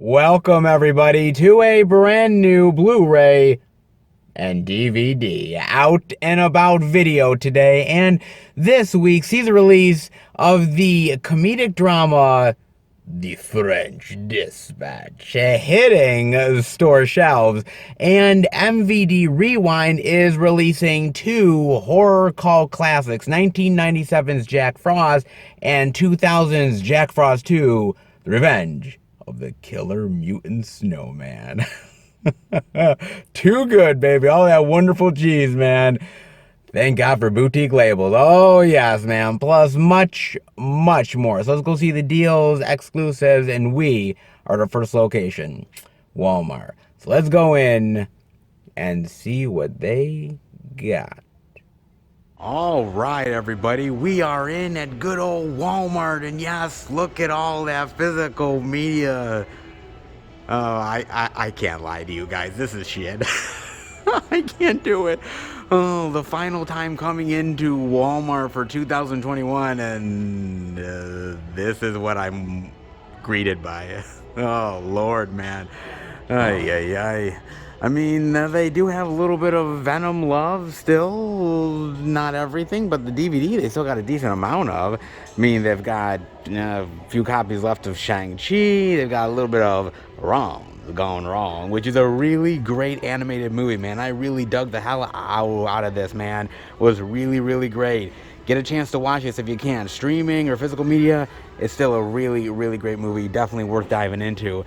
Welcome everybody to a brand new Blu-ray and DVD out and about video today, and this week sees the release of the comedic drama The French Dispatch hitting store shelves, and MVD Rewind is releasing two horror cult classics, 1997's Jack Frost and 2000's Jack Frost 2, The Revenge of the Killer Mutant Snowman. Too good, baby. All that wonderful cheese, man. Thank God for boutique labels. Oh, yes, man. Plus much, much more. So let's go see the deals, exclusives, and we are the first location, Walmart. So let's go in and see what they got. All right, everybody, we are in at good old Walmart, and yes, look at all that physical media. Oh, I can't lie to you guys, this is shit. I can't do it. Oh, the final time coming into Walmart for 2021, and this is what I'm greeted by. Oh, Lord, man. Ay, ay, ay. I mean, they do have a little bit of Venom love still. Not everything, but the DVD they still got a decent amount of. I mean, they've got a few copies left of Shang-Chi. They've got a little bit of Gone Wrong, which is a really great animated movie, man. I really dug the hell out of this, man. It was really, really great. Get a chance to watch this if you can. Streaming or physical media, it's still a really, really great movie. Definitely worth diving into.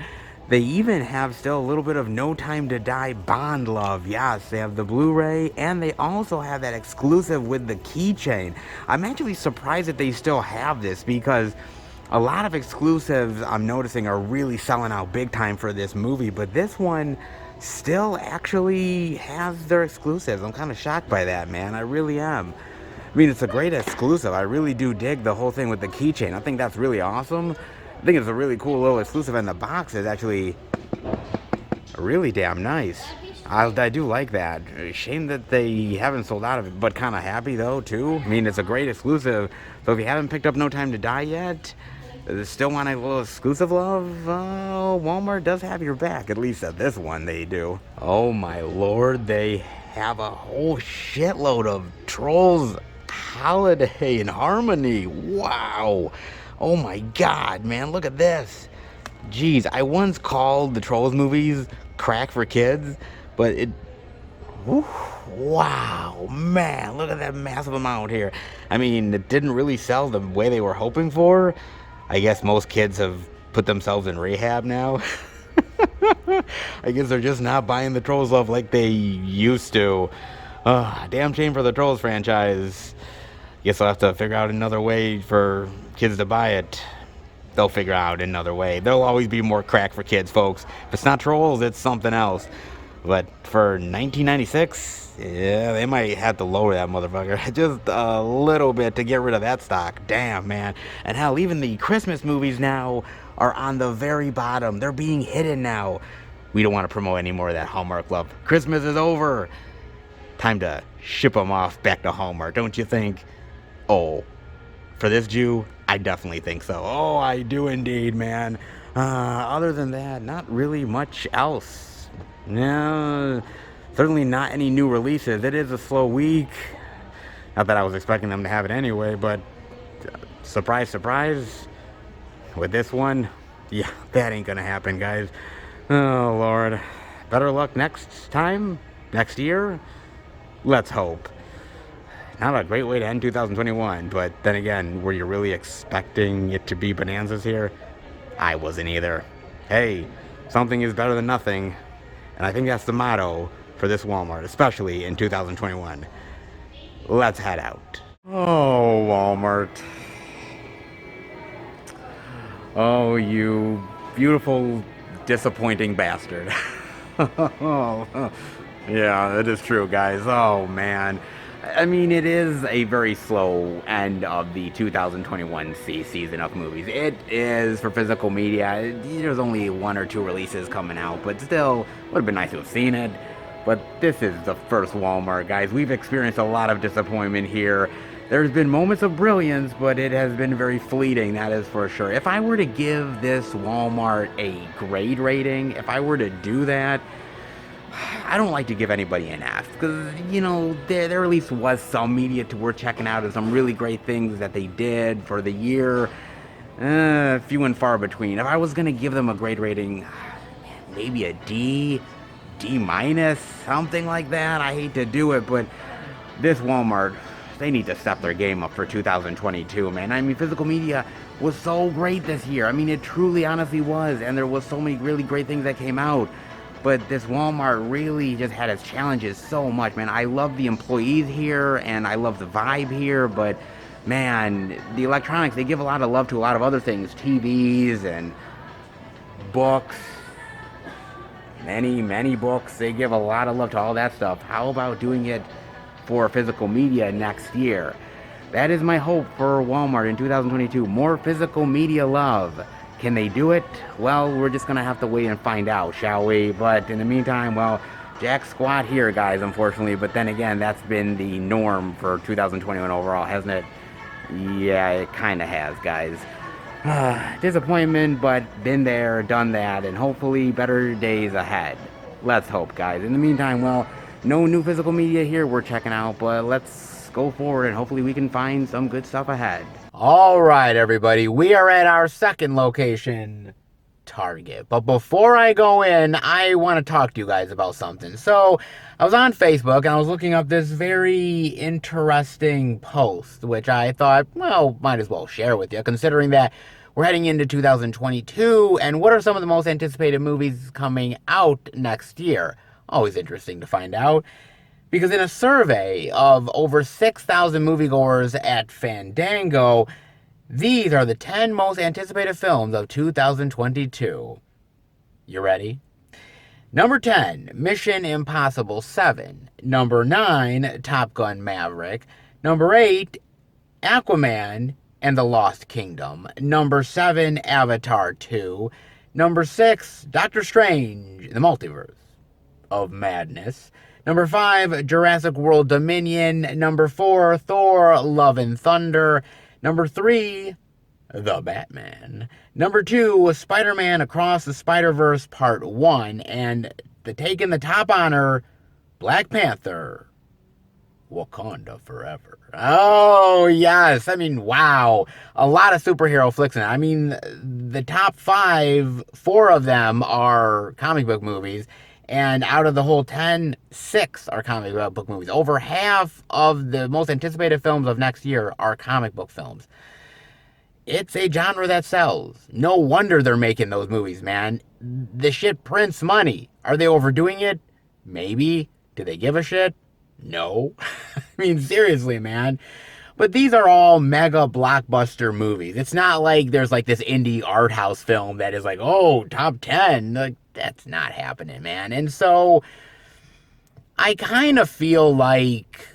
They even have still a little bit of No Time to Die Bond love. Yes, they have the Blu-ray, and they also have that exclusive with the keychain. I'm actually surprised that they still have this, because a lot of exclusives I'm noticing are really selling out big time for this movie, but this one still actually has their exclusives. I'm kind of shocked by that, man. I really am. I mean, it's a great exclusive. I really do dig the whole thing with the keychain. I think that's really awesome. I think it's a really cool little exclusive, and the box is actually really damn nice. I do like that. Shame that they haven't sold out of it, but kind of happy though too. I mean, it's a great exclusive. So if you haven't picked up No Time to Die yet, still want a little exclusive love, Walmart does have your back. At least at this one they do. Oh my Lord, they have a whole shitload of Trolls Holiday in Harmony. Wow. Oh my God, man, look at this. Jeez, I once called the Trolls movies crack for kids, but it... Whew, wow, man, look at that massive amount here. I mean, it didn't really sell the way they were hoping for. I guess most kids have put themselves in rehab now. I guess they're just not buying the Trolls love like they used to. Damn shame for the Trolls franchise. Guess I'll have to figure out another way for kids to buy it. They'll figure out another way. There'll always be more crack for kids, folks. If it's not Trolls, it's something else. But for 1996, yeah, they might have to lower that motherfucker just a little bit to get rid of that stock. Damn, man. And hell, even the Christmas movies now are on the very bottom. They're being hidden now. We don't want to promote any more of that Hallmark love. Christmas is over. Time to ship them off back to Hallmark, don't you think? Oh, for this Jew, I definitely think so. Oh, I do indeed, man. Other than that, not really much else. No, certainly not any new releases. It is a slow week. Not that I was expecting them to have it anyway, but surprise, surprise. With this one, yeah, that ain't gonna happen, guys. Oh, Lord. Better luck next time? Next year? Let's hope. Not a great way to end 2021, but then again, were you really expecting it to be bonanzas here? I wasn't either. Hey, something is better than nothing, and I think that's the motto for this Walmart, especially in 2021. Let's head out. Oh, Walmart. Oh, you beautiful, disappointing bastard. Oh, yeah, it is true, guys. Oh, man. I mean, it is a very slow end of the 2021 season of movies. It is for physical media. There's only one or two releases coming out, but still, would have been nice to have seen it. But this is the first Walmart, guys. We've experienced a lot of disappointment here. There's been moments of brilliance, but it has been very fleeting, that is for sure. If I were to give this Walmart a grade rating, if I were to do that, I don't like to give anybody an F, because, you know, there at least was some media to worth checking out and some really great things that they did for the year. Few and far between. If I was going to give them a grade rating, maybe a D, D minus, something like that. I hate to do it, but this Walmart, they need to step their game up for 2022, man. I mean, physical media was so great this year. I mean, it truly, honestly was, and there was so many really great things that came out. But this Walmart really just had its challenges so much, man. I love the employees here, and I love the vibe here, but man, the electronics, they give a lot of love to a lot of other things. TVs and books. Many books. They give a lot of love to all that stuff. How about doing it for physical media next year? That is my hope for Walmart in 2022. More physical media love. Can they do it? Well, we're just going to have to wait and find out, shall we? But in the meantime, well, jack squat here, guys, unfortunately. But then again, that's been the norm for 2021 overall, hasn't it? Yeah, it kind of has, guys. Disappointment, but been there, done that, and hopefully better days ahead. Let's hope, guys. In the meantime, well, no new physical media here we're checking out, but let's go forward and hopefully we can find some good stuff ahead. All right, everybody, we are at our second location, Target. But before I go in, I want to talk to you guys about something. So I was on Facebook and I was looking up this very interesting post, which I thought, well, might as well share with you, considering that we're heading into 2022, and what are some of the most anticipated movies coming out next year? Always interesting to find out. Because in a survey of over 6,000 moviegoers at Fandango, these are the 10 most anticipated films of 2022. You ready? Number 10, Mission Impossible 7. Number 9, Top Gun Maverick. Number 8, Aquaman and the Lost Kingdom. Number 7, Avatar 2. Number 6, Doctor Strange, the Multiverse of Madness. Number 5, Jurassic World Dominion. Number 4, Thor, Love and Thunder. Number 3, The Batman. Number 2, Spider-Man Across the Spider-Verse Part 1. And taking the top honor, Black Panther, Wakanda Forever. Oh, yes. I mean, wow. A lot of superhero flicks in it. I mean, the top 5, 4 of them are comic book movies. And out of the whole 10, 6 are comic book movies. Over half of the most anticipated films of next year are comic book films. It's a genre that sells. No wonder they're making those movies, man. The shit prints money. Are they overdoing it? Maybe. Do they give a shit? No. I mean, seriously, man. But these are all mega blockbuster movies. It's not like there's like this indie art house film that is like, oh, top 10. Like, that's not happening, man. And so I kind of feel like,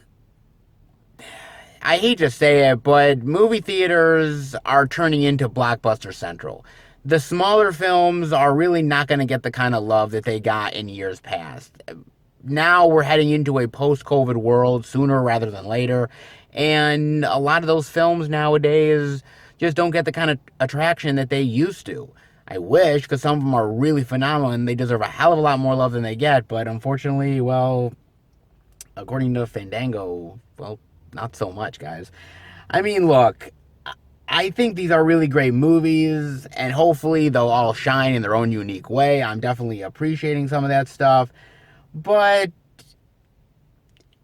I hate to say it, but movie theaters are turning into Blockbuster Central. The smaller films are really not going to get the kind of love that they got in years past. Now we're heading into a post-COVID world sooner rather than later. And a lot of those films nowadays just don't get the kind of attraction that they used to. I wish, because some of them are really phenomenal and they deserve a hell of a lot more love than they get. But unfortunately, well, according to Fandango, well, not so much, guys. I mean, look, I think these are really great movies, and hopefully they'll all shine in their own unique way. I'm definitely appreciating some of that stuff. But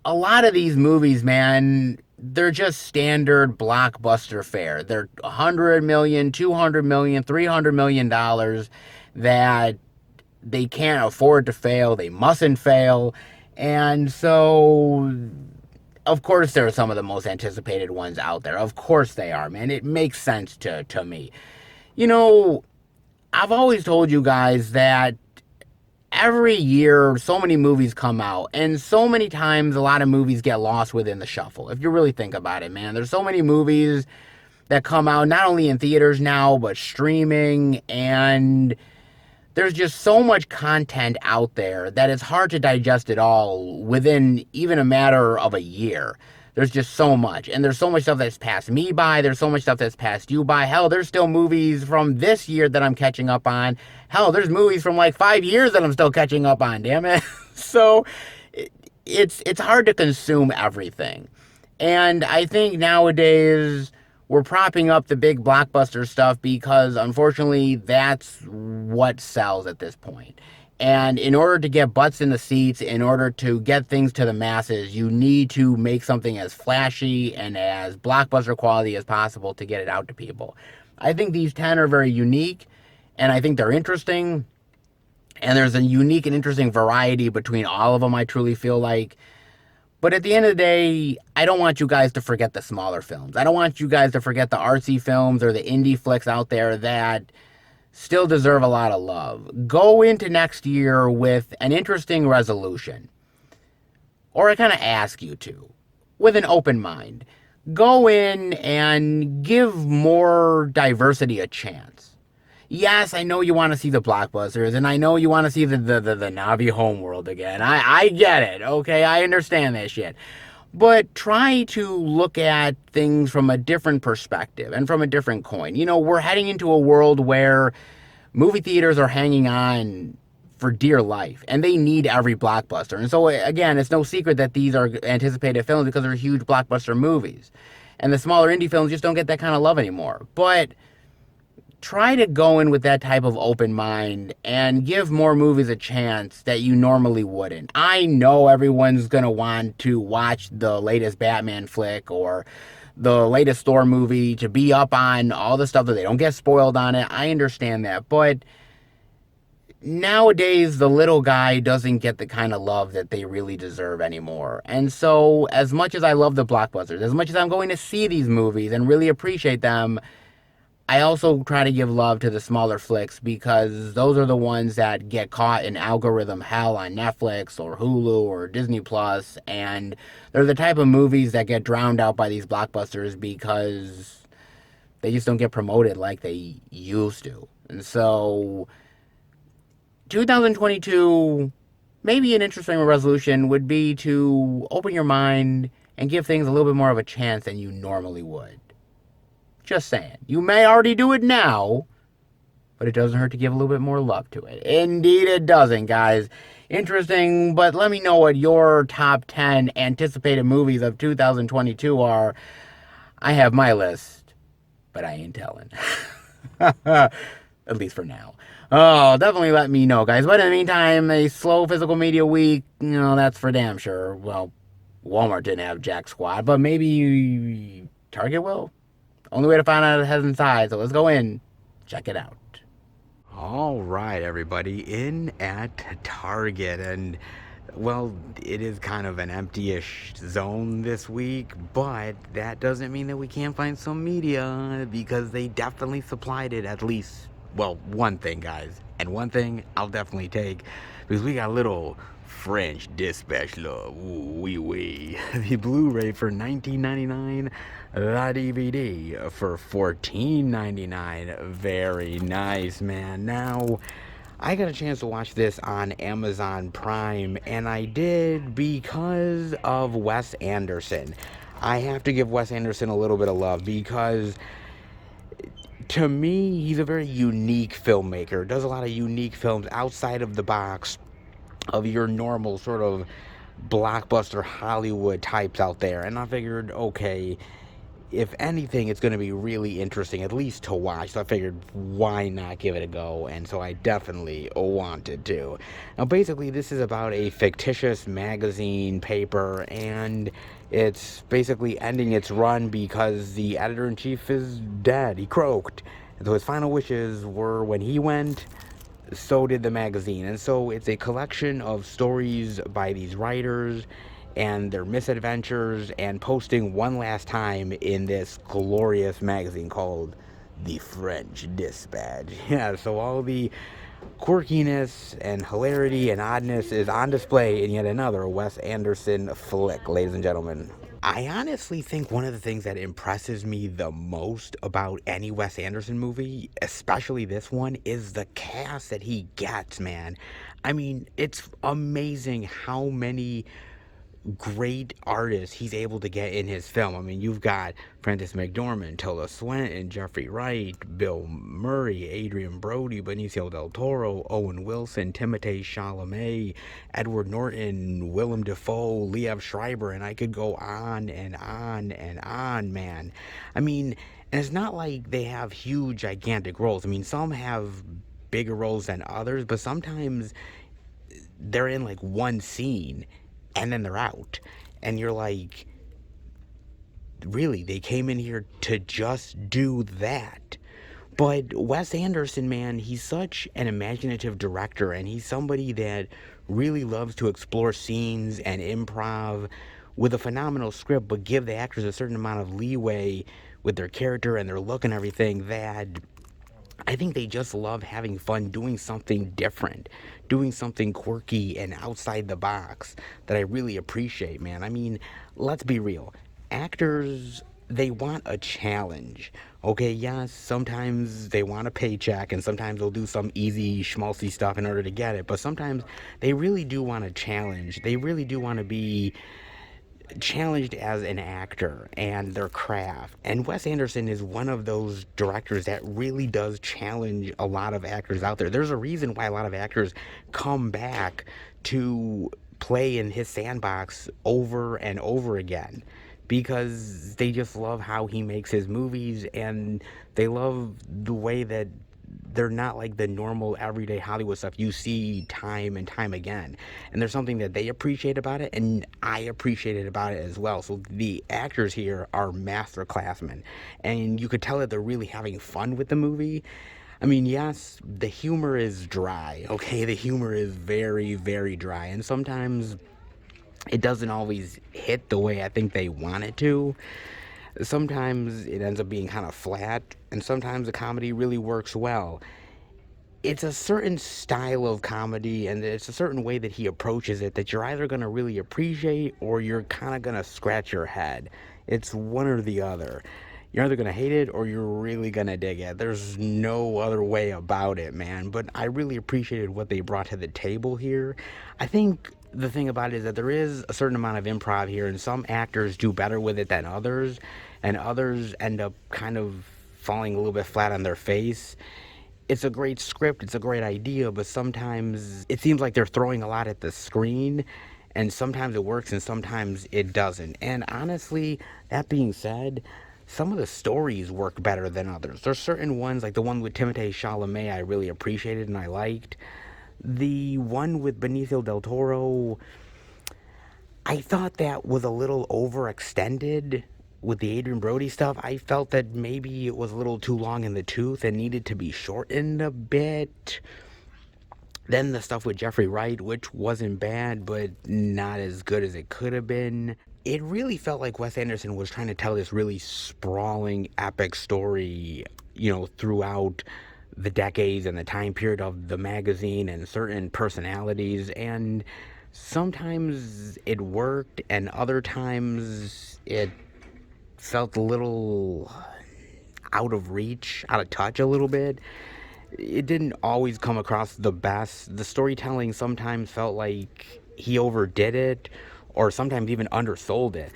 a lot of these movies, man, they're just standard blockbuster fare. They're $100 million, $200 million, $300 million that they can't afford to fail. They mustn't fail. And so, of course, they're some of the most anticipated ones out there. Of course they are, man. It makes sense to me. You know, I've always told you guys that every year, so many movies come out, and so many times a lot of movies get lost within the shuffle. If you really think about it, man, there's so many movies that come out, not only in theaters now, but streaming, and there's just so much content out there that it's hard to digest it all within even a matter of a year. There's just so much. And there's so much stuff that's passed me by. There's so much stuff that's passed you by. Hell, there's still movies from this year that I'm catching up on. Hell, there's movies from like 5 years that I'm still catching up on, damn it. So it's hard to consume everything. And I think nowadays we're propping up the big blockbuster stuff because unfortunately that's what sells at this point. And in order to get butts in the seats, in order to get things to the masses, you need to make something as flashy and as blockbuster quality as possible to get it out to people. I think these 10 are very unique, and I think they're interesting. And there's a unique and interesting variety between all of them, I truly feel like. But at the end of the day, I don't want you guys to forget the smaller films. I don't want you guys to forget the artsy films or the indie flicks out there that still deserve a lot of love. Go into next year with an interesting resolution. Or I kind of ask you to, with an open mind. Go in and give more diversity a chance. Yes, I know you want to see the blockbusters, and I know you want to see the Navi homeworld again. I get it, okay? I understand that shit. But try to look at things from a different perspective and from a different coin. You know, we're heading into a world where movie theaters are hanging on for dear life, and they need every blockbuster. And so, again, it's no secret that these are anticipated films because they're huge blockbuster movies. And the smaller indie films just don't get that kind of love anymore. But try to go in with that type of open mind and give more movies a chance that you normally wouldn't. I know everyone's going to want to watch the latest Batman flick or the latest Thor movie to be up on all the stuff that they don't get spoiled on it. I understand that. But nowadays, the little guy doesn't get the kind of love that they really deserve anymore. And so, as much as I love the blockbusters, as much as I'm going to see these movies and really appreciate them, I also try to give love to the smaller flicks because those are the ones that get caught in algorithm hell on Netflix or Hulu or Disney Plus, and they're the type of movies that get drowned out by these blockbusters because they just don't get promoted like they used to. And so 2022, maybe an interesting resolution would be to open your mind and give things a little bit more of a chance than you normally would. Just saying. You may already do it now, but it doesn't hurt to give a little bit more love to it. Indeed it doesn't, guys. Interesting, but let me know what your top 10 anticipated movies of 2022 are. I have my list, but I ain't telling. At least for now. Oh, definitely let me know, guys. But in the meantime, a slow physical media week, that's for damn sure. Well, Walmart didn't have Jack Squad, but maybe Target will? Only way to find out it has inside, so let's go in, check it out. All right, everybody, in at Target, and well, it is kind of an empty-ish zone this week, but that doesn't mean that we can't find some media, because they definitely supplied it, at least, well, one thing, guys, and one thing I'll definitely take, because we got a little French Dispatch love, wee. The Blu-ray for $19.99, the DVD for $14.99. Very nice, man. Now, I got a chance to watch this on Amazon Prime, and I did because of Wes Anderson. I have to give Wes Anderson a little bit of love because to me, he's a very unique filmmaker, does a lot of unique films outside of the box of your normal sort of blockbuster Hollywood types out there. And I figured, okay, if anything, it's going to be really interesting, at least to watch. So I figured, why not give it a go? And so I definitely wanted to. Now, basically, this is about a fictitious magazine paper, and it's basically ending its run because the editor-in-chief is dead. He croaked. And so his final wishes were when he went, so did the magazine. And so it's a collection of stories by these writers and their misadventures and posting one last time in this glorious magazine called the French Dispatch. Yeah, so all the quirkiness and hilarity and oddness is on display in yet another Wes Anderson flick, ladies and gentlemen. I honestly think one of the things that impresses me the most about any Wes Anderson movie, especially this one, is the cast that he gets, man. I mean, it's amazing how many great artists he's able to get in his film. I mean, you've got Frances McDormand, Tilda Swinton, Jeffrey Wright, Bill Murray, Adrian Brody, Benicio del Toro, Owen Wilson, Timothée Chalamet, Edward Norton, Willem Dafoe, Liev Schreiber, and I could go on and on and on, man. I mean, and it's not like they have huge, gigantic roles. I mean, some have bigger roles than others, but sometimes they're in like one scene and then they're out. And you're like, really, they came in here to just do that. But Wes Anderson, man, he's such an imaginative director, and he's somebody that really loves to explore scenes and improv with a phenomenal script, but give the actors a certain amount of leeway with their character and their look and everything, that I think they just love having fun doing something different, doing something quirky and outside the box that I really appreciate, man. I mean, let's be real. Actors, they want a challenge. Okay, yes, sometimes they want a paycheck and sometimes they'll do some easy schmaltzy stuff in order to get it, but sometimes they really do want a challenge. They really do want to be challenged as an actor and their craft. And Wes Anderson is one of those directors that really does challenge a lot of actors out there. There's a reason why a lot of actors come back to play in his sandbox over and over again, because they just love how he makes his movies, and they love the way that they're not like the normal everyday Hollywood stuff you see time and time again. And there's something that they appreciate about it, and I appreciated about it as well. So the actors here are master classmen, and you could tell that they're really having fun with the movie. I mean, yes, the humor is dry, okay? The humor is very, very dry, and sometimes it doesn't always hit the way I think they want it to. Sometimes it ends up being kind of flat, and sometimes the comedy really works well. It's a certain style of comedy, and it's a certain way that he approaches it that you're either going to really appreciate or you're kind of going to scratch your head. It's one or the other. You're either going to hate it or you're really going to dig it. There's no other way about it, man. But I really appreciated what they brought to the table here. I think the thing about it is that there is a certain amount of improv here, and some actors do better with it than others, and others end up kind of falling a little bit flat on their face. It's a great script, it's a great idea, but sometimes it seems like they're throwing a lot at the screen, and sometimes it works and sometimes it doesn't. And honestly, that being said, some of the stories work better than others. There's certain ones, like the one with Timothée Chalamet, I really appreciated and I liked. The one with Benicio del Toro, I thought that was a little overextended with the Adrian Brody stuff. I felt that maybe it was a little too long in the tooth and needed to be shortened a bit. Then the stuff with Jeffrey Wright, which wasn't bad, but not as good as it could have been. It really felt like Wes Anderson was trying to tell this really sprawling, epic story, throughout the decades and the time period of the magazine and certain personalities. And sometimes it worked, and other times it felt a little out of reach, out of touch a little bit. It didn't always come across the best. The storytelling sometimes felt like he overdid it, or sometimes even undersold it.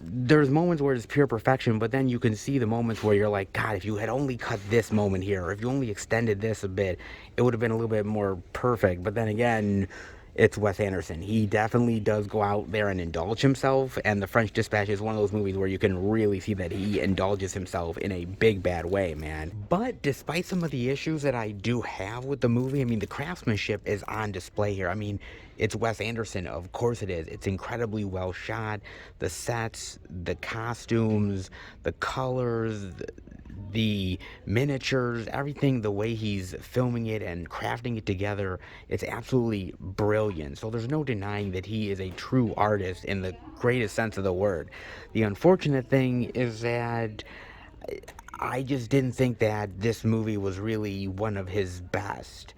There's moments where it's pure perfection, but then you can see the moments where you're like, God, if you had only cut this moment here, or if you only extended this a bit, it would have been a little bit more perfect. But then again, it's Wes Anderson. He definitely does go out there and indulge himself, and The French Dispatch is one of those movies where you can really see that he indulges himself in a big bad way, man. But despite some of the issues that I do have with the movie, I mean, the craftsmanship is on display here. I mean, it's Wes Anderson, of course it is. It's incredibly well shot. The sets, the costumes, the colors, the miniatures, everything, the way he's filming it and crafting it together, it's absolutely brilliant. So there's no denying that he is a true artist in the greatest sense of the word. The unfortunate thing is that I just didn't think that this movie was really one of his best.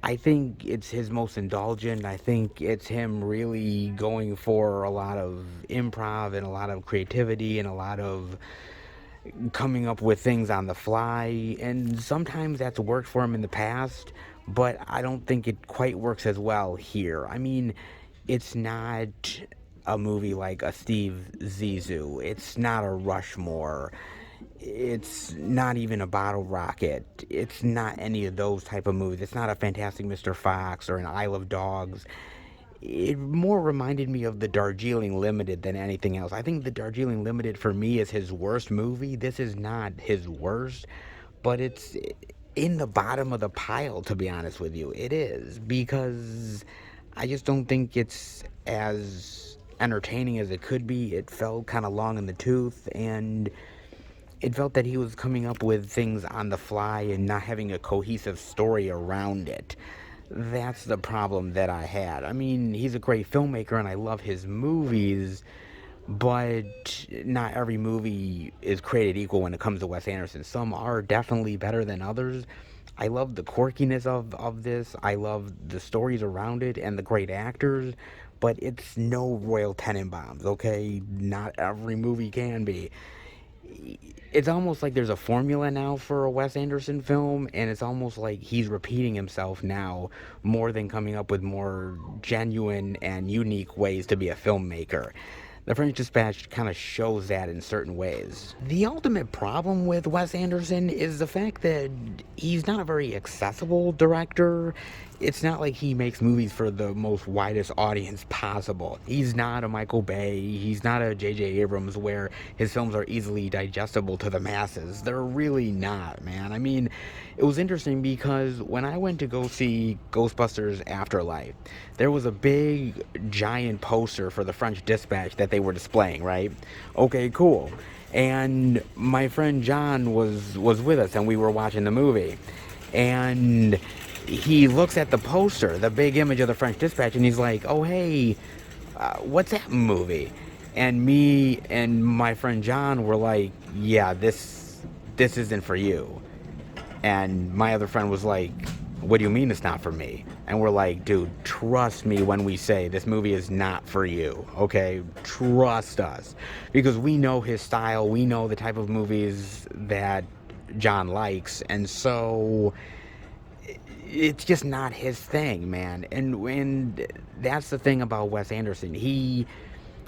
I think it's his most indulgent. I think it's him really going for a lot of improv and a lot of creativity and a lot of coming up with things on the fly, and sometimes that's worked for him in the past, but I don't think it quite works as well here. I mean, it's not a movie like a Steve Zissou. It's not a Rushmore. It's not even a Bottle Rocket. It's not any of those type of movies. It's not a Fantastic Mr. Fox or an Isle of Dogs. It more reminded me of the Darjeeling Limited than anything else. I think the Darjeeling Limited for me is his worst movie. This is not his worst, but it's in the bottom of the pile, to be honest with you. It is, because I just don't think it's as entertaining as it could be. It felt kind of long in the tooth, and it felt that he was coming up with things on the fly and not having a cohesive story around it. That's the problem that I had. I mean, he's a great filmmaker and I love his movies, but not every movie is created equal when it comes to Wes Anderson. Some are definitely better than others. I love the quirkiness of this. I love the stories around it and the great actors, but it's no Royal Tenenbaums, okay? Not every movie can be. It's almost like there's a formula now for a Wes Anderson film, and it's almost like he's repeating himself now more than coming up with more genuine and unique ways to be a filmmaker. The French Dispatch kind of shows that in certain ways. The ultimate problem with Wes Anderson is the fact that he's not a very accessible director. It's not like he makes movies for the most widest audience possible. He's not a Michael Bay, he's not a J.J. Abrams where his films are easily digestible to the masses. They're really not, man. I mean, it was interesting because when I went to go see Ghostbusters Afterlife, there was a big, giant poster for the French Dispatch that they were displaying, right? Okay, cool. And my friend John was with us, and we were watching the movie. And he looks at the poster, the big image of the French Dispatch, and he's like, oh, hey, what's that movie? And me and my friend John were like, yeah, this isn't for you. And my other friend was like, what do you mean it's not for me? And we're like, dude, trust me when we say this movie is not for you, okay? Trust us. Because we know his style, we know the type of movies that John likes, and so it's just not his thing, man. And that's the thing about Wes Anderson. He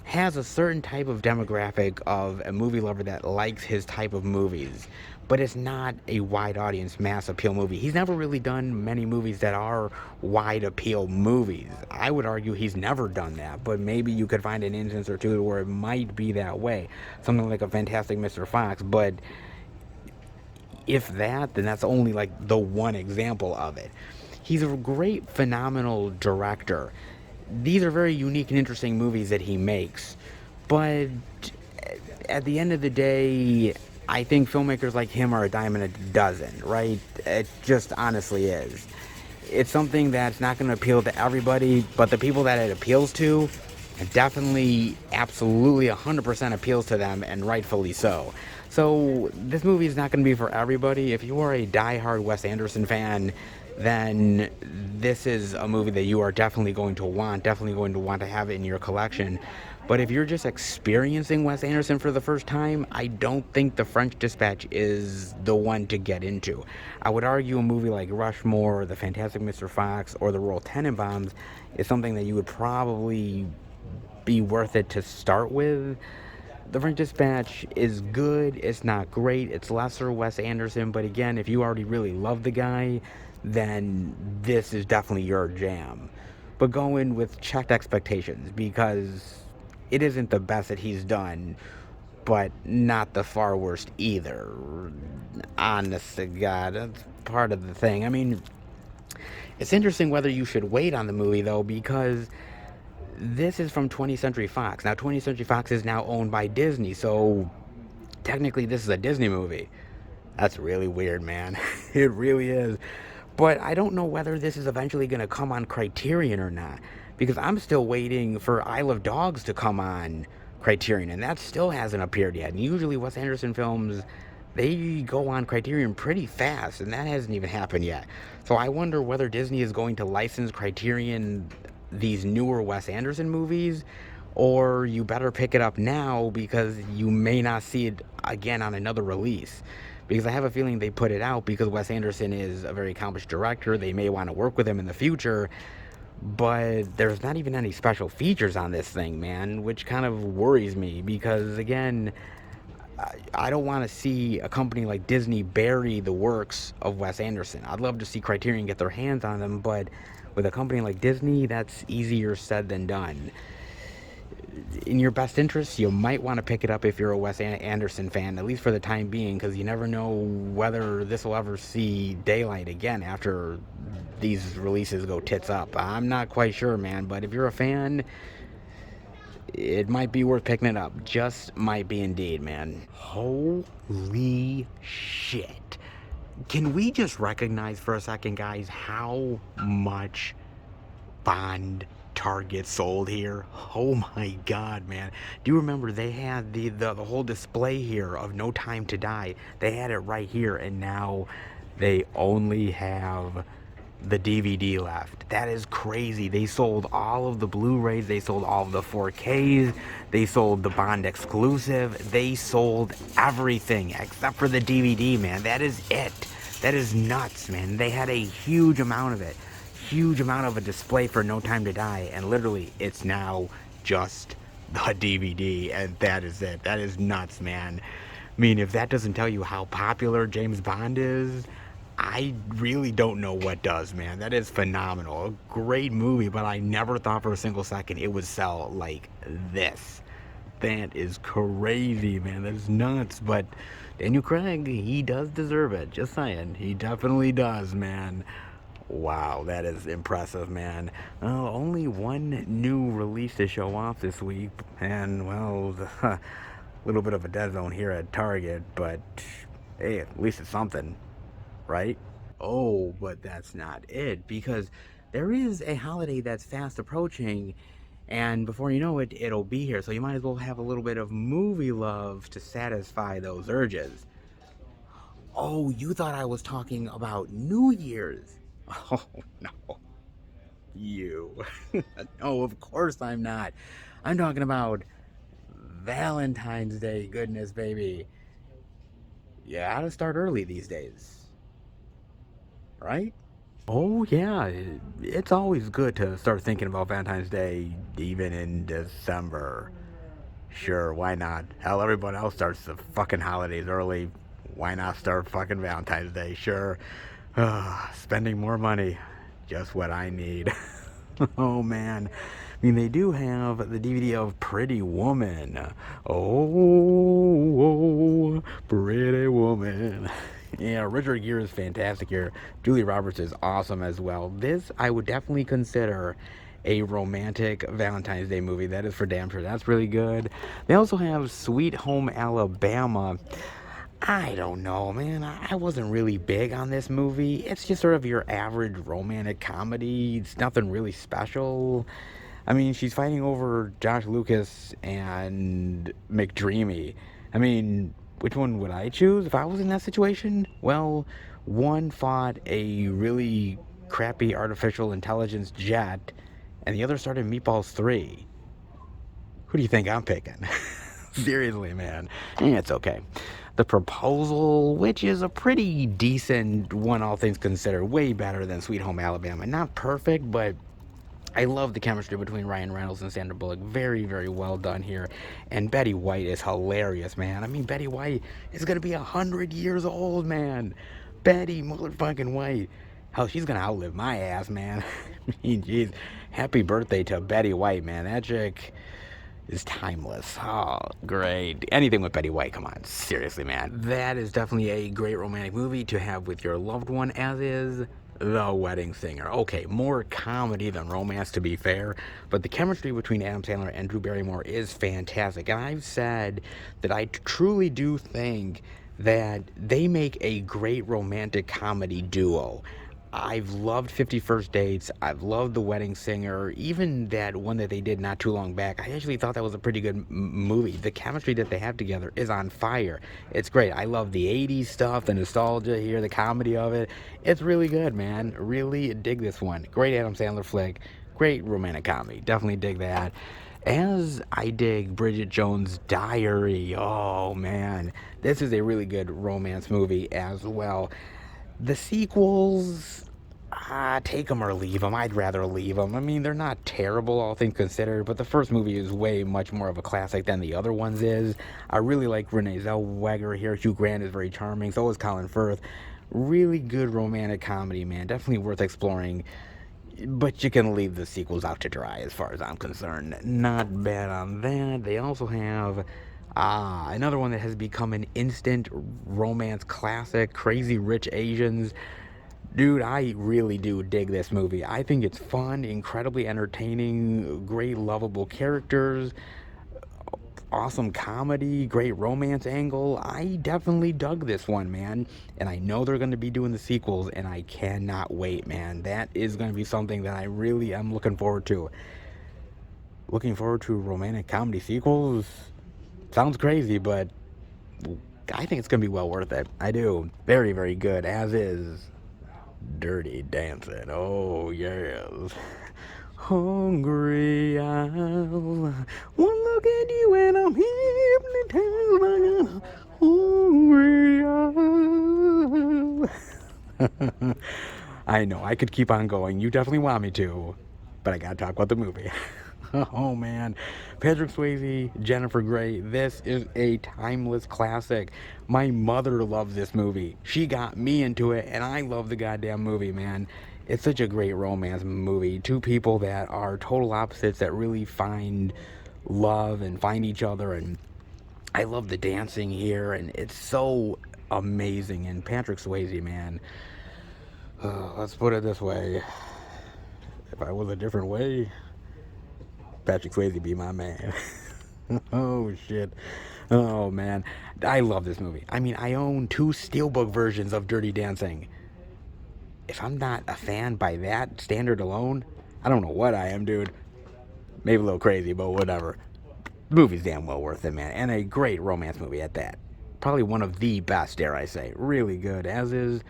has a certain type of demographic of a movie lover that likes his type of movies, but it's not a wide audience mass appeal movie. He's never really done many movies that are wide appeal movies. I would argue he's never done that, but maybe you could find an instance or two where it might be that way. Something like a Fantastic Mr. Fox, but if that, then that's only like the one example of it. He's a great, phenomenal director. These are very unique and interesting movies that he makes, but at the end of the day, I think filmmakers like him are a dime in a dozen, right? It just honestly is. It's something that's not going to appeal to everybody, but the people that it appeals to, it definitely, absolutely, 100% appeals to them, and rightfully so. So this movie is not going to be for everybody. If you are a die-hard Wes Anderson fan, then this is a movie that you are definitely going to want to have it in your collection. But if you're just experiencing Wes Anderson for the first time, I don't think The French Dispatch is the one to get into. I would argue a movie like Rushmore, or The Fantastic Mr. Fox, or The Royal Tenenbaums is something that you would probably be worth it to start with. The French Dispatch is good, it's not great, it's lesser Wes Anderson, but again, if you already really love the guy, then this is definitely your jam. But go in with checked expectations, because it isn't the best that he's done, but not the far worst either. Honest to God, that's part of the thing. I mean, it's interesting whether you should wait on the movie, though, because this is from 20th Century Fox. Now, 20th Century Fox is now owned by Disney, so technically this is a Disney movie. That's really weird, man. It really is. But I don't know whether this is eventually going to come on Criterion or not, because I'm still waiting for Isle of Dogs to come on Criterion, and that still hasn't appeared yet. And usually Wes Anderson films, they go on Criterion pretty fast, and that hasn't even happened yet. So I wonder whether Disney is going to license Criterion these newer Wes Anderson movies, or you better pick it up now because you may not see it again on another release. Because I have a feeling they put it out because Wes Anderson is a very accomplished director. They may want to work with him in the future, but there's not even any special features on this thing, man, which kind of worries me because, again, I don't want to see a company like Disney bury the works of Wes Anderson. I'd love to see Criterion get their hands on them, but with a company like Disney, that's easier said than done. In your best interest, you might want to pick it up if you're a Wes Anderson fan, at least for the time being, because you never know whether this will ever see daylight again after these releases go tits up. I'm not quite sure, man, but if you're a fan, it might be worth picking it up. Just might be indeed, man. Holy shit. Can we just recognize for a second, guys, how much Bond Target sold here? Oh my god, man. Do you remember they had the whole display here of No Time to Die? They had it right here, and now they only have the DVD left. That is crazy. They sold all of the Blu-rays, they sold all of the 4Ks, they sold the Bond exclusive, they sold everything except for the DVD, man. That is it. That is nuts, man. They had a huge amount of it. Huge amount of a display for No Time to Die, and literally it's now just the DVD, and that is it. That is nuts, man. I mean, if that doesn't tell you how popular James Bond is, I really don't know what does, man. That is phenomenal. A great movie, but I never thought for a single second it would sell like this. That is crazy, man. That is nuts. But Daniel Craig, he does deserve it. Just saying. He definitely does, man. Wow, that is impressive, man. Only one new release to show off this week, and, well, a little bit of a dead zone here at Target, but hey, at least it's something, right? Oh, but that's not it, because there is a holiday that's fast approaching, and before you know it, it'll be here, so you might as well have a little bit of movie love to satisfy those urges. Oh, you thought I was talking about New Year's? Oh, no. You. No, of course I'm not. I'm talking about Valentine's Day. Goodness, baby. You gotta start early these days. Right? Oh, yeah. It's always good to start thinking about Valentine's Day even in December. Sure, why not? Hell, everyone else starts the fucking holidays early. Why not start fucking Valentine's Day? Sure. Spending more money. Just what I need. Oh, man. I mean, they do have the DVD of Pretty Woman. Oh, Pretty Woman. Yeah, Richard Gere is fantastic here. Julia Roberts is awesome as well. This, I would definitely consider a romantic Valentine's Day movie. That is for damn sure. That's really good. They also have Sweet Home Alabama. I don't know, man. I wasn't really big on this movie. It's just sort of your average romantic comedy. It's nothing really special. I mean, she's fighting over Josh Lucas and McDreamy. I mean, which one would I choose if I was in that situation? Well, one fought a really crappy artificial intelligence jet, and the other started Meatballs 3. Who do you think I'm picking? Seriously, man. It's okay. The Proposal, which is a pretty decent one, all things considered. Way better than Sweet Home Alabama. Not perfect, but I love the chemistry between Ryan Reynolds and Sandra Bullock. Very, very well done here. And Betty White is hilarious, man. I mean, Betty White is going to be 100 years old, man. Betty motherfucking White. Hell, she's going to outlive my ass, man. I mean, jeez. Happy birthday to Betty White, man. That chick is timeless. Oh, great. Anything with Betty White, come on. Seriously, man. That is definitely a great romantic movie to have with your loved one, as is The Wedding Singer. Okay, more comedy than romance, to be fair, but the chemistry between Adam Sandler and Drew Barrymore is fantastic, and I've said that I truly do think that they make a great romantic comedy duo. I've loved 50 First Dates. I've loved The Wedding Singer. Even that one that they did not too long back, I actually thought that was a pretty good movie. The chemistry that they have together is on fire. It's great. I love the 80s stuff, the nostalgia here, the comedy of it. It's really good, man. Really dig this one. Great Adam Sandler flick. Great romantic comedy. Definitely dig that. As I dig Bridget Jones' Diary. Oh, man. This is a really good romance movie as well. The sequels, take them or leave them. I'd rather leave them. I mean, they're not terrible, all things considered, but the first movie is way much more of a classic than the other ones is. I really like Renee Zellweger here. Hugh Grant is very charming. So is Colin Firth. Really good romantic comedy, man. Definitely worth exploring. But you can leave the sequels out to dry as far as I'm concerned. Not bad on that. They also have another one that has become an instant romance classic, Crazy Rich Asians. Dude, I really do dig this movie. I think it's fun, incredibly entertaining, great lovable characters, awesome comedy, great romance angle. I definitely dug this one, man. And I know they're going to be doing the sequels, and I cannot wait, man. That is going to be something that I really am looking forward to. Looking forward to romantic comedy sequels? Sounds crazy, but I think it's going to be well worth it. I do. Very, very good, as is Dirty Dancing. Oh, yes. Hungry eyes. One look at you and I'm hypnotized like a hungry eyes. I know, I could keep on going. You definitely want me to, but I gotta talk about the movie. Oh man, Patrick Swayze, Jennifer Grey, this is a timeless classic. My mother loved this movie. She got me into it, and I love the goddamn movie, man. It's such a great romance movie. Two people that are total opposites that really find love and find each other, and I love the dancing here, and it's so amazing. And Patrick Swayze, man, let's put it this way. If I was a different way, Patrick Swayze be my man. Oh shit. Oh man, I love this movie. I mean, I own 2 steelbook versions of Dirty Dancing. If I'm not a fan by that standard alone, I don't know what I am, dude. Maybe a little crazy, but whatever. The movie's damn well worth it, man. And a great romance movie at that. Probably one of the best, dare I say. Really good, as is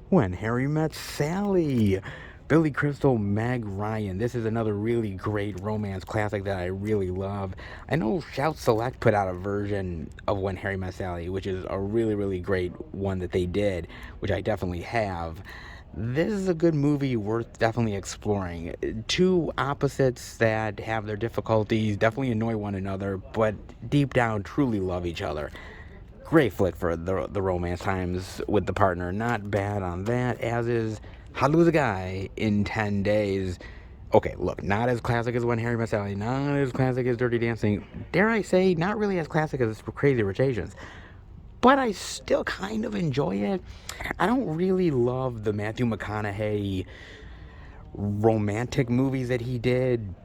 When Harry Met Sally. Billy Crystal, Meg Ryan. This is another really great romance classic that I really love. I know Shout Select put out a version of When Harry Met Sally, which is a really, really great one that they did, which I definitely have. This is a good movie worth definitely exploring. 2 opposites that have their difficulties, definitely annoy one another, but deep down truly love each other. Great flick for the romance times with the partner. Not bad on that, as is How to Lose a Guy in 10 Days. Okay, look, not as classic as When Harry Met Sally, not as classic as Dirty Dancing. Dare I say, not really as classic as Crazy Rich Asians. But I still kind of enjoy it. I don't really love the Matthew McConaughey romantic movies that he did,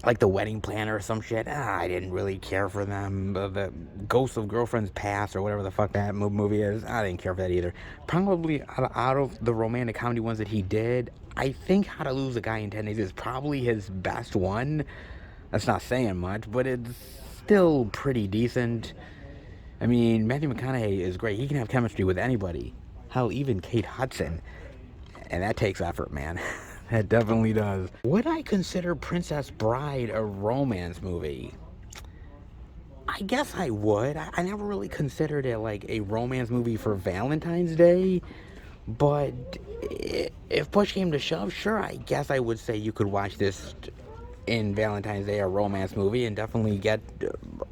like The Wedding Planner or some shit. I didn't really care for them. The Ghosts of Girlfriends Past or whatever the fuck that movie is, I didn't care for that either. Probably out of the romantic comedy ones that he did, I think How to Lose a Guy in 10 Days is probably his best one. That's not saying much, but it's still pretty decent. I mean, Matthew McConaughey is great. He can have chemistry with anybody. Hell, even Kate Hudson. And that takes effort, man. That definitely does. Would I consider Princess Bride a romance movie? I guess I would. I never really considered it like a romance movie for Valentine's Day. But if push came to shove, sure, I guess I would say you could watch this in Valentine's Day, a romance movie, and definitely get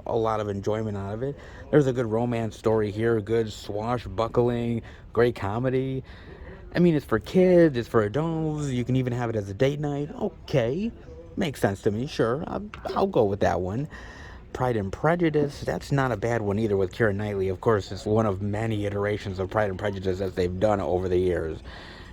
a lot of enjoyment out of it. There's a good romance story here, good swashbuckling, great comedy. I mean, it's for kids, it's for adults, you can even have it as a date night. Okay, makes sense to me, sure, I'll go with that one. Pride and Prejudice, that's not a bad one either with Keira Knightley. Of course, it's one of many iterations of Pride and Prejudice that they've done over the years.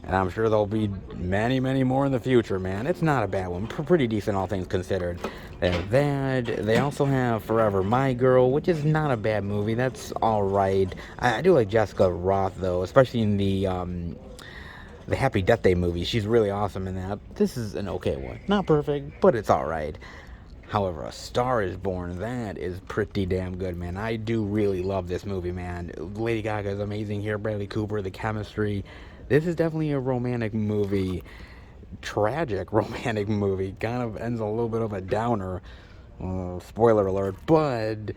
And I'm sure there'll be many, many more in the future, man. It's not a bad one. Pretty decent, all things considered. They have that. They also have Forever My Girl, which is not a bad movie. That's all right. I do like Jessica Roth, though, especially in the Happy Death Day movie. She's really awesome in that. This is an okay one. Not perfect, but it's all right. However, A Star Is Born, that is pretty damn good, man. I do really love this movie, man. Lady Gaga is amazing here. Bradley Cooper, the chemistry. This is definitely a romantic movie. Tragic romantic movie. Kind of ends a little bit of a downer. Spoiler alert. But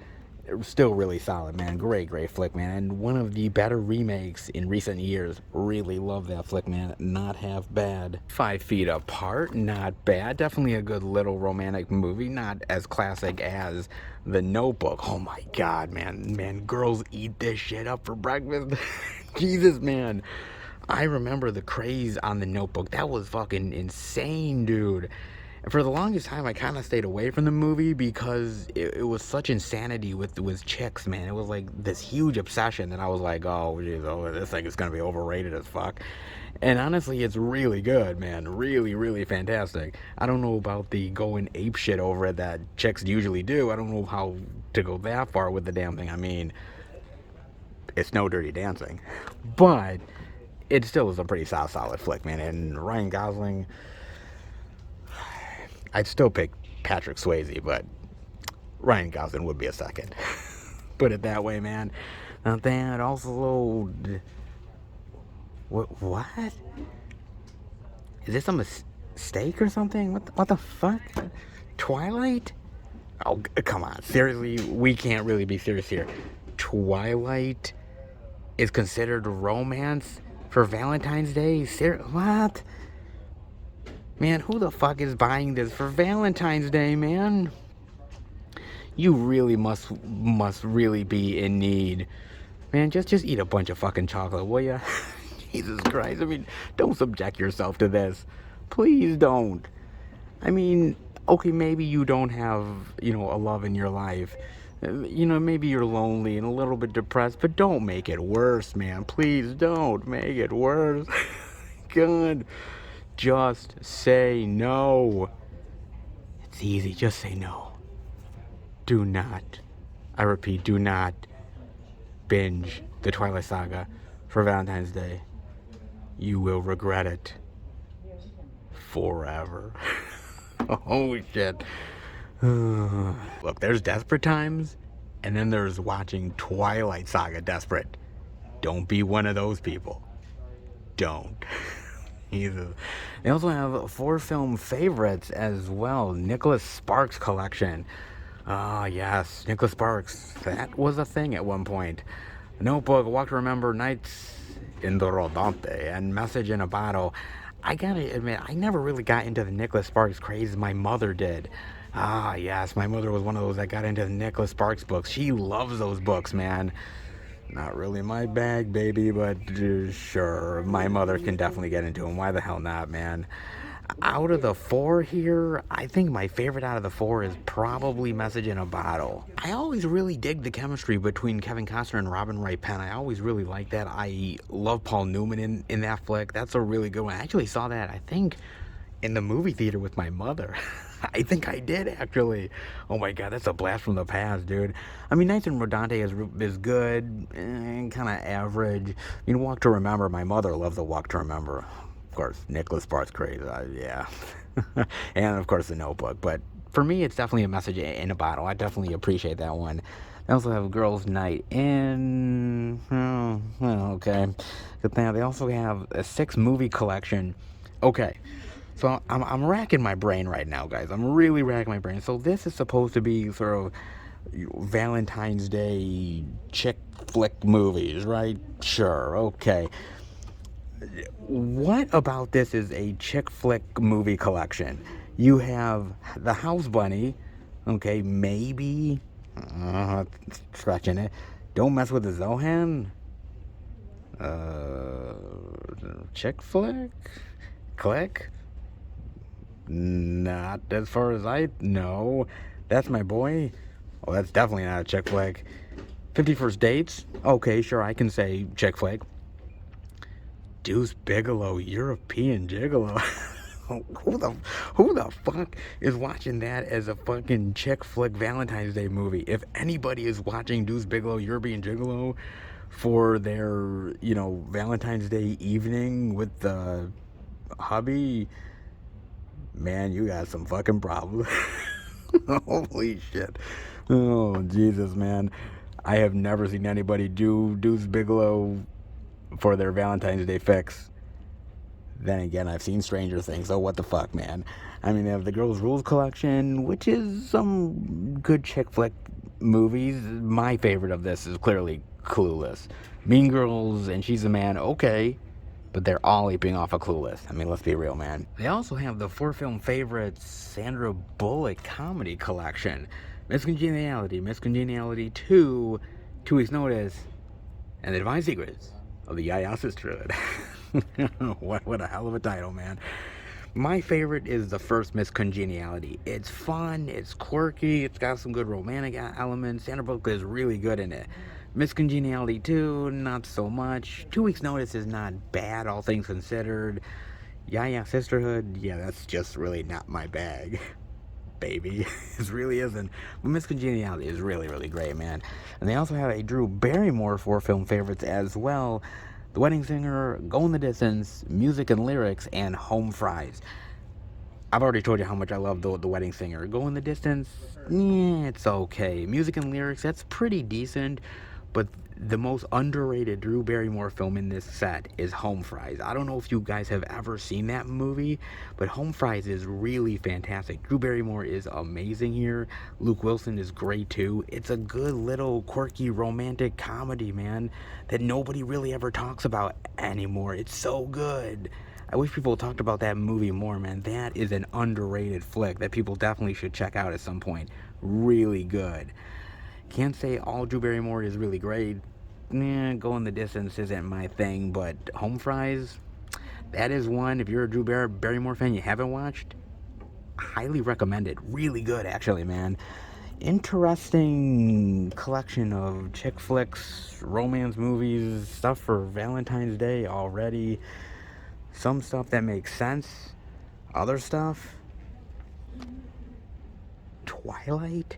still really solid, man. Great flick, man. And one of the better remakes in recent years. Really love that flick, man. Not half bad. 5 Feet Apart, not bad. Definitely a good little romantic movie. Not as classic as The Notebook. Oh my god, man. Girls eat this shit up for breakfast. Jesus, man. I remember the craze on The Notebook. That was fucking insane, dude. And for the longest time, I kind of stayed away from the movie because it was such insanity with chicks, man. It was like this huge obsession that I was like, oh, geez, this thing is going to be overrated as fuck. And honestly, it's really good, man. Really fantastic. I don't know about the going ape shit over it that chicks usually do. I don't know how to go that far with the damn thing. I mean, it's no Dirty Dancing. But it still is a pretty solid flick, man. And Ryan Gosling, I'd still pick Patrick Swayze, but Ryan Gosling would be a second. Put it that way, man. Not that also... What? Is this a mistake or something? What the fuck? Twilight? Oh, come on. Seriously, we can't really be serious here. Twilight is considered romance for Valentine's Day? What? Man, who the fuck is buying this for Valentine's Day, man? You really must really be in need. Man, just eat a bunch of fucking chocolate, will ya? Jesus Christ, I mean, don't subject yourself to this. Please don't. I mean, okay, maybe you don't have, a love in your life. Maybe you're lonely and a little bit depressed, but don't make it worse, man. Please don't make it worse. God. Just say no. It's easy, just say no. Do not, I repeat, do not binge the Twilight Saga for Valentine's Day. You will regret it forever. Oh shit. Look, there's desperate times, and then there's watching Twilight Saga desperate. Don't be one of those people. Don't. Jesus. They also have 4 film favorites as well. Nicholas Sparks collection. Ah, yes, Nicholas Sparks. That was a thing at one point. Notebook, Walk to Remember, Nights in the Rodante, and Message in a Bottle. I gotta admit, I never really got into the Nicholas Sparks craze. My mother did. Ah, yes, my mother was one of those that got into the Nicholas Sparks books. She loves those books, man. Not really my bag, baby, but sure, my mother can definitely get into them. Why the hell not, man? Out of the 4 here, I think my favorite out of the 4 is probably Message in a Bottle. I always really dig the chemistry between Kevin Costner and Robin Wright Penn. I always really like that. I love Paul Newman in that flick. That's a really good one. I actually saw that, I think, in the movie theater with my mother. I think I did, actually. Oh my god, that's a blast from the past, dude. I mean, Nights in Rodante is good, kind of average. Walk to Remember, my mother loves the Walk to Remember. Of course, Nicholas Sparks craze, yeah. And of course, The Notebook. But for me, it's definitely a Message in a Bottle. I definitely appreciate that one. They also have Girls' Night In. Oh, well, okay. Good thing. They also have a 6 movie collection. Okay. So I'm racking my brain right now, guys. I'm really racking my brain. So this is supposed to be sort of Valentine's Day chick flick movies, right? Sure, okay. What about this is a chick flick movie collection? You have The House Bunny, okay, maybe, stretching it. Don't Mess with the Zohan. Chick flick? Click? Not as far as I know. That's My Boy. Oh, that's definitely not a chick flick. 50 First Dates. Okay, sure, I can say chick flick. Deuce Bigelow, European Gigolo. Who the fuck is watching that as a fucking chick flick Valentine's Day movie? If anybody is watching Deuce Bigelow, European Gigolo for their, Valentine's Day evening with the hubby, man, you got some fucking problems. Holy shit. Oh, Jesus, man. I have never seen anybody do Deuce Bigelow for their Valentine's Day fix. Then again, I've seen Stranger Things, so what the fuck, man. I mean, they have the Girls' Rules collection, which is some good chick flick movies, my favorite of this is clearly Clueless. Mean Girls and She's a Man, okay, but they're all leaping off of Clueless. I mean, let's be real, man. They also have the 4-film favorite Sandra Bullock comedy collection. Miss Congeniality, Miss Congeniality 2, 2 Weeks Notice, and The Divine Secrets of the Yaya Sisterhood. What a hell of a title, man. My favorite is the first Miss Congeniality. It's fun, it's quirky, it's got some good romantic elements. Sandra Bullock is really good in it. Miss Congeniality 2, not so much. 2 Weeks Notice is not bad, all things considered. Yaya Sisterhood, yeah, that's just really not my bag. Baby, it really isn't. But Miss Congeniality is really, really great, man. And they also have a Drew Barrymore 4-film favorites as well. The Wedding Singer, Go in the Distance, Music and Lyrics, and Home Fries. I've already told you how much I love the Wedding Singer. Go in the Distance, it's okay. Music and Lyrics, that's pretty decent. But the most underrated Drew Barrymore film in this set is Home Fries. I don't know if you guys have ever seen that movie, but Home Fries is really fantastic. Drew Barrymore is amazing here. Luke Wilson is great too. It's a good little quirky romantic comedy, man, that nobody really ever talks about anymore. It's so good. I wish people talked about that movie more, man. That is an underrated flick that people definitely should check out at some point. Really good. Can't say all Drew Barrymore is really great. Go in the Distance isn't my thing, but Home Fries, that is one. If you're a Drew Barrymore fan you haven't watched, highly recommend it. Really good, actually, man. Interesting collection of chick flicks, romance movies, stuff for Valentine's Day already. Some stuff that makes sense. Other stuff. Twilight?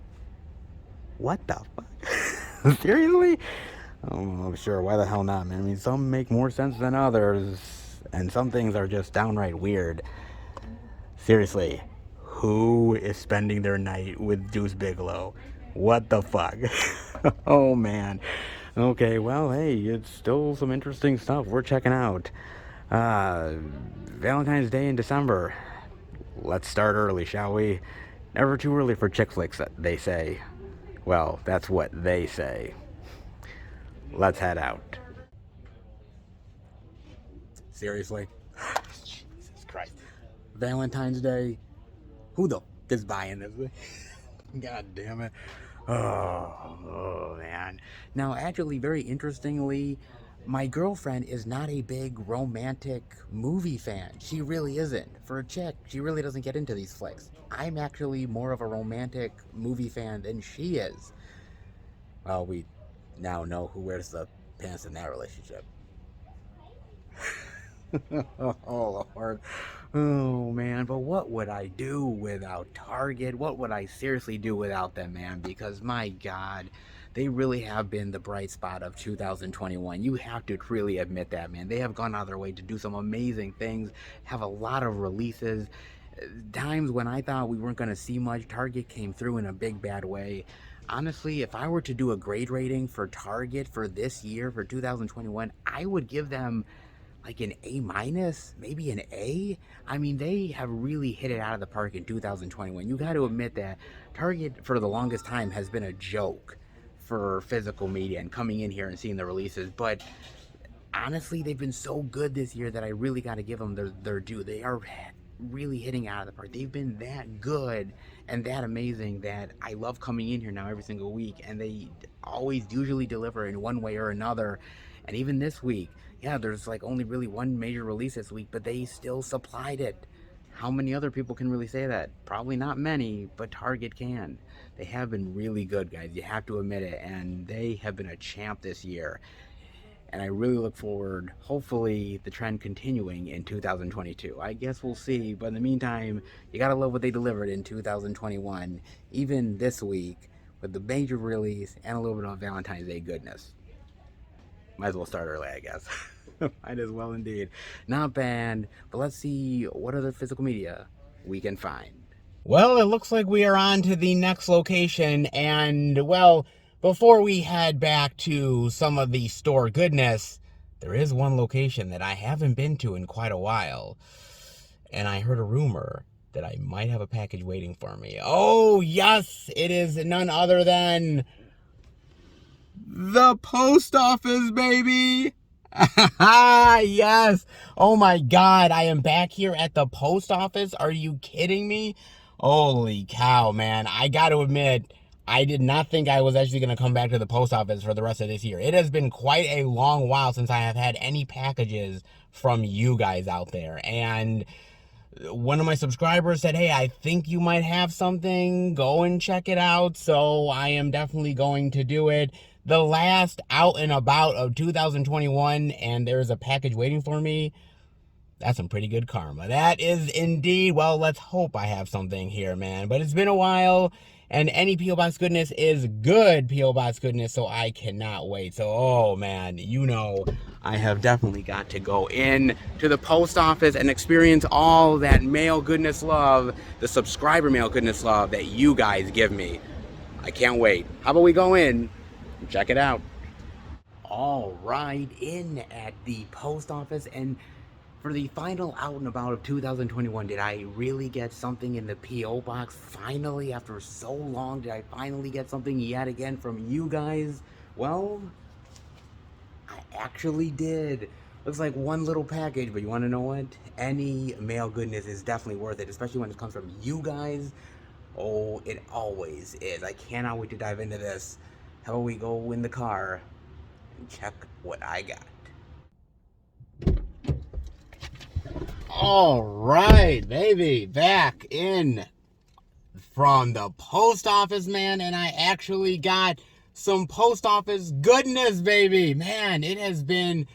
What the fuck? Seriously? I'm sure. Why the hell not, man? I mean, some make more sense than others, and some things are just downright weird. Seriously, who is spending their night with Deuce Bigelow? What the fuck? Oh, man. Okay, well, hey, it's still some interesting stuff we're checking out. Valentine's Day in December. Let's start early, shall we? Never too early for chick flicks, they say. Well, that's what they say. Let's head out. Seriously? Jesus Christ. Valentine's Day? Who the f*** is buying this? God damn it. Oh, man. Now, actually, very interestingly, my girlfriend is not a big romantic movie fan. She really isn't. For a chick, she really doesn't get into these flicks. I'm actually more of a romantic movie fan than she is. Well, we now know who wears the pants in that relationship. Oh, Lord. Oh, man. But what would I do without Target? What would I seriously do without them, man? Because, my God, they really have been the bright spot of 2021. You have to really admit that, man. They have gone out of their way to do some amazing things, have a lot of releases. Times when I thought we weren't going to see much, Target came through in a big, bad way. Honestly, if I were to do a grade rating for Target for this year, for 2021, I would give them like an A minus, maybe an A. I mean, they have really hit it out of the park in 2021. You got to admit that Target, for the longest time, has been a joke for physical media and coming in here and seeing the releases. But honestly, they've been so good this year that I really got to give them their due. They are really hitting out of the park. They've been that good and that amazing that I love coming in here now every single week, and they always usually deliver in one way or another. And even this week, yeah, there's like only really one major release this week, but they still supplied it. How many other people can really say that? Probably not many, but Target can. They have been really good, guys. You have to admit it, and they have been a champ this year. And I really look forward, hopefully, the trend continuing in 2022. I guess we'll see, but in the meantime, you gotta love what they delivered in 2021, even this week, with the major release and a little bit of Valentine's Day goodness. Might as well start early, I guess. Might as well indeed. Not bad, but let's see what other physical media we can find. Well, it looks like we are on to the next location, and, well, before we head back to some of the store goodness, there is one location that I haven't been to in quite a while, and I heard a rumor that I might have a package waiting for me. Oh, yes, it is none other than the post office, baby. Yes. Oh my God, I am back here at the post office. Are you kidding me? Holy cow, man. I got to admit, I did not think I was actually going to come back to the post office for the rest of this year. It has been quite a long while since I have had any packages from you guys out there. And one of my subscribers said, hey, I think you might have something. Go and check it out. So I am definitely going to do it. The last out and about of 2021, and there's a package waiting for me. That's some pretty good karma. That is indeed. Well, let's hope I have something here, man. But it's been a while, and any P.O. Box goodness is good P.O. Box goodness, so I cannot wait. So, oh, man, you know, I have definitely got to go in to the post office and experience all that mail goodness love, the subscriber mail goodness love that you guys give me. I can't wait. How about we go in and check it out? All right, in at the post office, and for the final out and about of 2021, did I really get something in the P.O. Box? Finally, after so long, did I finally get something yet again from you guys? Well, I actually did. Looks like one little package, but you want to know what? Any mail goodness is definitely worth it, especially when it comes from you guys. Oh, it always is. I cannot wait to dive into this. How about we go in the car and check what I got? All right, baby, back in from the post office, man, and I actually got some post office goodness, baby. Man, it has been,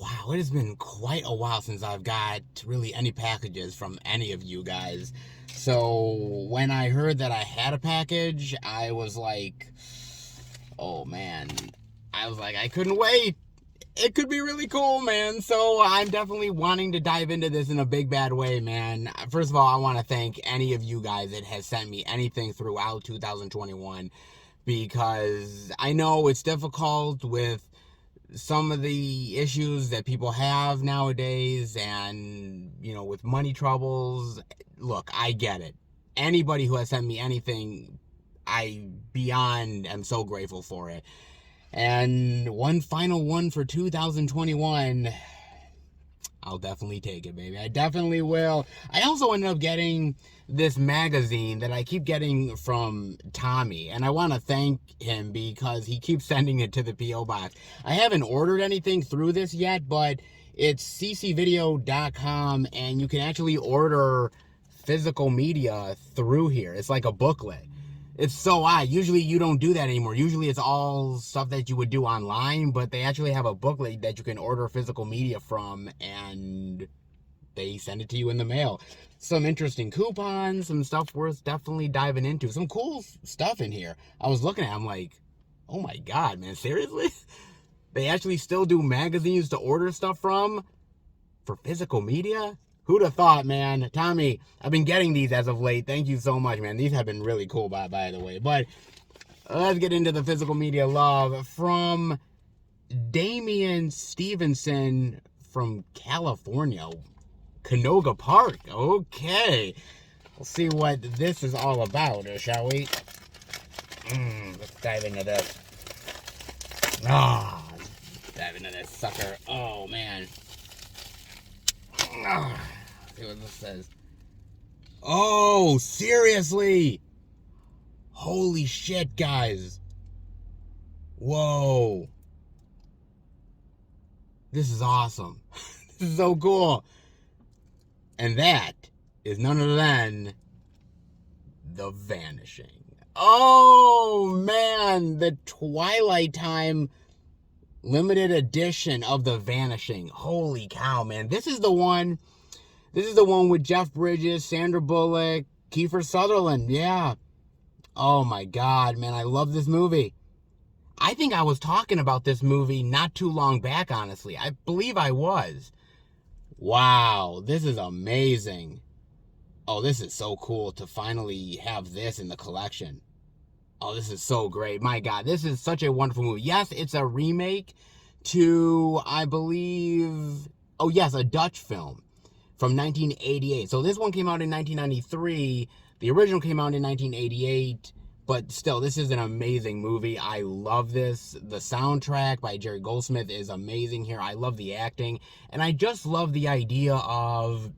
wow, it has been quite a while since I've got really any packages from any of you guys. So when I heard that I had a package, I was like, oh, man, I was like, I couldn't wait. It could be really cool, man. So I'm definitely wanting to dive into this in a big bad way, man. First of all, I want to thank any of you guys that has sent me anything throughout 2021, because I know it's difficult with some of the issues that people have nowadays, and, you know, with money troubles. Look, I get it. Anybody who has sent me anything, I am so grateful for it. And one final one for 2021, I'll definitely take it, baby. I definitely will. I also ended up getting this magazine that I keep getting from Tommy, and I want to thank him because he keeps sending it to the P.O. Box. I haven't ordered anything through this yet, but it's ccvideo.com, and you can actually order physical media through here. It's like a booklet. It's so odd. Usually you don't do that anymore. Usually it's all stuff that you would do online, but they actually have a booklet that you can order physical media from, and they send it to you in the mail. Some interesting coupons, some stuff worth definitely diving into. Some cool stuff in here. I was looking at it, I'm like, oh my God, man, seriously? They actually still do magazines to order stuff from for physical media? Who'd have thought, man? Tommy, I've been getting these as of late. Thank you so much, man. These have been really cool, by the way. But let's get into the physical media love from Damian Stevenson from California, Canoga Park. Okay. We'll see what this is all about, shall we? Let's dive into this. Let's dive into this sucker. Oh, man. See what this says. Oh, seriously? Holy shit, guys. Whoa. This is awesome. This is so cool. And that is none other than The Vanishing. Oh, man. The Twilight Time limited edition of The Vanishing. Holy cow, man. This is the one with Jeff Bridges, Sandra Bullock, Kiefer Sutherland. Yeah. Oh my God, man. I love this movie. I think I was talking about this movie not too long back, honestly. I believe I was. Wow. This is amazing. Oh, this is so cool to finally have this in the collection. Oh, this is so great. My God, this is such a wonderful movie. Yes, it's a remake to, I believe, oh yes, a Dutch film from 1988. So this one came out in 1993. The original came out in 1988. But still, this is an amazing movie. I love this. The soundtrack by Jerry Goldsmith is amazing here. I love the acting. And I just love the idea of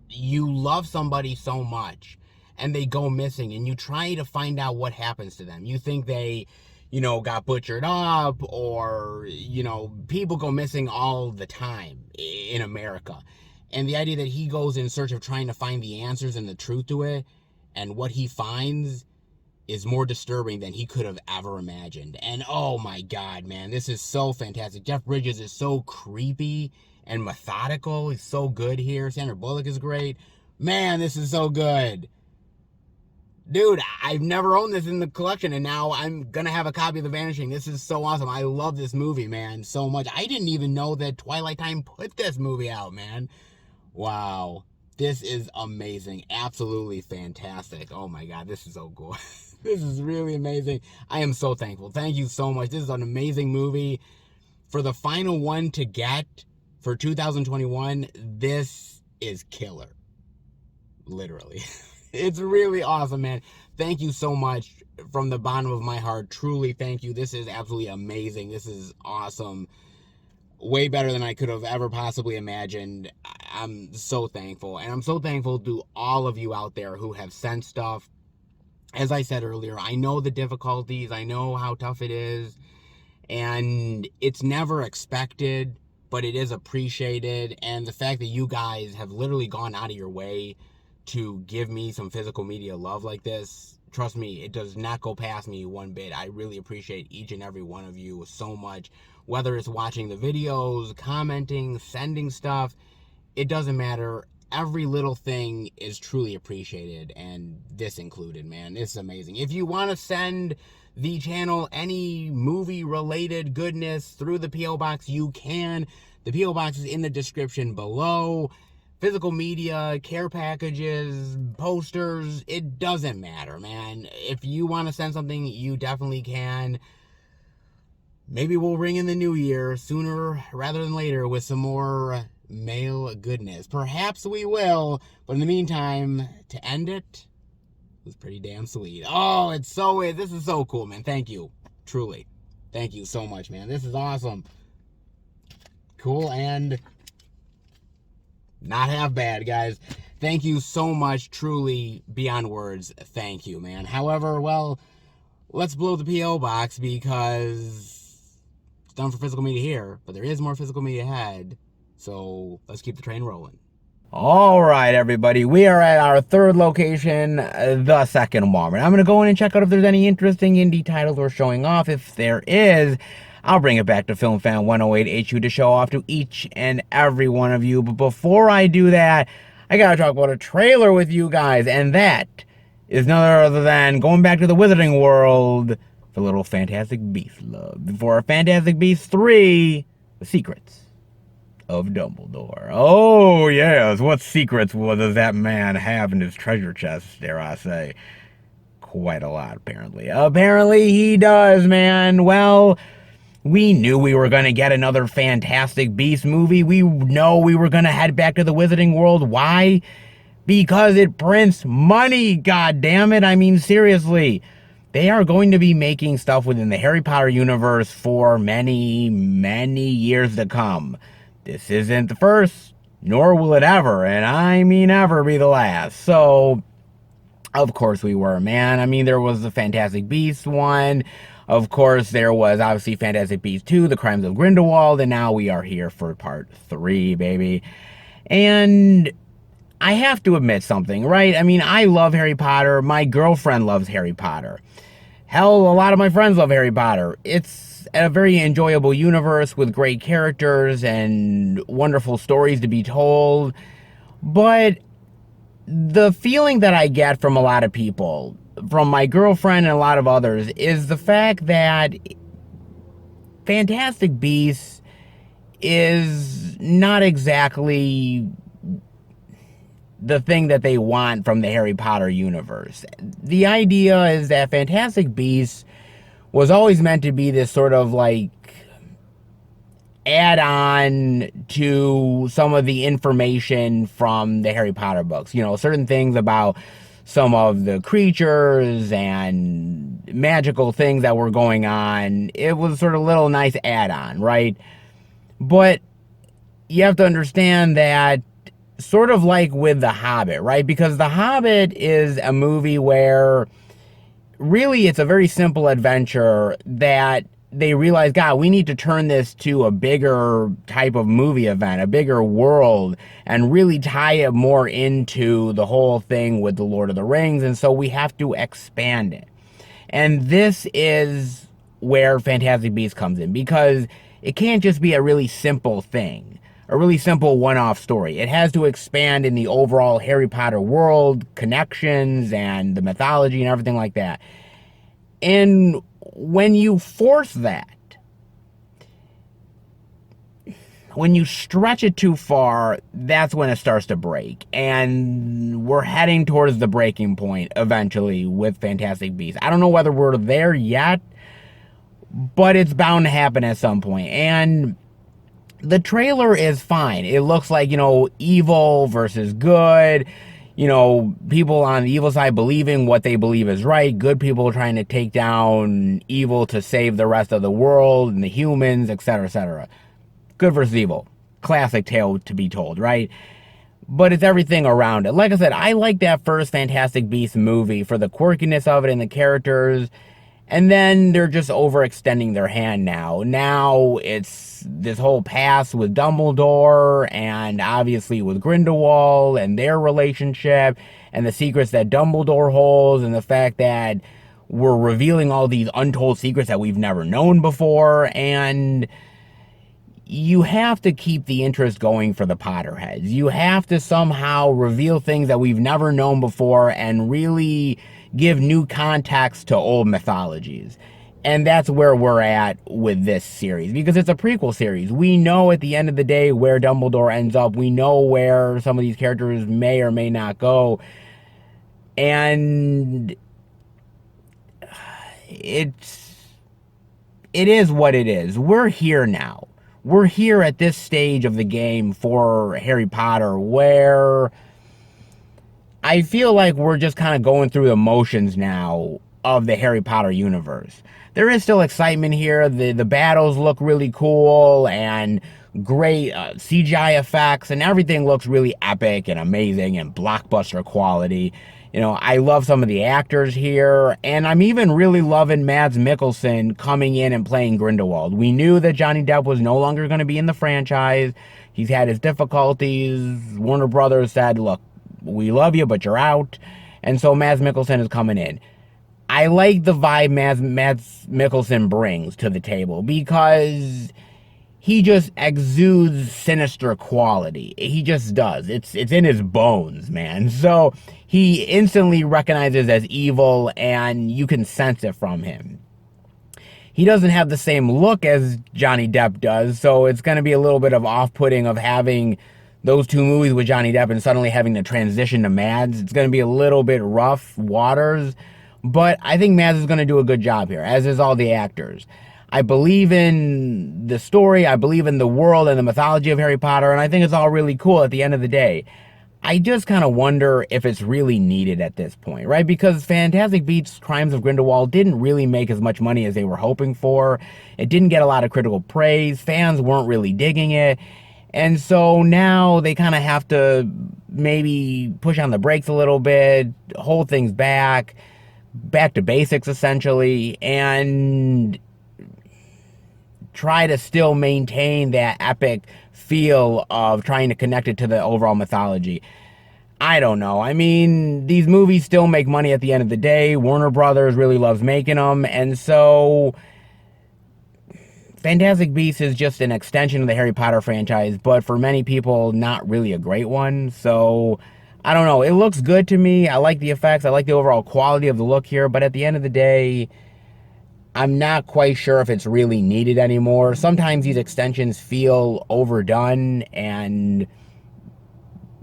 you love somebody so much and they go missing and you try to find out what happens to them. You think they, got butchered up, or, people go missing all the time in America. And the idea that he goes in search of trying to find the answers and the truth to it, and what he finds is more disturbing than he could have ever imagined. And oh my God, man, this is so fantastic. Jeff Bridges is so creepy and methodical. He's so good here. Sandra Bullock is great. Man, this is so good. Dude, I've never owned this in the collection, and now I'm going to have a copy of The Vanishing. This is so awesome. I love this movie, man, so much. I didn't even know that Twilight Time put this movie out, man. Wow. This is amazing. Absolutely fantastic. Oh my God, this is so cool. This is really amazing. I am so thankful. Thank you so much. This is an amazing movie. For the final one to get for 2021, this is killer. Literally. It's really awesome, man. Thank you so much from the bottom of my heart. Truly, thank you. This is absolutely amazing. This is awesome. Way better than I could have ever possibly imagined. I'm so thankful. And I'm so thankful to all of you out there who have sent stuff. As I said earlier, I know the difficulties. I know how tough it is. And it's never expected, but it is appreciated. And the fact that you guys have literally gone out of your way to give me some physical media love like this, trust me, it does not go past me one bit. I really appreciate each and every one of you so much. Whether it's watching the videos, commenting, sending stuff, it doesn't matter. Every little thing is truly appreciated, and this included, man. It's amazing. If you want to send the channel any movie-related goodness through the P.O. Box, you can. The P.O. Box is in the description below. Physical media, care packages, posters, it doesn't matter, man. If you want to send something, you definitely can. Maybe we'll ring in the new year sooner rather than later with some more mail goodness. Perhaps we will, but in the meantime, to end it was pretty damn sweet. Oh, this is so cool, man. Thank you. Truly. Thank you so much, man. This is awesome. Cool and not half bad, guys. Thank you so much. Truly, beyond words, thank you, man. However, well, let's blow the P.O. Box because it's done for physical media here, but there is more physical media ahead. So let's keep the train rolling. All right, everybody. We are at our third location, the second Walmart. I'm going to go in and check out if there's any interesting indie titles we're showing off. If there is, I'll bring it back to Film Fan 108 HU to show off to each and every one of you. But before I do that, I got to talk about a trailer with you guys. And that is none other than going back to the Wizarding World for little Fantastic Beasts love. For Fantastic Beasts 3, The Secrets of Dumbledore. Oh, yes. What secrets does that man have in his treasure chest, dare I say? Quite a lot, apparently. Apparently he does, man. Well, we knew we were going to get another Fantastic Beasts movie. We know we were going to head back to the Wizarding World. Why? Because it prints money, goddammit. I mean, seriously. They are going to be making stuff within the Harry Potter universe for many, many years to come. This isn't the first, nor will it ever, and I mean ever, be the last. So, of course we were, man. I mean, there was the Fantastic Beasts one. Of course, there was obviously Fantastic Beasts 2, The Crimes of Grindelwald, and now we are here for part 3, baby. And I have to admit something, right? I mean, I love Harry Potter. My girlfriend loves Harry Potter. Hell, a lot of my friends love Harry Potter. It's a very enjoyable universe with great characters and wonderful stories to be told. But the feeling that I get from a lot of people, from my girlfriend and a lot of others, is the fact that Fantastic Beasts is not exactly the thing that they want from the Harry Potter universe. The idea is that Fantastic Beasts was always meant to be this sort of like add on to some of the information from the Harry Potter books. You know, certain things about some of the creatures and magical things that were going on. It was sort of a little nice add on, right? But you have to understand that sort of like with The Hobbit, right? Because The Hobbit is a movie where really it's a very simple adventure that they realize, God, we need to turn this to a bigger type of movie event, a bigger world, and really tie it more into the whole thing with the Lord of the Rings. And so we have to expand it. And this is where Fantastic Beasts comes in, because it can't just be a really simple thing, a really simple one-off story. It has to expand in the overall Harry Potter world, connections, and the mythology and everything like that. And when you force that, when you stretch it too far, that's when it starts to break. And we're heading towards the breaking point eventually with Fantastic Beasts. I don't know whether we're there yet, but it's bound to happen at some point. And the trailer is fine. It looks like, you know, evil versus good. You know, people on the evil side believing what they believe is right. Good people trying to take down evil to save the rest of the world and the humans, etc., etc. Good versus evil. Classic tale to be told, right? But it's everything around it. Like I said, I like that first Fantastic Beasts movie for the quirkiness of it and the characters. And then they're just overextending their hand now. Now it's this whole past with Dumbledore and obviously with Grindelwald and their relationship and the secrets that Dumbledore holds and the fact that we're revealing all these untold secrets that we've never known before. And you have to keep the interest going for the Potterheads. You have to somehow reveal things that we've never known before and really give new context to old mythologies. And that's where we're at with this series, because it's a prequel series. We know at the end of the day where Dumbledore ends up. We know where some of these characters may or may not go. And it is what it is. We're here now. We're here at this stage of the game for Harry Potter where I feel like we're just kind of going through the motions now of the Harry Potter universe. There is still excitement here. The battles look really cool and great CGI effects, and everything looks really epic and amazing and blockbuster quality. You know, I love some of the actors here, and I'm even really loving Mads Mikkelsen coming in and playing Grindelwald. We knew that Johnny Depp was no longer going to be in the franchise. He's had his difficulties. Warner Brothers said, look, we love you, but you're out. And so Mads Mikkelsen is coming in. I like the vibe Mads Mikkelsen brings to the table because he just exudes sinister quality. He just does. It's in his bones, man. So he instantly recognizes as evil, and you can sense it from him. He doesn't have the same look as Johnny Depp does, so it's going to be a little bit of off-putting of having those two movies with Johnny Depp and suddenly having to transition to Mads. It's going to be a little bit rough waters, but I think Mads is going to do a good job here, as is all the actors. I believe in the story, I believe in the world and the mythology of Harry Potter, and I think it's all really cool at the end of the day. I just kind of wonder if it's really needed at this point, right? Because Fantastic Beasts: Crimes of Grindelwald didn't really make as much money as they were hoping for. It didn't get a lot of critical praise. Fans weren't really digging it. And so now they kind of have to maybe push on the brakes a little bit, hold things back to basics essentially, and try to still maintain that epic feel of trying to connect it to the overall mythology. I don't know. I mean, these movies still make money at the end of the day. Warner Brothers really loves making them, and so Fantastic Beasts is just an extension of the Harry Potter franchise, but for many people, not really a great one. So, I don't know. It looks good to me. I like the effects. I like the overall quality of the look here, but at the end of the day, I'm not quite sure if it's really needed anymore. Sometimes these extensions feel overdone and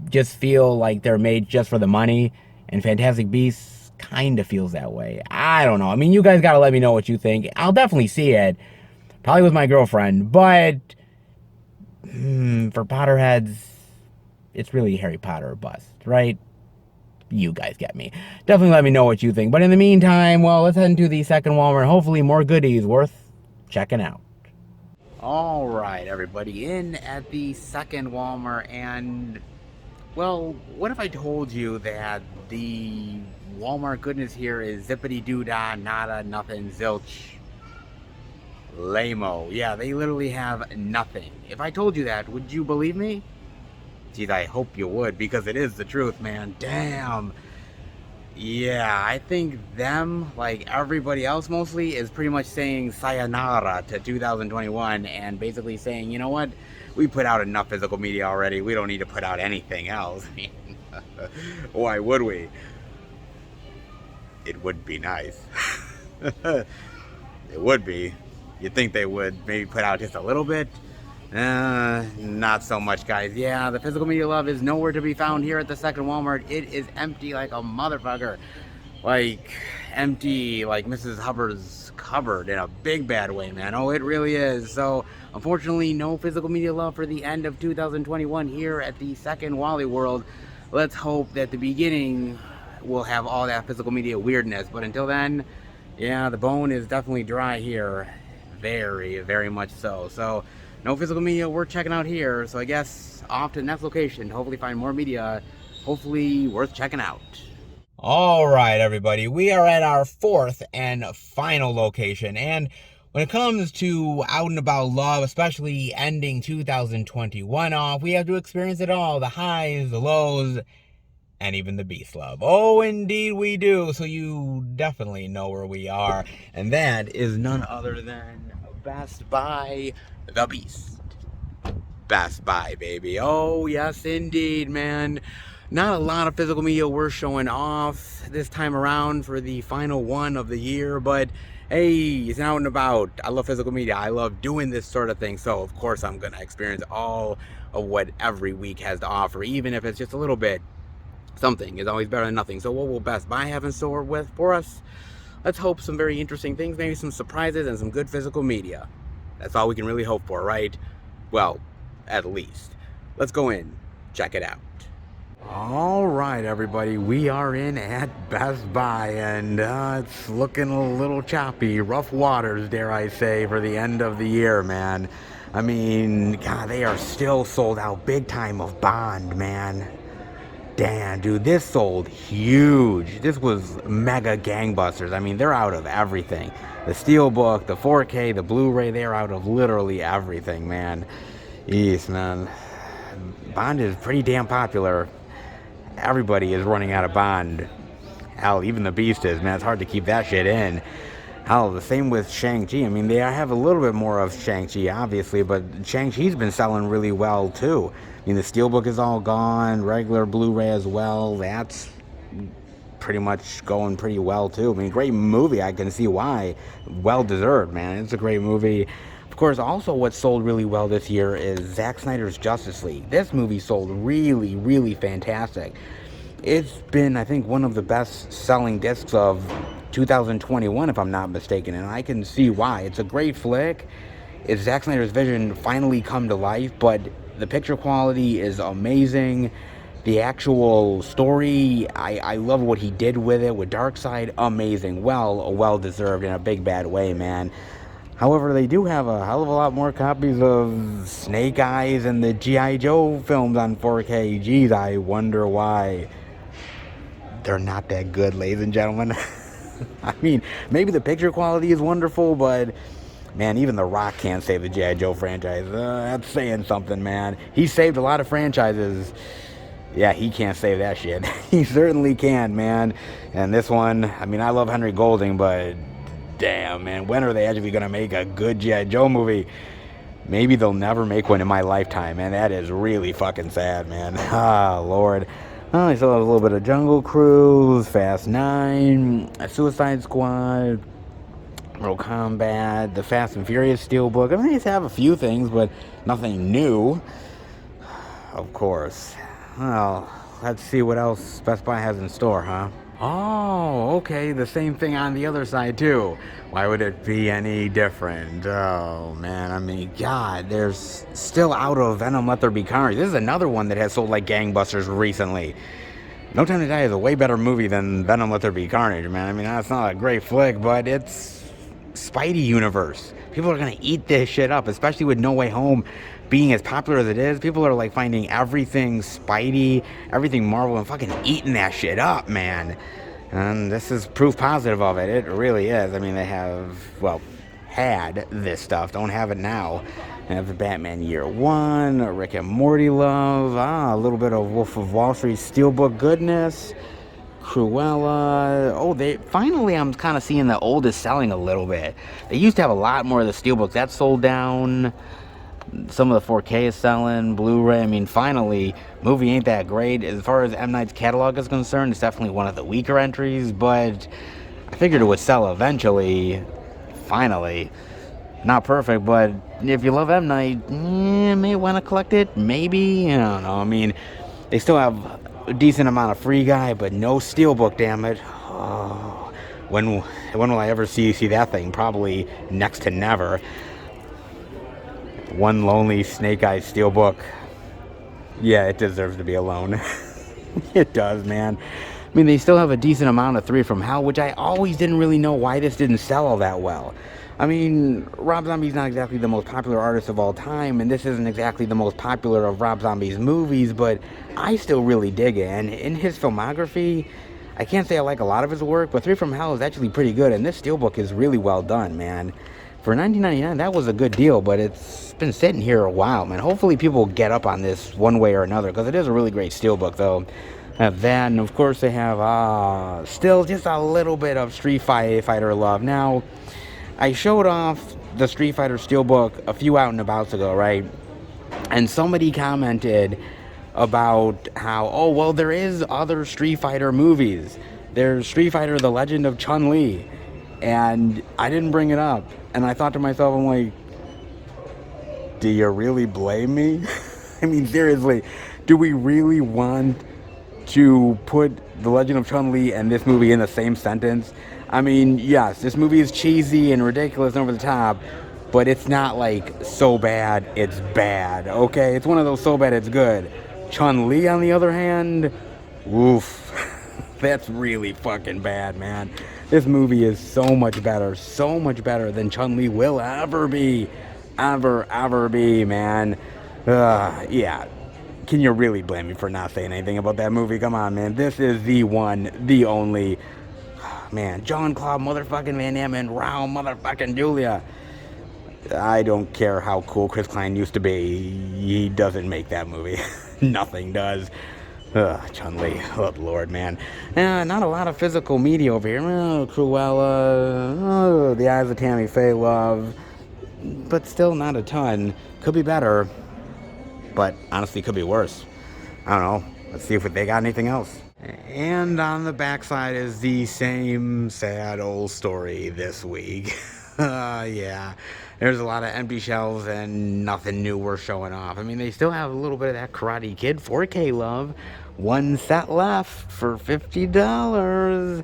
just feel like they're made just for the money, and Fantastic Beasts kind of feels that way. I don't know. I mean, you guys got to let me know what you think. I'll definitely see it, probably with my girlfriend, but For Potterheads, it's really Harry Potter or bust, right? You guys get me. Definitely let me know what you think. But in the meantime, well, let's head into the second Walmart. Hopefully more goodies worth checking out. All right, everybody, in at the second Walmart, and well, what if I told you that the Walmart goodness here is zippity doo dah, nada, nothing, zilch, lame-o. Yeah, they literally have nothing. If I told you that, would you believe me? Geez, I hope you would, because it is the truth, man. Damn. Yeah, I think them, like everybody else mostly, is pretty much saying sayonara to 2021 and basically saying, you know what, we put out enough physical media already, we don't need to put out anything else. I mean, why would we? It would be nice. It would be. You'd think they would maybe put out just a little bit. Not so much, guys. Yeah, the physical media love is nowhere to be found here at the second Walmart. It is empty like a motherfucker. Like, empty like Mrs. Hubbard's cupboard in a big bad way, man. Oh, it really is. So, unfortunately, no physical media love for the end of 2021 here at the second Wally World. Let's hope that the beginning will have all that physical media weirdness. But until then, yeah, the bone is definitely dry here. Very, very much so. So, no physical media worth checking out here, so I guess off to the next location to hopefully find more media, hopefully worth checking out. All right, everybody, we are at our fourth and final location, and when it comes to out and about love, especially ending 2021 off, we have to experience it all, the highs, the lows, and even the beast love. Oh, indeed we do, so you definitely know where we are, and that is none other than Best Buy the Beast. Best Buy, baby. Oh, yes, indeed, man. Not a lot of physical media we're showing off this time around for the final one of the year, but hey, it's out and about. I love physical media. I love doing this sort of thing, so of course I'm going to experience all of what every week has to offer, even if it's just a little bit. Something is always better than nothing. So what will Best Buy have in store for us? Let's hope some very interesting things, maybe some surprises and some good physical media. That's all we can really hope for, right? Well, at least. Let's go in, check it out. All right, everybody, we are in at Best Buy, and it's looking a little choppy. Rough waters, dare I say, for the end of the year, man. I mean, God, they are still sold out big time of Bond, man. Damn, dude, this sold huge. This was mega gangbusters. I mean, they're out of everything. The Steelbook, the 4K, the Blu-ray, they're out of literally everything, man. Yes, man. Bond is pretty damn popular. Everybody is running out of Bond. Hell, even the Beast is, man. It's hard to keep that shit in. Hell, the same with Shang-Chi. I mean, they have a little bit more of Shang-Chi, obviously, but Shang-Chi's been selling really well, too. I mean, the Steelbook is all gone, regular Blu-ray as well. That's pretty much going pretty well, too. I mean, great movie. I can see why. Well-deserved, man. It's a great movie. Of course, also what sold really well this year is Zack Snyder's Justice League. This movie sold really, really fantastic. It's been, I think, one of the best-selling discs of 2021, if I'm not mistaken, and I can see why. It's a great flick. It's Zack Snyder's vision finally come to life, but the picture quality is amazing. The actual story, I love what he did with it, with Darkseid, amazing. Well-deserved in a big bad way, man. However, they do have a hell of a lot more copies of Snake Eyes and the G.I. Joe films on 4K. Geez, I wonder why they're not that good, ladies and gentlemen. I mean, maybe the picture quality is wonderful, but man, even The Rock can't save the G.I. Joe franchise. That's saying something, man. He saved a lot of franchises. Yeah, he can't save that shit. He certainly can, man. And this one, I mean, I love Henry Golding, but damn, man, when are they actually going to make a good G.I. Joe movie? Maybe they'll never make one in my lifetime, man. That is really fucking sad, man. Ah, Lord. Oh, I still have a little bit of Jungle Cruise, Fast 9, Suicide Squad, Mortal Kombat, the Fast and Furious Steelbook. I mean, they have a few things, but nothing new. Of course. Well, let's see what else Best Buy has in store, huh? Oh, okay, the same thing on the other side too. Why would it be any different? Oh man, I mean, God, there's still out of Venom Let There Be Carnage. This is another one that has sold like gangbusters recently. No Time to Die is a way better movie than Venom Let There Be Carnage, man. I mean, that's not a great flick, but it's Spidey universe. People are gonna eat this shit up, especially with No Way Home being as popular as it is. People are like finding everything Spidey, everything Marvel, and fucking eating that shit up, man. And this is proof positive of it. It really is. I mean, they have, well, had this stuff. Don't have it now. They have the Batman Year One, Rick and Morty love, a little bit of Wolf of Wall Street Steelbook goodness. Cruella. Oh, they finally, I'm kind of seeing the oldest selling a little bit. They used to have a lot more of the steelbooks. That sold down. Some of the 4K is selling. Blu-ray. I mean, finally, movie ain't that great. As far as M. Night's catalog is concerned, it's definitely one of the weaker entries, but I figured it would sell eventually. Finally. Not perfect, but if you love M. Night, may want to collect it. Maybe. I don't know. I mean, they still have a decent amount of free guy, but no steelbook, damn it. Oh, when will I ever see that thing? Probably next to never. One lonely Snake Eyes steelbook. Yeah, it deserves to be alone. It does, man. I mean, they still have a decent amount of 3 from Hell, which I always didn't really know why this didn't sell all that well. I mean, Rob Zombie's not exactly the most popular artist of all time, and this isn't exactly the most popular of Rob Zombie's movies, but I still really dig it. And in his filmography, I can't say I like a lot of his work, but 3 from Hell is actually pretty good, and this steelbook is really well done, man. For $19.99, that was a good deal, but it's been sitting here a while, man. Hopefully people get up on this one way or another, because it is a really great steelbook, though. Have that, and of course they have still just a little bit of Street Fighter love. Now, I showed off the Street Fighter Steelbook a few out and abouts ago, right? And somebody commented about how, oh, well, there is other Street Fighter movies. There's Street Fighter The Legend of Chun-Li. And I didn't bring it up. And I thought to myself, I'm like, do you really blame me? I mean, seriously, do we really want to put The Legend of Chun-Li and this movie in the same sentence? I mean, yes, this movie is cheesy and ridiculous and over the top, but it's not like so bad it's bad, okay? It's one of those so bad it's good. Chun-Li, on the other hand, oof, that's really fucking bad, man. This movie is so much better than Chun-Li will ever be, ever be, man. Yeah. Can you really blame me for not saying anything about that movie? Come on, man. This is the one, the only. Man, Jean-Claude motherfucking Van Damme and Raul motherfucking Julia. I don't care how cool Chris Klein used to be. He doesn't make that movie. Nothing does. Chun-Li. Oh, Lord, man. Not a lot of physical media over here. Cruella. The Eyes of Tammy Faye love. But still not a ton. Could be better. But honestly, could be worse. I don't know. Let's see if they got anything else. And on the backside is the same sad old story this week. Yeah. There's a lot of empty shelves and nothing new worth showing off. I mean, they still have a little bit of that Karate Kid 4K love. One set left for $50.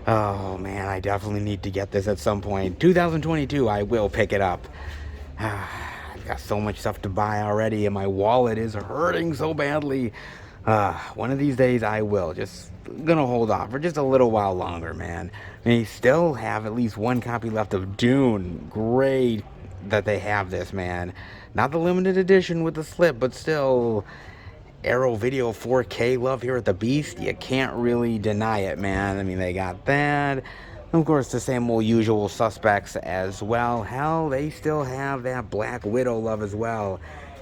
Oh, man, I definitely need to get this at some point. 2022, I will pick it up. I've got so much stuff to buy already, and my wallet is hurting so badly. One of these days I will. Just gonna hold off for just a little while longer, man. They still have at least one copy left of Dune. Great that they have this, man. Not the limited edition with the slip, but still, Arrow Video 4K love here at the Beast. You can't really deny it, man. I mean, they got that. Of course, the same old usual suspects as well. Hell, they still have that Black Widow love as well.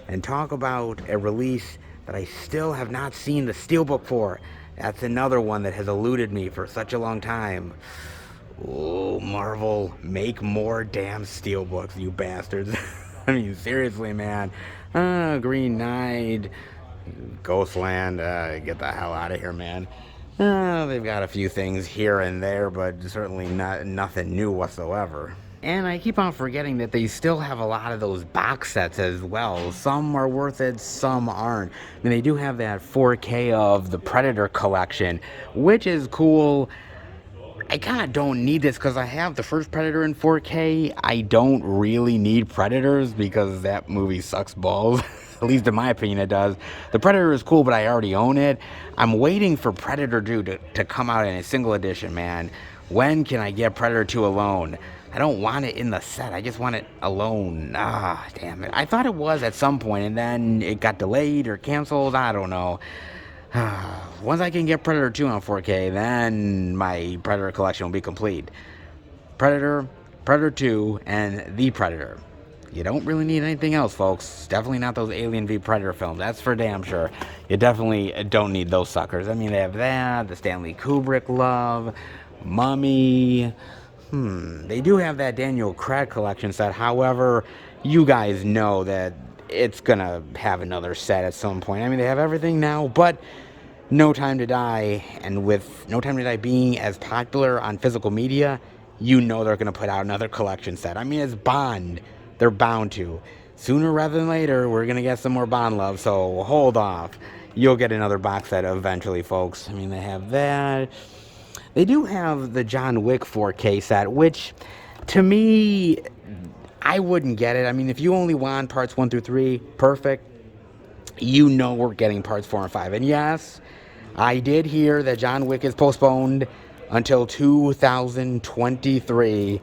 And talk about a release that I still have not seen the steelbook for. That's another one that has eluded me for such a long time. Oh, Marvel, make more damn steelbooks, you bastards. I mean, seriously, man. Green Knight, Ghostland, get the hell out of here, man. They've got a few things here and there, but certainly nothing new whatsoever. And I keep on forgetting that they still have a lot of those box sets as well. Some are worth it, some aren't. I mean, they do have that 4K of the Predator collection, which is cool. I kind of don't need this because I have the first Predator in 4K. I don't really need Predators because that movie sucks balls. At least in my opinion it does. The Predator is cool, but I already own it. I'm waiting for Predator 2 to come out in a single edition, man. When can I get Predator 2 alone? I don't want it in the set. I just want it alone. Ah, damn it. I thought it was at some point, and then it got delayed or canceled. I don't know. Once I can get Predator 2 on 4K, then my Predator collection will be complete. Predator, Predator 2, and The Predator. You don't really need anything else, folks. Definitely not those Alien v Predator films. That's for damn sure. You definitely don't need those suckers. I mean, they have that, the Stanley Kubrick love, Mummy. They do have that Daniel Craig collection set. However, you guys know that it's gonna have another set at some point. I mean, they have everything now, but No Time to Die, and with No Time to Die being as popular on physical media, you know they're gonna put out another collection set. I mean, it's Bond. They're bound to. Sooner rather than later, we're gonna get some more Bond love, so hold off. You'll get another box set eventually, folks. I mean, they have that. They do have the John Wick 4K set, which, to me, I wouldn't get it. I mean, if you only want parts 1 through 3, perfect. You know we're getting parts 4 and 5. And yes, I did hear that John Wick is postponed until 2023.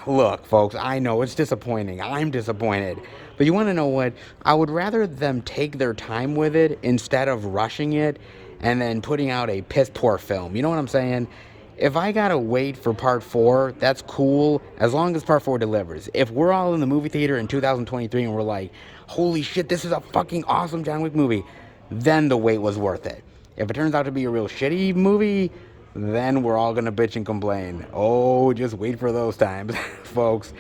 Look, folks, I know it's disappointing. I'm disappointed. But you want to know what? I would rather them take their time with it instead of rushing it and then putting out a piss poor film. You know what I'm saying? If I gotta wait for part 4, that's cool, as long as part 4 delivers. If we're all in the movie theater in 2023 and we're like, holy shit, this is a fucking awesome John Wick movie, then the wait was worth it. If it turns out to be a real shitty movie, then we're all gonna bitch and complain. Oh, just wait for those times, folks.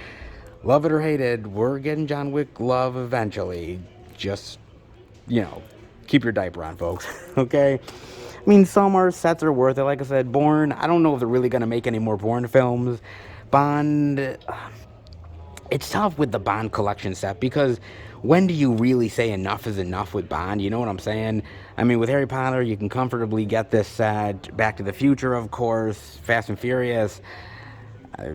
Love it or hate it, we're getting John Wick love eventually. Just, keep your diaper on, folks, okay? I mean, some sets are worth it. Like I said, Bourne, I don't know if they're really going to make any more Bourne films. Bond, it's tough with the Bond collection set because when do you really say enough is enough with Bond? You know what I'm saying? I mean, with Harry Potter, you can comfortably get this set. Back to the Future, of course. Fast and Furious.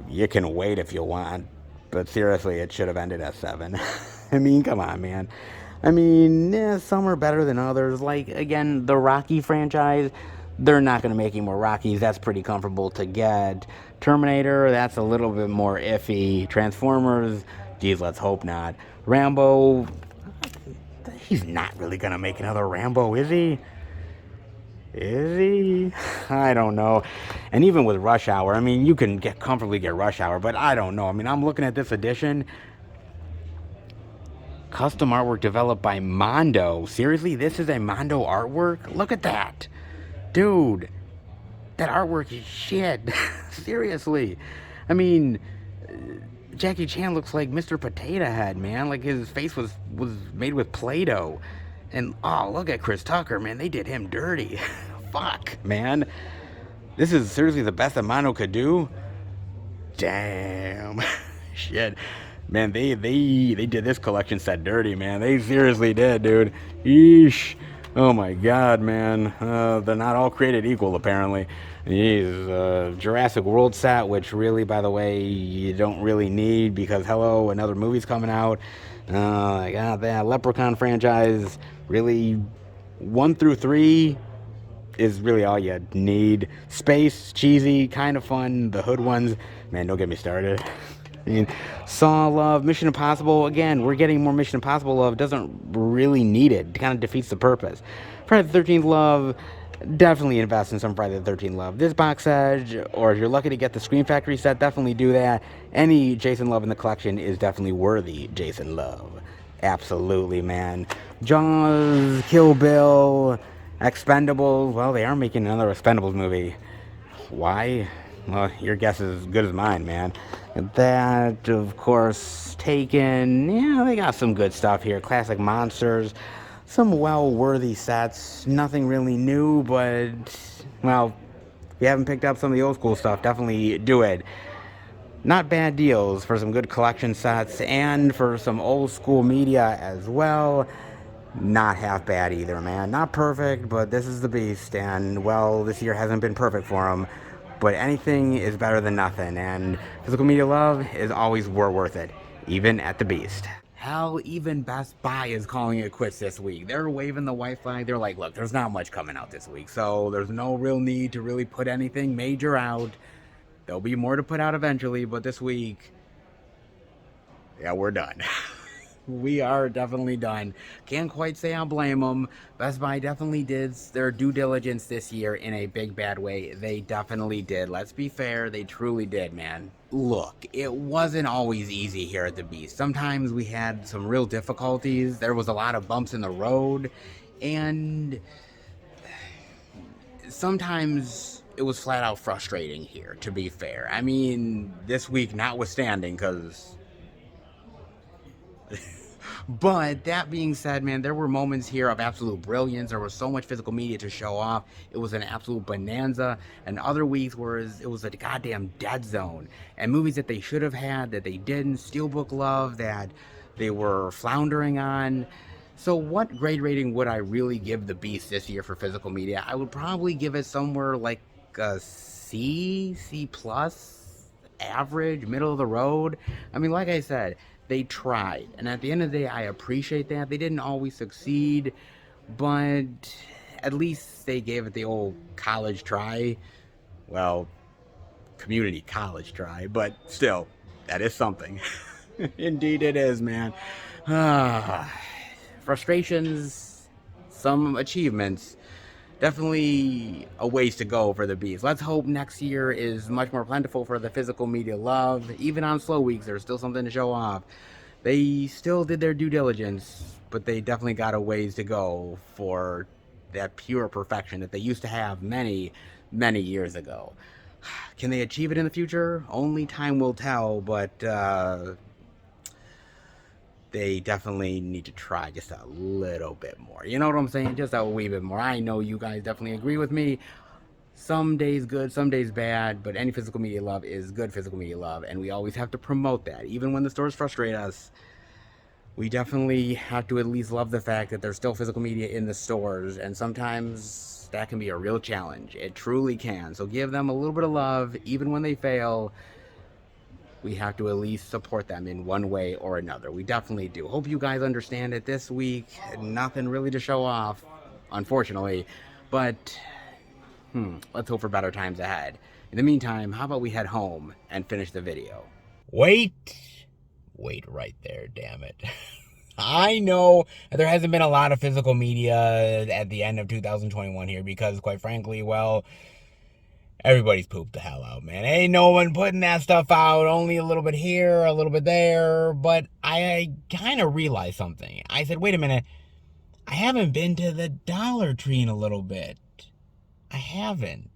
You can wait if you want. But seriously, it should have ended at 7. I mean, come on, man. I mean, some are better than others. Like, again, the Rocky franchise, they're not going to make any more Rockies. That's pretty comfortable to get. Terminator, that's a little bit more iffy. Transformers, geez, let's hope not. Rambo, he's not really going to make another Rambo, is he? Is he? I don't know. And even with Rush Hour, I mean, you can comfortably get Rush Hour, but I don't know. I mean, I'm looking at this edition. Custom artwork developed by Mondo. Seriously, this is a Mondo artwork? Look at that. Dude, that artwork is shit. Seriously. I mean, Jackie Chan looks like Mr. Potato Head, man. Like his face was made with Play-Doh. And, oh, look at Chris Tucker, man. They did him dirty. Fuck, man. This is seriously the best that Mondo could do? Damn. Shit. Man, they did this collection set dirty, man. They seriously did, dude. Yeesh. Oh my god, man. They're not all created equal, apparently. Jeez, Jurassic World set, which really, by the way, you don't really need because, hello, another movie's coming out. I got that Leprechaun franchise. Really, 1 through 3 is really all you need. Space, cheesy, kind of fun. The Hood ones, man, don't get me started. I mean, Saw love, Mission Impossible, again, we're getting more Mission Impossible love, doesn't really need it, kind of defeats the purpose. Friday the 13th love, definitely invest in some Friday the 13th love. This box set, or if you're lucky to get the Scream Factory set, definitely do that. Any Jason Love in the collection is definitely worthy Jason Love. Absolutely, man. Jaws, Kill Bill, Expendables, well, they are making another Expendables movie. Why? Well, your guess is as good as mine, man. That, of course, Taken. Yeah, they got some good stuff here. Classic monsters. Some well-worthy sets. Nothing really new, but, well, if you haven't picked up some of the old school stuff, definitely do it. Not bad deals for some good collection sets and for some old school media as well. Not half bad either, man. Not perfect, but this is the beast, and well, this year hasn't been perfect for him. But anything is better than nothing, and physical media love is always worth it, even at the beast. Hell, even Best Buy is calling it quits this week. They're waving the white flag. They're like, look, there's not much coming out this week, so there's no real need to really put anything major out. There'll be more to put out eventually, but this week, yeah, we're done. We are definitely done. Can't quite say I blame them. Best Buy definitely did their due diligence this year in a big bad way. They definitely did. Let's be fair, they truly did, man. Look, it wasn't always easy here at the Beast. Sometimes we had some real difficulties. There was a lot of bumps in the road, and sometimes it was flat out frustrating here, to be fair. I mean, this week notwithstanding, because but that being said, man, there were moments here of absolute brilliance. There was so much physical media to show off. It was an absolute bonanza. And other weeks where it was a goddamn dead zone. And movies that they should have had that they didn't. Steelbook love that they were floundering on. So what grade rating would I really give the Beast this year for physical media? I would probably give it somewhere like a C, C plus, average, middle of the road. I mean, like I said, they tried, and at the end of the day, I appreciate that. They didn't always succeed, but at least they gave it the old college try. Well, community college try, but still, that is something. Indeed it is, man. Frustrations, some achievements. Definitely a ways to go for the Beast. Let's hope next year is much more plentiful for the physical media love. Even on slow weeks, there's still something to show off. They still did their due diligence, but they definitely got a ways to go for that pure perfection that they used to have many, many years ago. Can they achieve it in the future? Only time will tell, but they definitely need to try just a little bit more. You know what I'm saying? Just a wee bit more. I know you guys definitely agree with me. Some days good, some days bad, but any physical media love is good physical media love, and we always have to promote that. Even when the stores frustrate us, we definitely have to at least love the fact that there's still physical media in the stores, and sometimes that can be a real challenge. It truly can. So give them a little bit of love, even when they fail. We have to at least support them in one way or another. We definitely do. Hope you guys understand it this week. Nothing really to show off, unfortunately. But, let's hope for better times ahead. In the meantime, how about we head home and finish the video? Wait right there, damn it. I know there hasn't been a lot of physical media at the end of 2021 here because, quite frankly, well, everybody's pooped the hell out, man. Ain't no one putting that stuff out. Only a little bit here, a little bit there. But I kind of realized something. I said, wait a minute. I haven't been to the Dollar Tree in a little bit. I haven't.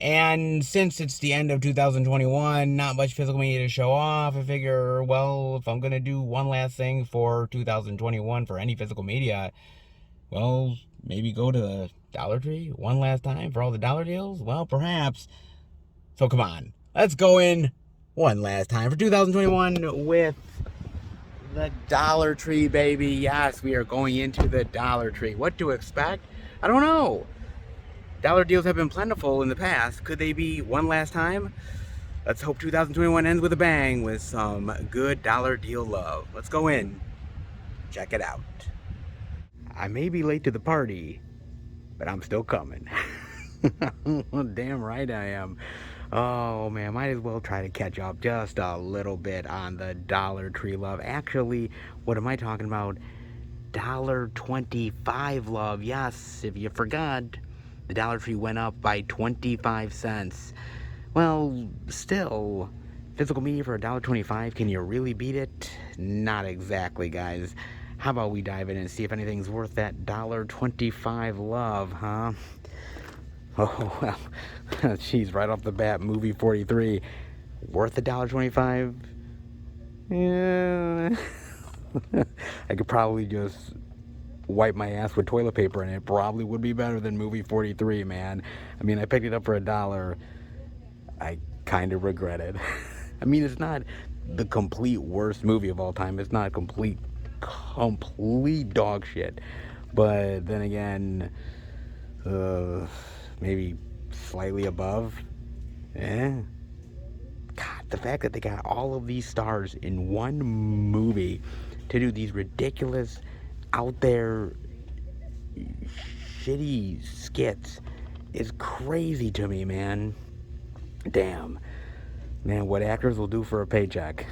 And since it's the end of 2021, not much physical media to show off, I figure, well, if I'm going to do one last thing for 2021 for any physical media, well, maybe go to the Dollar Tree one last time for all the dollar deals? Well, perhaps. So come on, let's go in one last time for 2021 with the Dollar Tree, baby. Yes, we are going into the Dollar Tree. What to expect? I don't know. Dollar deals have been plentiful in the past. Could they be one last time? Let's hope 2021 ends with a bang with some good dollar deal love. Let's go in. Check it out. I may be late to the party, but I'm still coming. Damn right I am. Oh man, might as well try to catch up just a little bit on the Dollar Tree love. Actually, what am I talking about? $1.25 love. Yes, if you forgot, the Dollar Tree went up by 25 cents. Well, still, physical media for $1.25, can you really beat it? Not exactly, guys. How about we dive in and see if anything's worth that $1.25 love, huh? Oh, well, geez, right off the bat, movie 43, worth $1.25? Yeah. I could probably just wipe my ass with toilet paper and it probably would be better than movie 43, man. I mean, I picked it up for $1. I kind of regret it. I mean, it's not the complete worst movie of all time. It's not complete dog shit. But then again, maybe slightly above. Eh. God, the fact that they got all of these stars in one movie to do these ridiculous, out there, shitty skits is crazy to me, man. Damn. Man, what actors will do for a paycheck.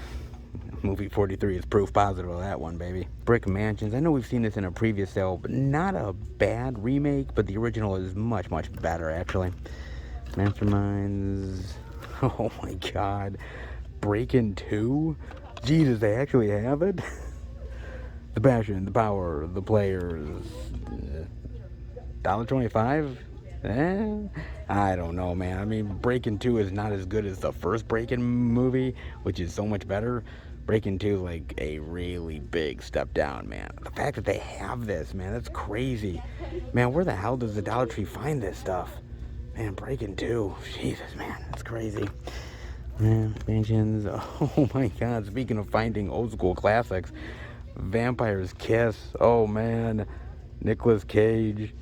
Movie 43 is proof positive of that one, baby. Brick Mansions. I know we've seen this in a previous sale, but not a bad remake, but the original is much, much better, actually. Masterminds. Oh my god. Breakin' 2? Jesus, they actually have it? The passion, the power, the players. $1.25? I don't know, man. I mean, Breakin' 2 is not as good as the first Breakin' movie, which is so much better. Breakin' 2 is like a really big step down, man. The fact that they have this, man, that's crazy. Man, where the hell does the Dollar Tree find this stuff? Man, Breakin' 2. Jesus, man, that's crazy. Man, Mansions. Oh my god, speaking of finding old school classics, Vampire's Kiss. Oh man, Nicolas Cage.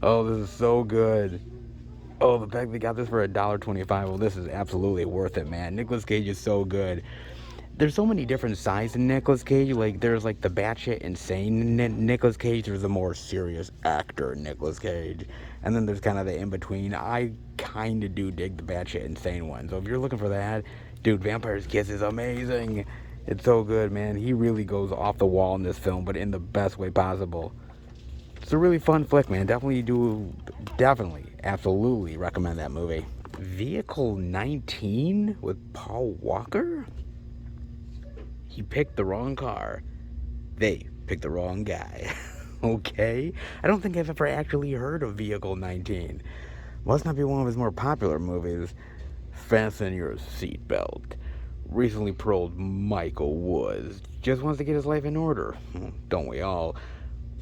Oh, this is so good. Oh, the fact they got this for $1.25. Well, this is absolutely worth it, man. Nicolas Cage is so good. There's so many different sides in Nicolas Cage. Like, there's like the batshit insane Nicolas Cage. There's the more serious actor Nicolas Cage. And then there's kind of the in-between. I kind of do dig the batshit insane one. So if you're looking for that, dude, Vampire's Kiss is amazing. It's so good, man. He really goes off the wall in this film, but in the best way possible. It's a really fun flick, man. Definitely, absolutely recommend that movie. Vehicle 19 with Paul Walker? He picked the wrong car. They picked the wrong guy. Okay? I don't think I've ever actually heard of Vehicle 19. Must not be one of his more popular movies. Fasten your seatbelt. Recently paroled Michael Woods just wants to get his life in order. Don't we all?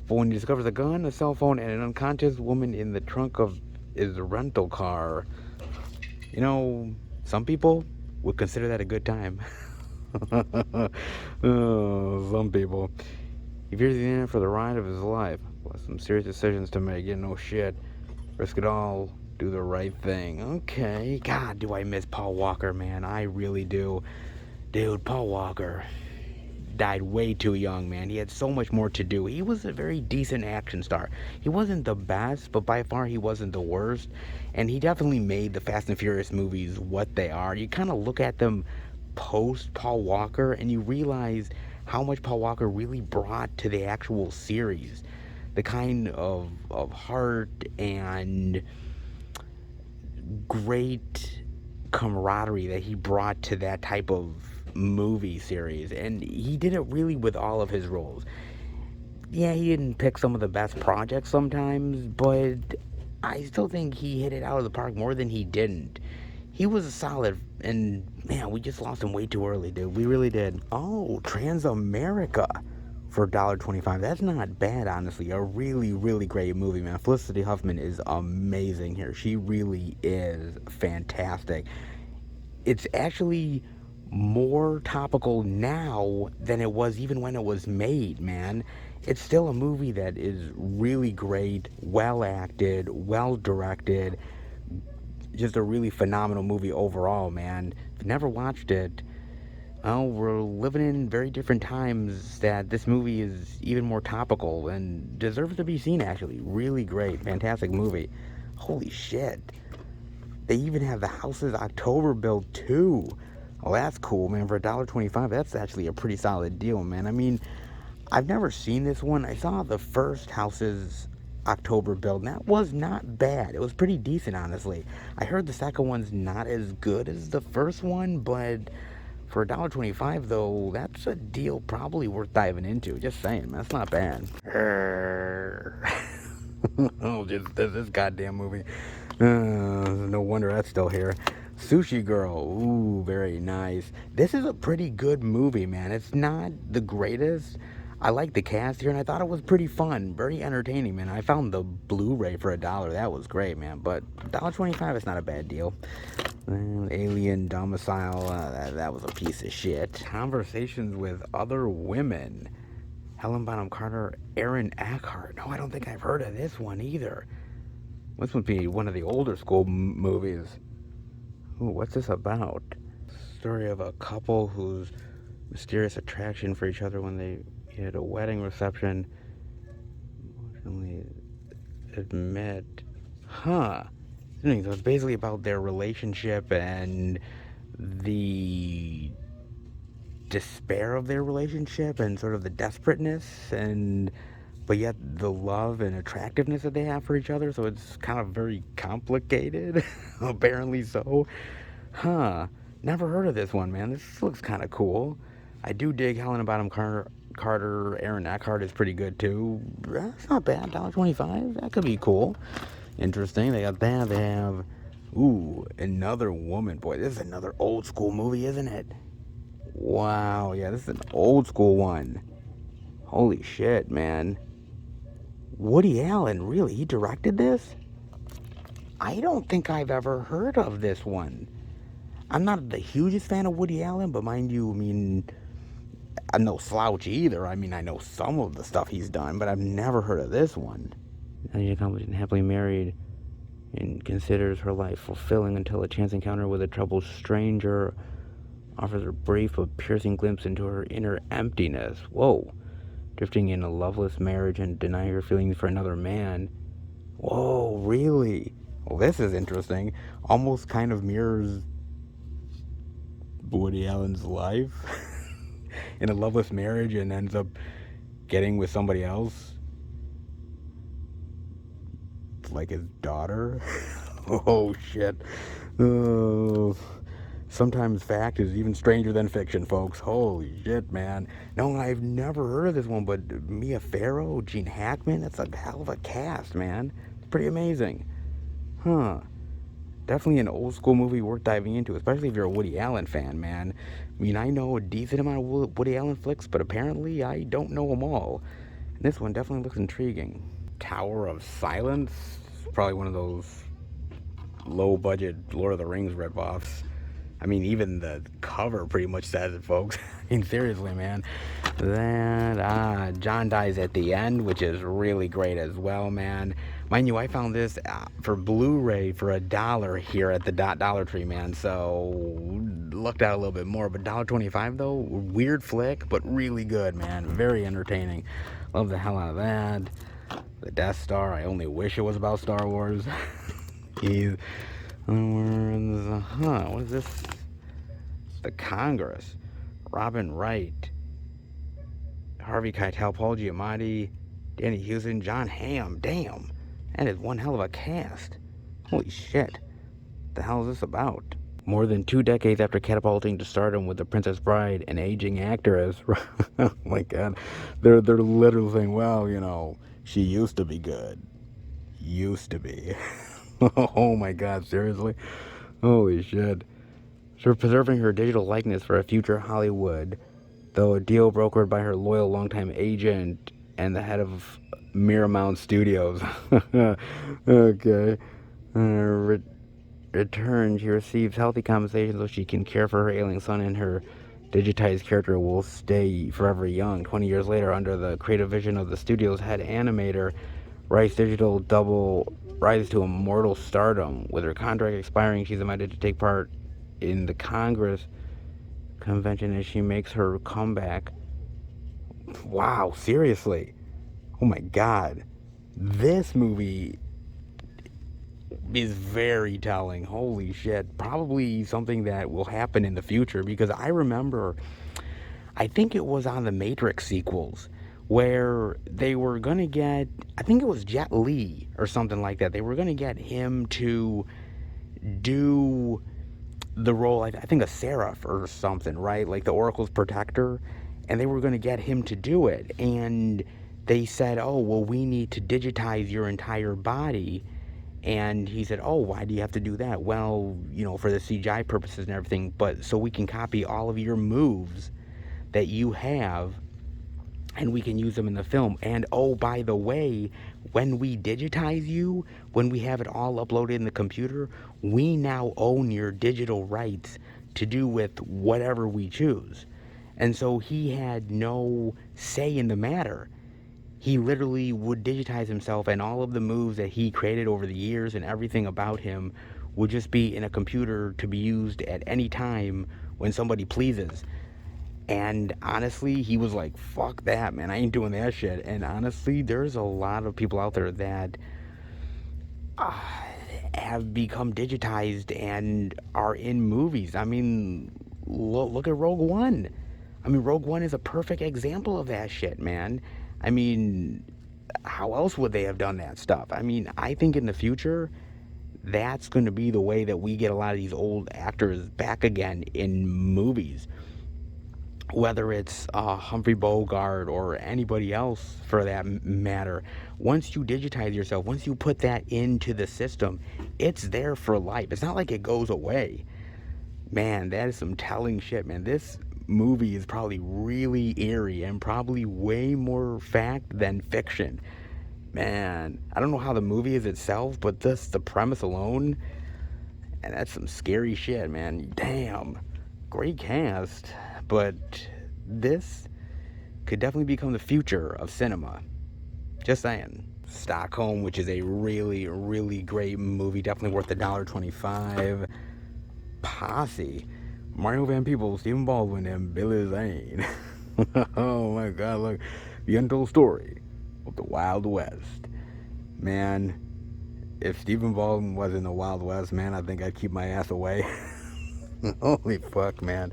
But when he discovers a gun, a cell phone, and an unconscious woman in the trunk of his rental car, you know, some people would consider that a good time. Oh, some people. He fears he's in it for the ride of his life. Plus some serious decisions to make. No shit. Risk it all. Do the right thing. Okay. God, do I miss Paul Walker, man. I really do. Dude, Paul Walker died way too young, man. He had so much more to do. He was a very decent action star. He wasn't the best, but by far he wasn't the worst. And he definitely made the Fast and Furious movies what they are. You kind of look at them post Paul Walker and you realize how much Paul Walker really brought to the actual series. The kind of heart and great camaraderie that he brought to that type of movie series, and he did it really with all of his roles. Yeah, he didn't pick some of the best projects sometimes, but I still think he hit it out of the park more than he didn't. He was a solid, and man, we just lost him way too early, dude. We really did. Oh, Transamerica for $1.25. That's not bad, honestly. A really, really great movie, man. Felicity Huffman is amazing here. She really is fantastic. It's actually more topical now than it was even when it was made, man. It's still a movie that is really great, well acted, well directed, just a really phenomenal movie overall, man. If you've never watched it, well, we're living in very different times that this movie is even more topical and deserves to be seen, actually. Really great, fantastic movie. Holy shit. They even have the houses October built too. Oh, that's cool, man. For $1.25, that's actually a pretty solid deal, man. I mean, I've never seen this one. I saw the first Houses October build, and that was not bad. It was pretty decent, honestly. I heard the second one's not as good as the first one, but for $1.25, though, that's a deal probably worth diving into. Just saying, man. That's not bad. Oh, just this goddamn movie. No wonder that's still here. Sushi Girl. Ooh, very nice. This is a pretty good movie, man. It's not the greatest. I like the cast here, and I thought it was pretty fun. Very entertaining, man. I found the Blu-ray for $1. That was great, man. But $1.25 is not a bad deal. Alien Domicile, that was a piece of shit. Conversations with Other Women. Helen Bonham Carter, Aaron Eckhart. No, I don't think I've heard of this one either. This would be one of the older school movies. Ooh, what's this about? Story of a couple whose mysterious attraction for each other when they had a wedding reception emotionally admit. Huh. So it's basically about their relationship and the despair of their relationship and sort of the desperateness and but yet the love and attractiveness that they have for each other, so it's kind of very complicated. Apparently so. Huh. Never heard of this one, man. This looks kind of cool. I do dig Helen Bonham Carter. Aaron Eckhart is pretty good too. That's not bad. $1.25. That could be cool. Interesting. They got that. They have, ooh, Another Woman. Boy, this is another old school movie, isn't it? Wow. Yeah, this is an old school one. Holy shit, man. Woody Allen, really? He directed this? I don't think I've ever heard of this one. I'm not the hugest fan of Woody Allen, but mind you, I mean, I'm no slouch either. I mean, I know some of the stuff he's done, but I've never heard of this one. She's accomplished and happily married and considers her life fulfilling until a chance encounter with a troubled stranger offers a brief but piercing glimpse into her inner emptiness. Whoa. Drifting in a loveless marriage and denying her feelings for another man. Whoa, really? Well, this is interesting. Almost kind of mirrors Woody Allen's life in a loveless marriage and ends up getting with somebody else, like his daughter. Oh shit. Oh. Sometimes fact is even stranger than fiction, folks. Holy shit, man. No, I've never heard of this one, but Mia Farrow, Gene Hackman, that's a hell of a cast, man. It's pretty amazing. Huh. Definitely an old school movie worth diving into, especially if you're a Woody Allen fan, man. I mean, I know a decent amount of Woody Allen flicks, but apparently I don't know them all. And this one definitely looks intriguing. Tower of Silence? Probably one of those low-budget Lord of the Rings ripoffs. I mean, even the cover pretty much says it, folks. I mean, seriously, man. That, John dies at the end, which is really great as well, man. Mind you, I found this for Blu-ray for $1 here at the Dollar Tree, man. So, looked at it a little bit more. But $1.25, though, weird flick, but really good, man. Very entertaining. Love the hell out of that. The Death Star, I only wish it was about Star Wars. What is this? The Congress. Robin Wright. Harvey Keitel, Paul Giamatti, Danny Houston, John Hamm. Damn. That is one hell of a cast. Holy shit. The hell is this about? More than 2 decades after catapulting to stardom with The Princess Bride, an aging actress. Oh my god. They're literally saying, well, you know, she used to be good. Used to be. Oh my god, seriously? Holy shit. So preserving her digital likeness for a future Hollywood, though a deal brokered by her loyal longtime agent and the head of Miramount Studios. Okay. Return, she receives healthy compensation so she can care for her ailing son, and her digitized character will stay forever young. 20 years later, under the creative vision of the studio's head animator, Rice Digital double rises to immortal stardom. With her contract expiring, she's invited to take part in the Congress convention as she makes her comeback. Wow, seriously. Oh my god. This movie is very telling. Holy shit. Probably something that will happen in the future, because I remember, I think it was on the Matrix sequels, where they were going to get, I think it was Jet Li or something like that. They were going to get him to do the role, I think, a Seraph or something, right? Like the Oracle's protector. And they were going to get him to do it. And they said, oh, well, we need to digitize your entire body. And he said, oh, why do you have to do that? Well, you know, for the CGI purposes and everything, but so we can copy all of your moves that you have, and we can use them in the film. And oh, by the way, when we digitize you, when we have it all uploaded in the computer, we now own your digital rights to do with whatever we choose. And so he had no say in the matter. He literally would digitize himself, and all of the moves that he created over the years and everything about him would just be in a computer to be used at any time when somebody pleases. And honestly, he was like, fuck that, man. I ain't doing that shit. And honestly, there's a lot of people out there that have become digitized and are in movies. I mean, look at Rogue One. I mean, Rogue One is a perfect example of that shit, man. I mean, how else would they have done that stuff? I mean, I think in the future, that's going to be the way that we get a lot of these old actors back again in movies. Whether it's Humphrey Bogart or anybody else for that matter, once you digitize yourself, once you put that into the system, it's there for life. It's not like it goes away. Man, that is some telling shit, man. This movie is probably really eerie and probably way more fact than fiction. Man, I don't know how the movie is itself, but just the premise alone, and that's some scary shit, man. Damn. Great cast, but this could definitely become the future of cinema. Just saying. Stockholm, which is a really, really great movie, definitely worth $1.25. Posse, Mario Van Peebles, Stephen Baldwin, and Billy Zane. Oh my god, look. The untold story of the Wild West. Man, if Stephen Baldwin was in the Wild West, man, I think I'd keep my ass away. Holy fuck, man.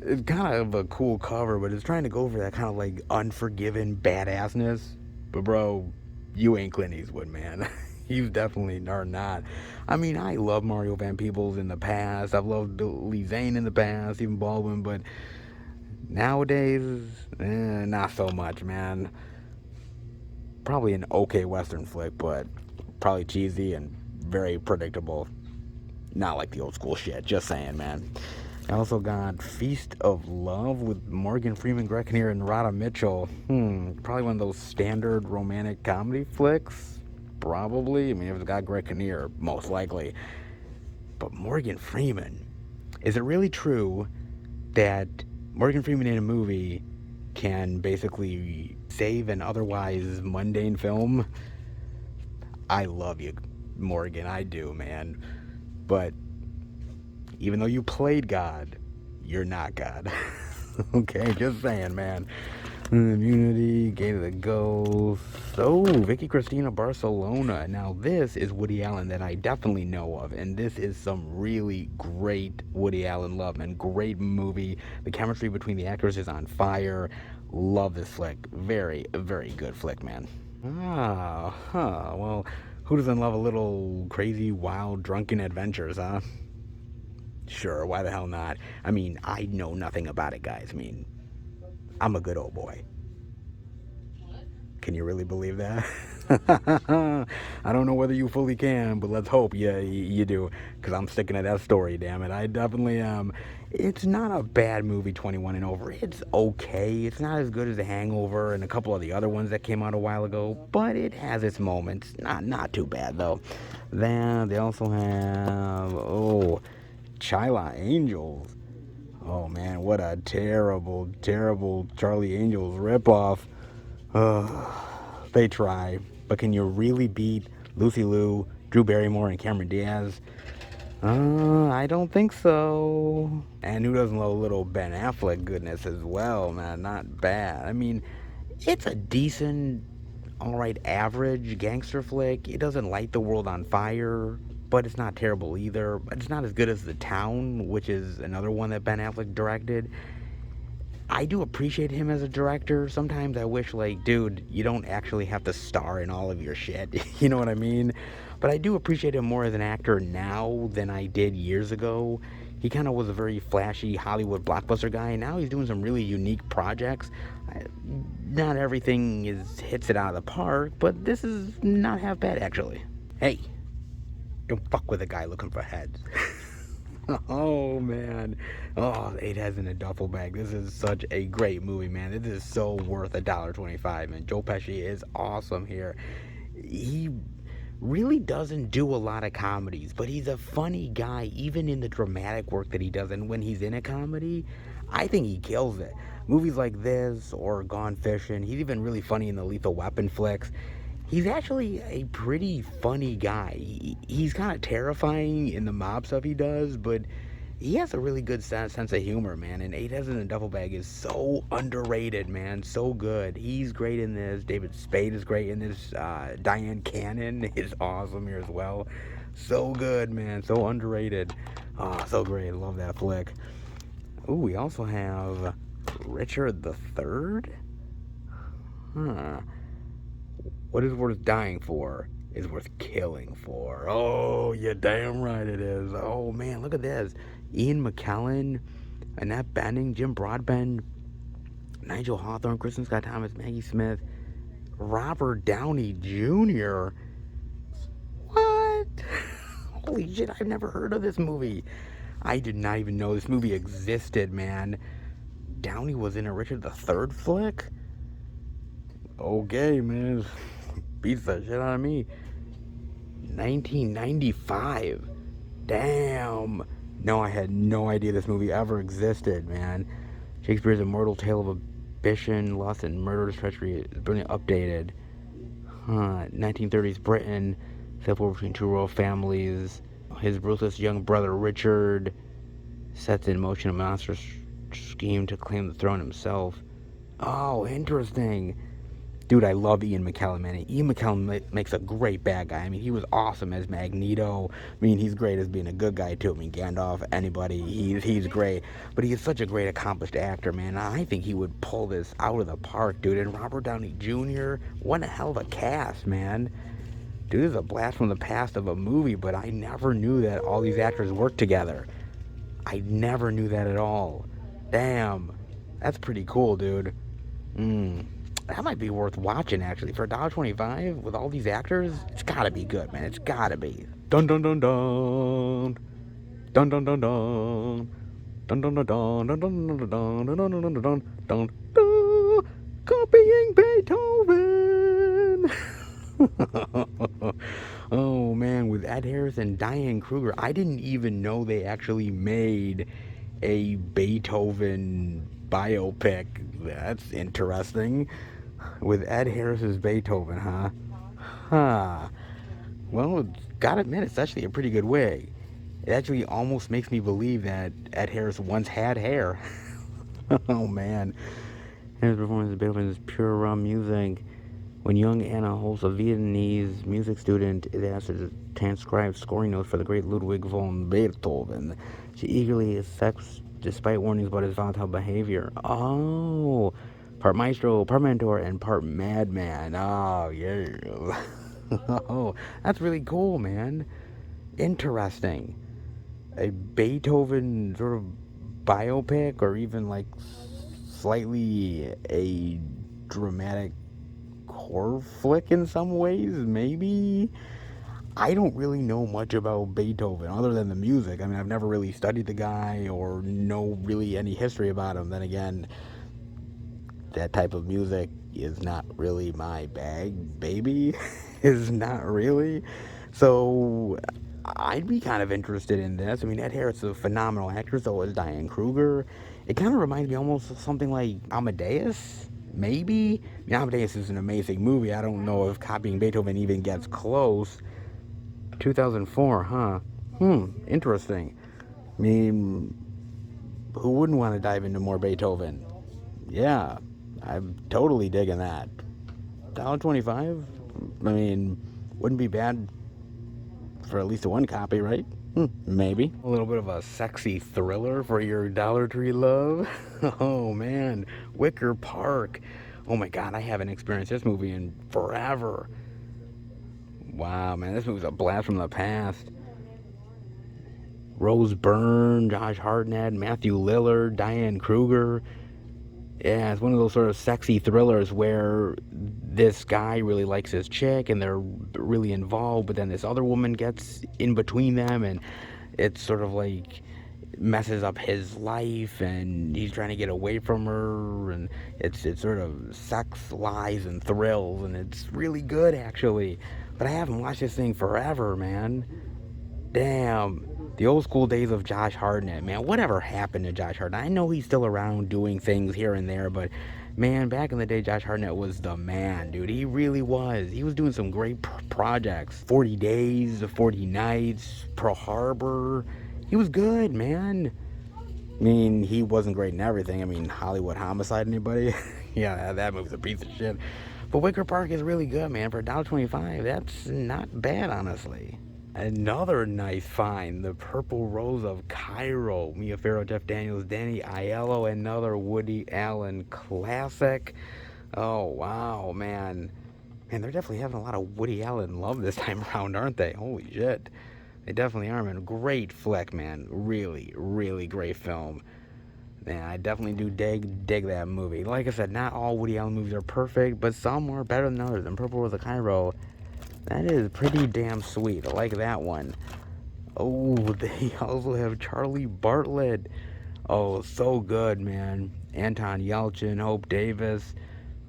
It's kind of a cool cover, but it's trying to go for that kind of like unforgiven badassness. But bro, you ain't Clint Eastwood, man. You definitely are not. I mean, I love Mario Van Peebles in the past. I've loved Lee Zane in the past, Stephen Baldwin, but nowadays, not so much, man. Probably an okay Western flick, but probably cheesy and very predictable. Not like the old school shit, just saying, man. I also got Feast of Love with Morgan Freeman, Greg Kinnear, and Radha Mitchell. Probably one of those standard romantic comedy flicks. Probably. I mean, if it's got Greg Kinnear, most likely. But Morgan Freeman. Is it really true that Morgan Freeman in a movie can basically save an otherwise mundane film? I love you, Morgan. I do, man. But even though you played God, you're not God. Okay, just saying, man. Immunity, Gate of the Ghost. Oh, Vicky Cristina Barcelona. Now, this is Woody Allen that I definitely know of, and this is some really great Woody Allen love, man. Great movie. The chemistry between the actors is on fire. Love this flick. Very, very good flick, man. Well, who doesn't love a little crazy, wild, drunken adventures, huh? Sure, why the hell not? I mean, I know nothing about it, guys. I mean, I'm a good old boy. Can you really believe that? I don't know whether you fully can, but let's hope you do, because I'm sticking to that story, damn it. I definitely am. It's not a bad movie, 21 and over. It's okay. It's not as good as The Hangover and a couple of the other ones that came out a while ago, but it has its moments. Not too bad, though. Then they also have, Chila Angels. Oh man, what a terrible, terrible Charlie Angels ripoff. They try, but can you really beat Lucy Liu, Drew Barrymore, and Cameron Diaz? I don't think so. And who doesn't love a little Ben Affleck goodness as well, man? Not bad. I mean, it's a decent, alright, average gangster flick. It doesn't light the world on fire, but it's not terrible either. But it's not as good as The Town, which is another one that Ben Affleck directed. I do appreciate him as a director. Sometimes I wish, like, dude, you don't actually have to star in all of your shit. You know what I mean? But I do appreciate him more as an actor now than I did years ago. He kind of was a very flashy Hollywood blockbuster guy, and now he's doing some really unique projects. Not everything hits it out of the park, but this is not half bad, actually. Hey, don't fuck with a guy looking for heads. Oh, man. Oh, 8 Heads in a Duffel Bag. This is such a great movie, man. This is so worth $1.25, man. Joe Pesci is awesome here. He really doesn't do a lot of comedies, but he's a funny guy even in the dramatic work that he does. And when he's in a comedy, I think he kills it. Movies like this or Gone Fishing, he's even really funny in the Lethal Weapon flicks. He's actually a pretty funny guy. He's kind of terrifying in the mob stuff he does, but he has a really good sense of humor, man. And Eight Heads in a Duffel Bag is so underrated, man. So good. He's great in this. David Spade is great in this. Diane Cannon is awesome here as well. So good, man. So underrated. Oh, so great. Love that flick. Ooh, we also have Richard the Third. Huh. What is worth dying for is worth killing for. Oh, you're damn right it is. Oh, man, look at this. Ian McKellen, Annette Bening, Jim Broadbent, Nigel Hawthorne, Kristen Scott Thomas, Maggie Smith, Robert Downey Jr. What? Holy shit, I've never heard of this movie. I did not even know this movie existed, man. Downey was in a Richard III flick? Okay, man. Beats the shit out of me. 1995. Damn. No, I had no idea this movie ever existed, man. Shakespeare's immortal tale of ambition, lust, and murderous treachery is brilliantly updated. 1930s Britain, civil war between two royal families. His ruthless young brother Richard sets in motion a monstrous scheme to claim the throne himself. Oh, interesting. Dude, I love Ian McKellen, man. Ian McKellen makes a great bad guy. I mean, he was awesome as Magneto. I mean, he's great as being a good guy, too. I mean, Gandalf, anybody, he's great. But he's such a great, accomplished actor, man. I think he would pull this out of the park, dude. And Robert Downey Jr., what a hell of a cast, man. Dude, this is a blast from the past of a movie, but I never knew that all these actors worked together. I never knew that at all. Damn. That's pretty cool, dude. That might be worth watching, actually. For $1.25 with all these actors, it's gotta be good, man. It's gotta be. Dun dun dun dun. Dun dun dun dun. Dun dun dun dun dun dun dun dun dun dun dun dun dun dun. Copying Beethoven. Oh man, with Ed Harris and Diane Kruger, I didn't even know they actually made a Beethoven biopic. That's interesting. With Ed Harris's Beethoven, huh? Well, gotta admit, it's actually a pretty good way. It actually almost makes me believe that Ed Harris once had hair. Oh man. His performance of Beethoven is pure raw music. When young Anna Holz, a Vietnamese music student, is asked to transcribe scoring notes for the great Ludwig von Beethoven, she eagerly accepts despite warnings about his volatile behavior. Oh, part maestro, part mentor, and part madman. Oh, yeah. Oh, that's really cool, man. Interesting. A Beethoven sort of biopic, or even like slightly a dramatic horror flick in some ways, maybe. I don't really know much about Beethoven other than the music. I mean, I've never really studied the guy or know really any history about him. Then again, that type of music is not really my bag, baby. Is not really. So I'd be kind of interested in this. I mean, Ed Harris is a phenomenal actor, so is Diane Kruger. It kind of reminds me almost of something like Amadeus, maybe. I mean, Amadeus is an amazing movie. I don't know if copying Beethoven even gets close. 2004, huh? Interesting. I mean, who wouldn't want to dive into more Beethoven? Yeah, I'm totally digging that. $1.25? I mean, wouldn't be bad for at least one copy, right? Maybe. A little bit of a sexy thriller for your Dollar Tree love. Oh man, Wicker Park. Oh my god, I haven't experienced this movie in forever. Wow, man, this movie's a blast from the past. Rose Byrne, Josh Hartnett, Matthew Lillard, Diane Kruger. Yeah, it's one of those sort of sexy thrillers where this guy really likes his chick and they're really involved, but then this other woman gets in between them and it's sort of like messes up his life and he's trying to get away from her, and it's sort of sex, lies, and thrills, and it's really good actually. but I haven't watched this thing forever, man. Damn. The old school days of Josh Hartnett, man. Whatever happened to Josh Hartnett? I know he's still around doing things here and there, but man, back in the day, Josh Hartnett was the man, dude. He really was. He was doing some great projects. 40 Days, 40 Nights, Pearl Harbor. He was good, man. I mean, he wasn't great in everything. I mean, Hollywood Homicide, anybody? Yeah, that movie's a piece of shit. But Wicker Park is really good, man. For $1.25, that's not bad, honestly. Another nice find, The Purple Rose of Cairo. Mia Farrow, Jeff Daniels, Danny Aiello, another Woody Allen classic. Oh, wow, man. Man, they're definitely having a lot of Woody Allen love this time around, aren't they? Holy shit. They definitely are, man. Great flick, man. Really, really great film. Man, I definitely do dig that movie. Like I said, not all Woody Allen movies are perfect, but some are better than others. And Purple Rose of Cairo, that is pretty damn sweet. I like that one. Oh, they also have Charlie Bartlett. Oh, so good, man. Anton Yelchin, Hope Davis,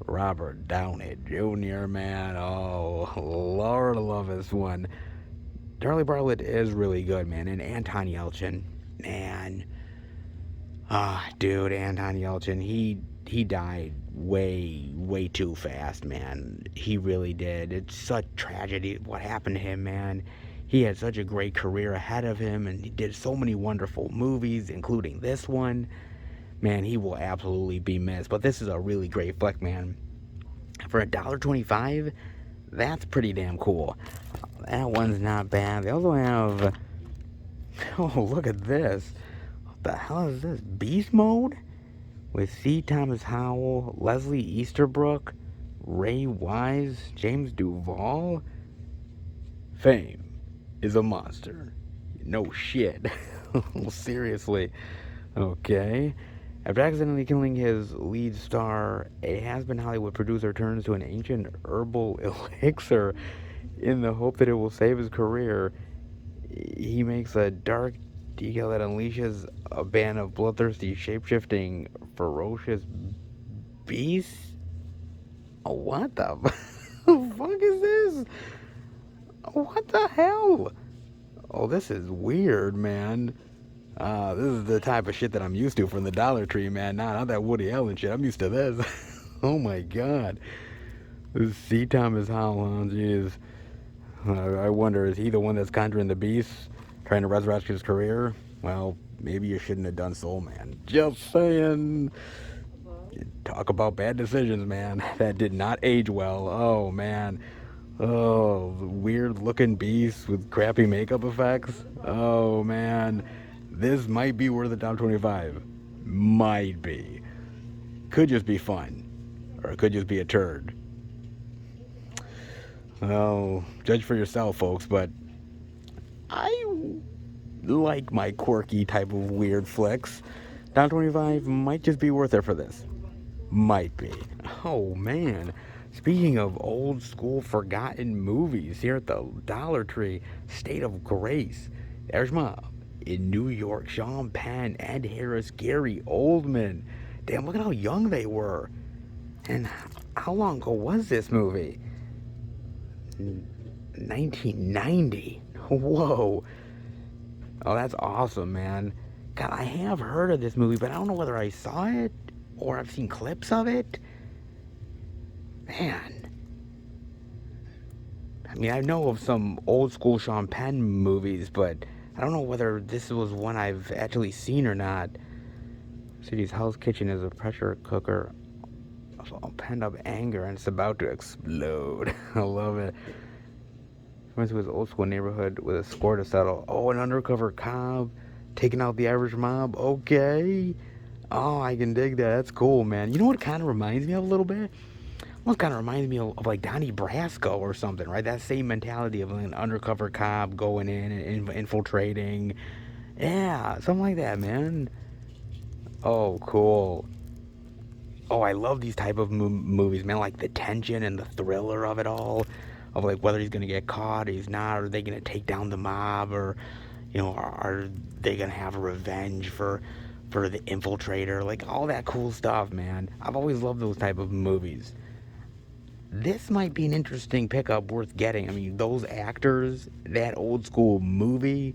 Robert Downey Jr., man. Oh, Lord, I love this one. Charlie Bartlett is really good, man. And Anton Yelchin, man. Dude, Anton Yelchin, he died way too fast, man. He really did. It's such tragedy what happened to him, man. He had such a great career ahead of him, and he did so many wonderful movies, including this one. Man, he will absolutely be missed. But this is a really great flick, man. For $1.25, that's pretty damn cool. That one's not bad. They also have... Oh, look at this. What the hell is this? Beast Mode? With C. Thomas Howell, Leslie Easterbrook, Ray Wise, James Duvall. Fame is a monster. No shit. Seriously. Okay. After accidentally killing his lead star, a has-been Hollywood producer turns to an ancient herbal elixir in the hope that it will save his career. He makes a dark deal that unleashes a band of bloodthirsty, shape-shifting, ferocious beasts. Oh, what the fuck is this? What the hell? Oh, this is weird, man. This is the type of shit that I'm used to from the Dollar Tree, man. Not that Woody Allen shit. I'm used to this. Oh my god. This is C. Thomas Howell, jeez. I wonder, is he the one that's conjuring the beast, trying to resurrect his career? Well, maybe you shouldn't have done Soul Man. Just saying. Talk about bad decisions, man. That did not age well. Oh, man. Oh, weird looking beast with crappy makeup effects. Oh, man. This might be worth $1.25. Might be. Could just be fun. Or it could just be a turd. Well, judge for yourself, folks, but I like my quirky type of weird flicks. $1.25 might just be worth it for this. Might be. Oh, man. Speaking of old school forgotten movies, here at the Dollar Tree, State of Grace, there's Mom in New York, Sean Penn, Ed Harris, Gary Oldman. Damn, look at how young they were. And how long ago was this movie? 1990. Whoa. Oh, that's awesome, man. God, I have heard of this movie, but I don't know whether I saw it or I've seen clips of it. Man. I mean, I know of some old school Sean Penn movies, but I don't know whether this was one I've actually seen or not. City's Hell's Kitchen is a pressure cooker of pent-up anger, and it's about to explode. I love it. Went to his old school neighborhood with a score to settle. Oh, an undercover cop taking out the average mob. Okay. Oh, I can dig that. That's cool, man. You know what it kind of reminds me of a little bit? Almost kind of reminds me of like Donnie Brasco or something, right? That same mentality of an undercover cop going in and infiltrating. Yeah, something like that, man. Oh, cool. Oh, I love these type of movies, man. Like the tension and the thriller of it all. Of like whether he's going to get caught or he's not. Or are they going to take down the mob? Or, you know, are they going to have a revenge for the infiltrator? Like all that cool stuff, man. I've always loved those type of movies. this might be an interesting pickup worth getting. I mean, those actors, that old school movie,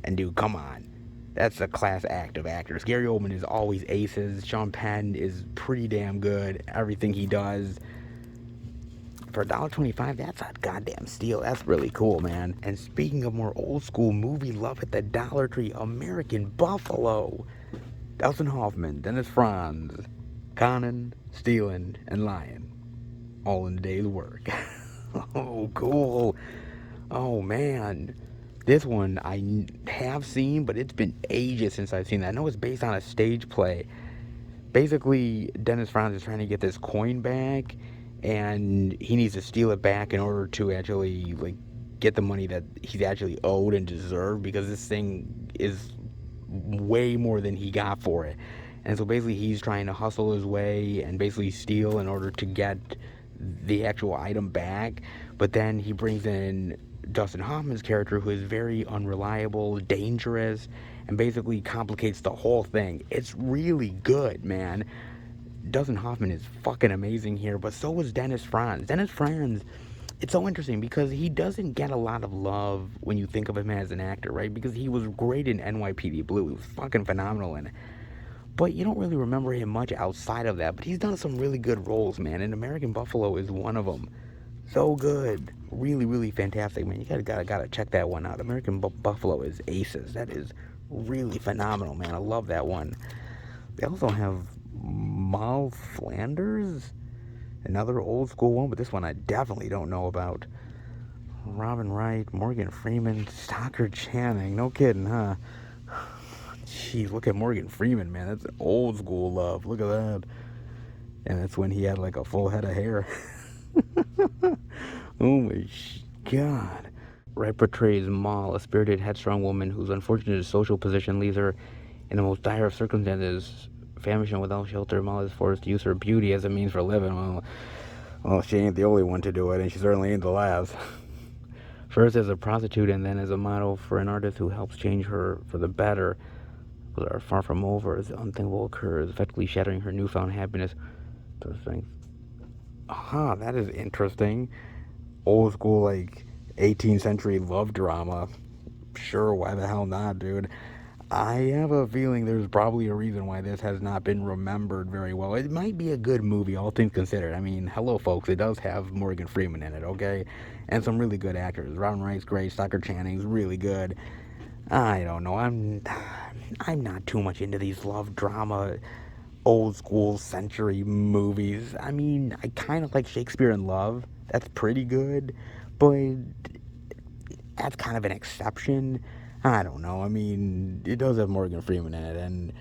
and dude, come on. That's a class act of actors. Gary Oldman is always aces. Sean Penn is pretty damn good. Everything he does. For $1.25, that's a goddamn steal. That's really cool, man. And speaking of more old school movie love at the Dollar Tree, American Buffalo. Dustin Hoffman, Dennis Franz, Conan, Stealing, and Lion. All in a day's work. Oh, cool. Oh, man. This one I have seen, but it's been ages since I've seen that. I know it's based on a stage play. Basically, Dennis Franz is trying to get this coin back, and he needs to steal it back in order to actually, like, get the money that he's actually owed and deserved, because this thing is way more than he got for it. And so basically he's trying to hustle his way and basically steal in order to get the actual item back. But then he brings in Dustin Hoffman's character, who is very unreliable, dangerous, and basically complicates the whole thing. It's really good, man. Dustin Hoffman is fucking amazing here, but so is Dennis Franz. Dennis Franz, it's so interesting because he doesn't get a lot of love when you think of him as an actor, right? Because he was great in NYPD Blue. He was fucking phenomenal in it. But you don't really remember him much outside of that. But he's done some really good roles, man. And American Buffalo is one of them. So good. Really, really fantastic, man. You gotta check that one out. American Buffalo is aces. That is really phenomenal, man. I love that one. They also have Mal Flanders, another old school one, but this one I definitely don't know about. Robin Wright, Morgan Freeman, Stockard Channing. No kidding, huh? Jeez, look at Morgan Freeman, man. That's an old school love. Look at that. And that's when he had like a full head of hair. Oh my God. Wright portrays Mal, a spirited, headstrong woman whose unfortunate social position leaves her in the most dire of circumstances. Famished and without shelter, Mal is forced to use her beauty as a means for living. Well, she ain't the only one to do it, and she certainly ain't the last. First as a prostitute and then as a model for an artist who helps change her for the better. But are far from over as the unthinkable occurs, effectively shattering her newfound happiness. That is interesting. Old school, like, 18th century love drama. Sure, why the hell not, dude? I have a feeling there's probably a reason why this has not been remembered very well. It might be a good movie, all things considered. I mean, hello, folks. It does have Morgan Freeman in it, okay? And some really good actors. Robin Wright's great. Stockard Channing's really good. I don't know. I'm not too much into these love drama, old school century movies. I mean, I kind of like Shakespeare in Love. That's pretty good, but that's kind of an exception. I don't know. I mean, it does have Morgan Freeman in it, and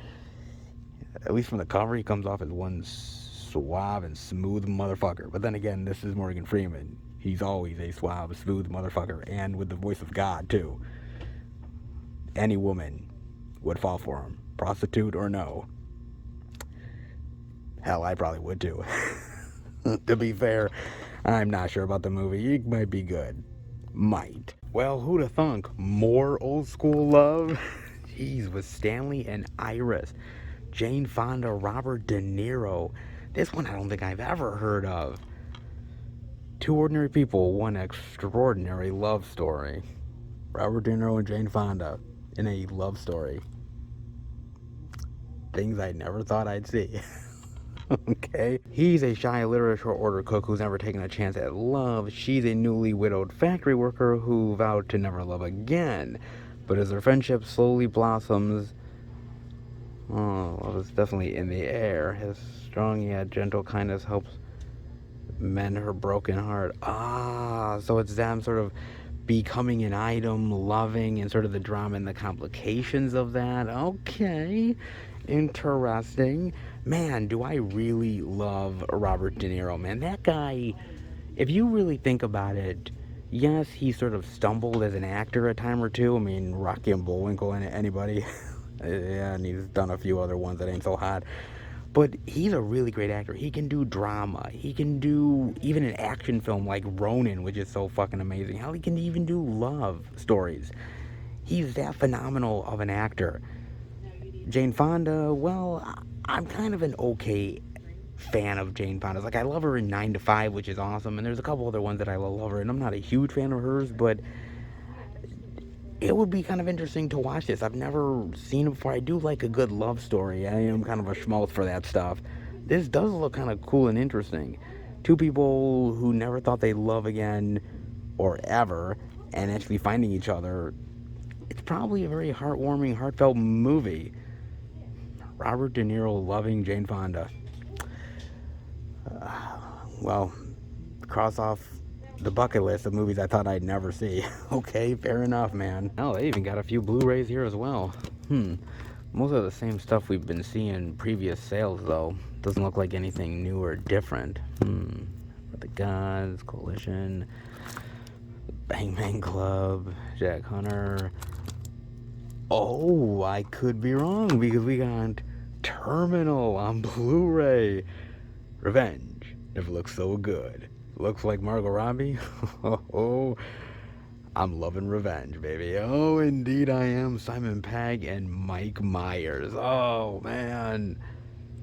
at least from the cover, he comes off as one suave and smooth motherfucker. But then again, this is Morgan Freeman. He's always a suave, smooth motherfucker, and with the voice of God, too. Any woman would fall for him, prostitute or no. Hell, I probably would too. To be fair, I'm not sure about the movie. It might be good. Might. Well, who'da thunk? More old school love? Jeez, with Stanley and Iris. Jane Fonda, Robert De Niro. This one I don't think I've ever heard of. Two ordinary people, one extraordinary love story. Robert De Niro and Jane Fonda in a love story. Things I never thought I'd see. Okay. He's a shy, illiterate, short-order cook who's never taken a chance at love. She's a newly widowed factory worker who vowed to never love again. But as their friendship slowly blossoms, love is definitely in the air. His strong yet gentle kindness helps mend her broken heart. So it's them sort of becoming an item, loving, and sort of the drama and the complications of that. Okay. Interesting. Man, do I really love Robert De Niro, man. That guy, if you really think about it, yes, he sort of stumbled as an actor a time or two. I mean, Rocky and Bullwinkle and anybody. Yeah, and he's done a few other ones that ain't so hot. But he's a really great actor. He can do drama. He can do even an action film like Ronin, which is so fucking amazing. Hell, he can even do love stories. He's that phenomenal of an actor. Jane Fonda, well, I'm kind of an okay fan of Jane Fonda's. Like, I love her in 9 to 5, which is awesome, and there's a couple other ones that I love her, and I'm not a huge fan of hers, but it would be kind of interesting to watch this. I've never seen it before. I do like a good love story. I am kind of a schmaltz for that stuff. This does look kind of cool and interesting. Two people who never thought they'd love again or ever, and actually finding each other. It's probably a very heartwarming, heartfelt movie. Robert De Niro loving Jane Fonda. Well, cross off the bucket list of movies I thought I'd never see. Okay, fair enough, man. Oh, they even got a few Blu-rays here as well. Most of the same stuff we've been seeing in previous sales, though. Doesn't look like anything new or different. The Gods, Coalition, Bang Bang Club, Jack Hunter. Oh, I could be wrong, because we got Terminal on Blu-ray. Revenge never looks so good. Looks like Margot Robbie. Oh, I'm loving Revenge, baby. Oh, indeed I am. Simon Pegg and Mike Myers. Oh, man.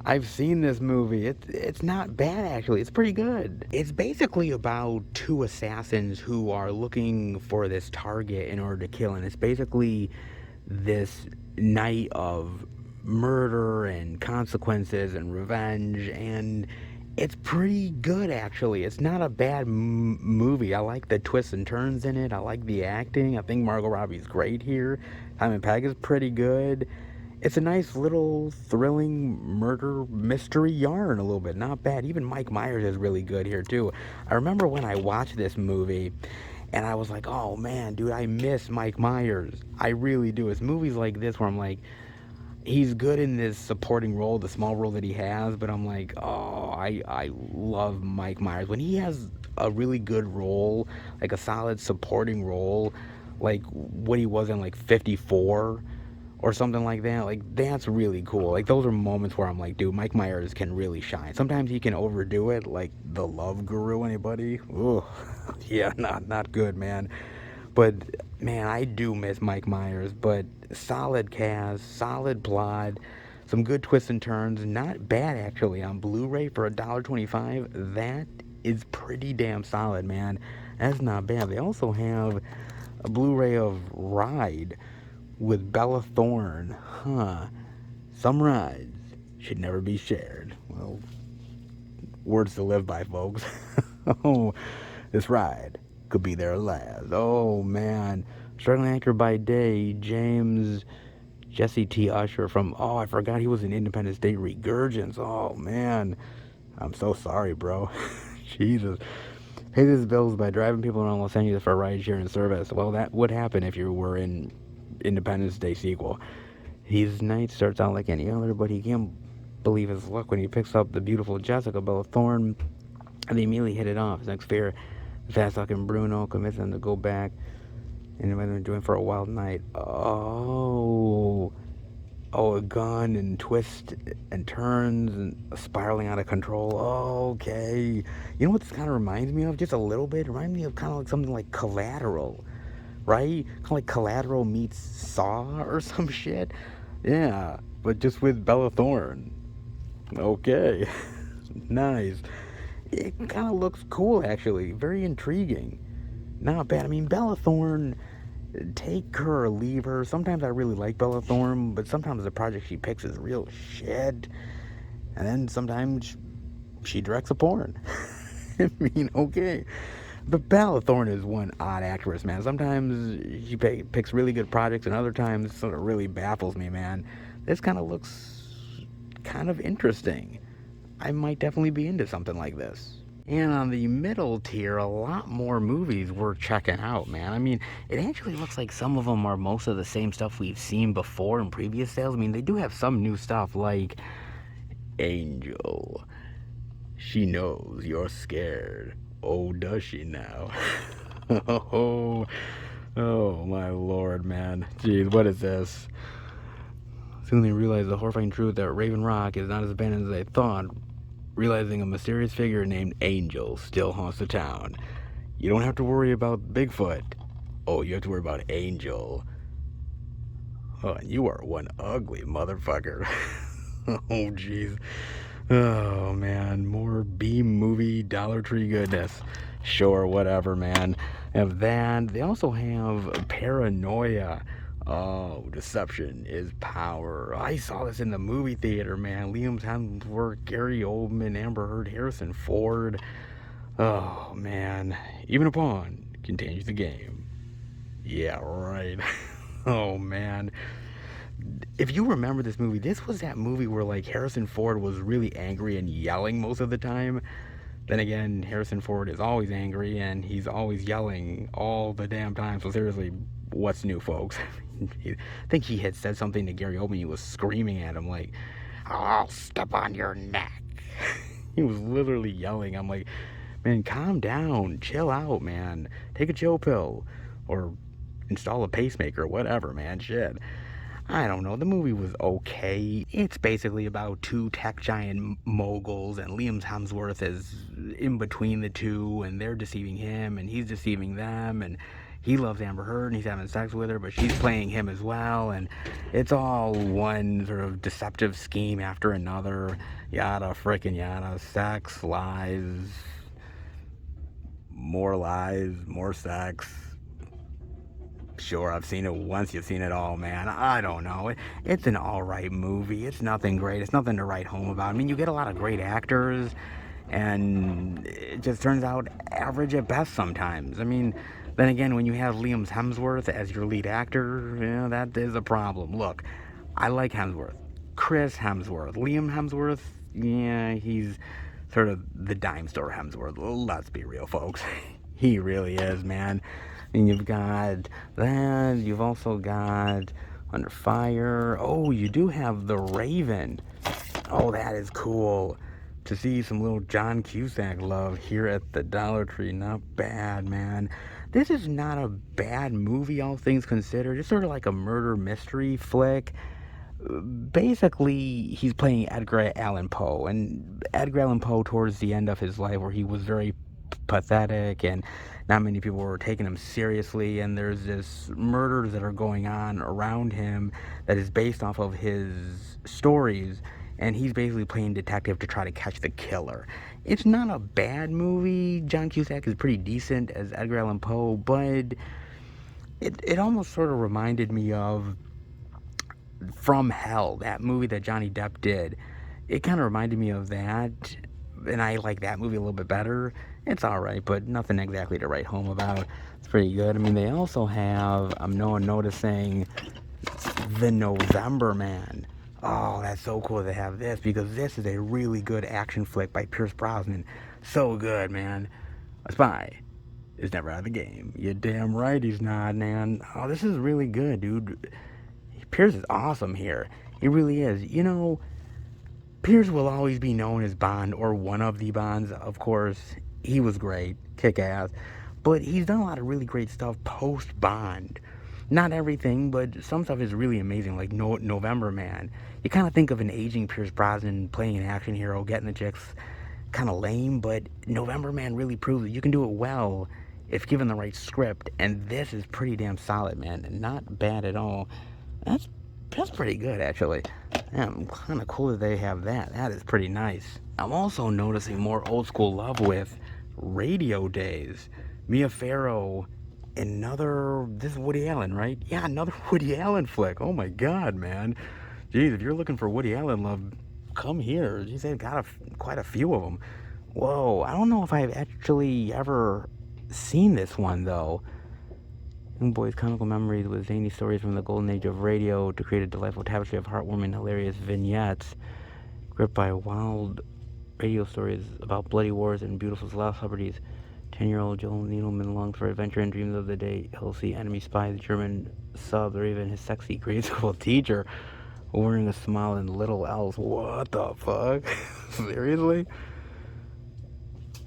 I've seen this movie. It's not bad, actually. It's pretty good. It's basically about two assassins who are looking for this target in order to kill. And it's basically this night of murder and consequences and revenge. And it's pretty good, actually. It's not a bad movie. I like the twists and turns in it. I like the acting. I think Margot Robbie's great here. Simon Pegg is pretty good. It's a nice little thrilling murder mystery yarn a little bit. Not bad. Even Mike Myers is really good here, too. I remember when I watched this movie, and I was like, oh, man, dude, I miss Mike Myers. I really do. It's movies like this where I'm like, he's good in this supporting role, the small role that he has, but I'm like, oh, I love Mike Myers. When he has a really good role, like a solid supporting role, like what he was in like 54 or something like that, like that's really cool. Like those are moments where I'm like, dude, Mike Myers can really shine. Sometimes he can overdo it, like The Love Guru. Anybody? Ooh, yeah, not good, man. But man, I do miss Mike Myers. But solid cast, solid plot, some good twists and turns. Not bad, actually. On Blu-ray for $1.25, that is pretty damn solid, man. That's not bad. They also have a Blu-ray of Ride with Bella Thorne. Some rides should never be shared. Well, words to live by, folks. Oh, this ride could be their last. Oh, man. Struggling actor by day, Jesse T. Usher from, oh, I forgot he was in Independence Day Regurgence. Oh, man. I'm so sorry, bro. Jesus. Pays his bills by driving people around Los Angeles for ride-sharing service. Well, that would happen if you were in Independence Day sequel. His night starts out like any other, but he can't believe his luck when he picks up the beautiful Jessica Bella Thorne, and they immediately hit it off. His next fear, the fast-talking Bruno, convinces him to go back and what they're doing for a wild night. Oh, a gun and twist and turns and spiraling out of control. Okay. You know what this kind of reminds me of? Just a little bit. It reminds me of kind of like something like Collateral. Right? Kind of like Collateral meets Saw or some shit. Yeah, but just with Bella Thorne. Okay. Nice. It kind of looks cool, actually. Very intriguing. Not bad. I mean, Bella Thorne, take her or leave her. Sometimes I really like Bella Thorne, but sometimes the project she picks is real shit. And then sometimes she directs a porn. I mean, okay. But Bella Thorne is one odd actress, man. Sometimes she picks really good projects, and other times sort of really baffles me, man. This kind of looks kind of interesting. I might definitely be into something like this. And on the middle tier, a lot more movies we're checking out, man. I mean, it actually looks like some of them are most of the same stuff we've seen before in previous sales. I mean, they do have some new stuff like Angel. She knows you're scared. Oh, does she now? Oh, my lord, man. Jeez, what is this? Soon they realize the horrifying truth that Raven Rock is not as abandoned as they thought, realizing a mysterious figure named Angel still haunts the town. You don't have to worry about Bigfoot. Oh, you have to worry about Angel. Oh, and you are one ugly motherfucker. Oh, jeez. Oh man, more B movie Dollar Tree goodness. Sure, whatever, man. Have that. They also have Paranoia. Oh, deception is power. I saw this in the movie theater, man. Liam Hemsworth, Gary Oldman, Amber Heard, Harrison Ford. Oh man, even a pawn can change the game. Yeah, right. Oh man, if you remember this movie, this was that movie where like Harrison Ford was really angry and yelling most of the time. Then again, Harrison Ford is always angry and he's always yelling all the damn time. So seriously, what's new, folks? I think he had said something to Gary Oldman. He was screaming at him like, "I'll step on your neck." He was literally yelling. I'm like, man, calm down, chill out, man. Take a chill pill, or install a pacemaker, whatever, man. Shit. I don't know. The movie was okay. It's basically about two tech giant moguls, and Liam Hemsworth is in between the two, and they're deceiving him, and he's deceiving them, and he loves Amber Heard, and he's having sex with her, but she's playing him as well, and it's all one sort of deceptive scheme after another. Yada frickin' yada. Sex, lies, more sex. Sure, I've seen it once, you've seen it all, man. I don't know. It's an alright movie. It's nothing great. It's nothing to write home about. I mean, you get a lot of great actors, and it just turns out average at best sometimes. I mean, then again, when you have Liam Hemsworth as your lead actor, yeah, that is a problem. Look, I like Hemsworth. Chris Hemsworth. Liam Hemsworth, yeah, he's sort of the dime store Hemsworth. Let's be real, folks. He really is, man. And you've got that. You've also got Under Fire. Oh, you do have The Raven. Oh, that is cool. To see some little John Cusack love here at the Dollar Tree. Not bad, man. This is not a bad movie, all things considered. It's sort of like a murder mystery flick. Basically, he's playing Edgar Allan Poe. And Edgar Allan Poe, towards the end of his life, where he was very pathetic and not many people were taking him seriously, and there's this murders that are going on around him that is based off of his stories, and he's basically playing detective to try to catch the killer. It's not a bad movie. John Cusack is pretty decent as Edgar Allan Poe, but it almost sort of reminded me of From Hell, that movie that Johnny Depp did. It kind of reminded me of that, and I like that movie a little bit better. It's alright, but nothing exactly to write home about. It's pretty good. I mean, they also have, I'm noticing, The November Man. Oh, that's so cool to have this, because this is a really good action flick by Pierce Brosnan. So good, man. A spy is never out of the game. You're damn right he's not, man. Oh, this is really good, dude. Pierce is awesome here. He really is. You know, Pierce will always be known as Bond, or one of the Bonds, of course. He was great, kick-ass, but he's done a lot of really great stuff post-Bond. Not everything, but some stuff is really amazing, like November Man. You kind of think of an aging Pierce Brosnan playing an action hero, getting the chicks, kind of lame, but November Man really proves that you can do it well if given the right script, and this is pretty damn solid, man, and not bad at all. That's pretty good, actually. Damn, kind of cool that they have that. That is pretty nice. I'm also noticing more old school love with Radio Days. Mia Farrow, this is Woody Allen, right? Yeah, another Woody Allen flick. Oh my god, man. Jeez, if you're looking for Woody Allen love, come here. Jeez, they've got quite a few of them. Whoa, I don't know if I've actually ever seen this one, though. Young Boy's comical memories with zany stories from the golden age of radio to create a delightful tapestry of heartwarming, hilarious vignettes gripped by wild radio stories about bloody wars and beautiful celebrities. 10-year-old Joel Needleman longs for adventure and dreams of the day he'll see enemy spies, German subs, or even his sexy grade school teacher wearing a smile and little else. What the fuck? Seriously?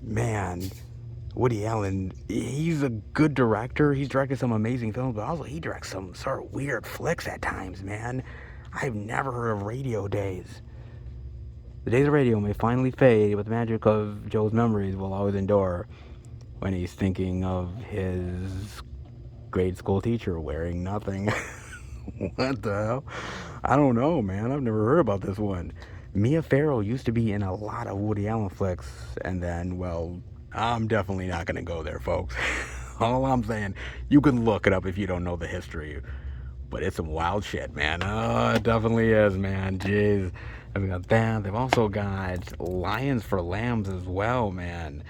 Man, Woody Allen, he's a good director. He's directed some amazing films, but also he directs some sort of weird flicks at times, man. I've never heard of Radio Days. The days of radio may finally fade, but the magic of Joe's memories will always endure when he's thinking of his grade school teacher wearing nothing. What the hell? I don't know, man. I've never heard about this one. Mia Farrow used to be in a lot of Woody Allen flicks, and then, well, I'm definitely not gonna go there, folks. All I'm saying, you can look it up if you don't know the history, but it's some wild shit, man. Oh, it definitely is, man. Jeez. They've got that. They've also got Lions for Lambs as well, man.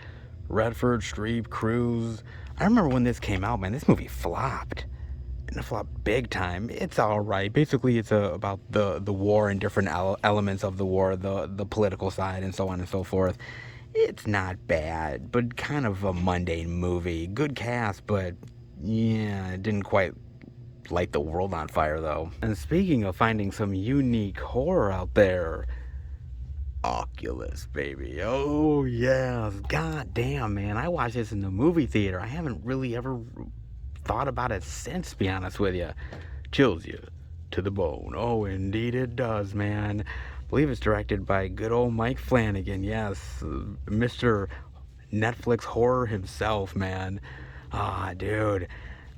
Redford, Streep, Cruise. I remember when this came out, man. This movie flopped. And it flopped big time. It's all right. Basically, it's about the war and different elements of the war, the political side, and so on and so forth. It's not bad, but kind of a mundane movie. Good cast, but yeah, it didn't quite light the world on fire, though. And speaking of finding some unique horror out there, Oculus, baby. Oh, yes. God damn, man. I watched this in the movie theater. I haven't really ever thought about it since, to be honest with you. Chills you to the bone. Oh, indeed it does, man. I believe it's directed by good old Mike Flanagan. Yes, Mr. Netflix horror himself, man. Ah, dude.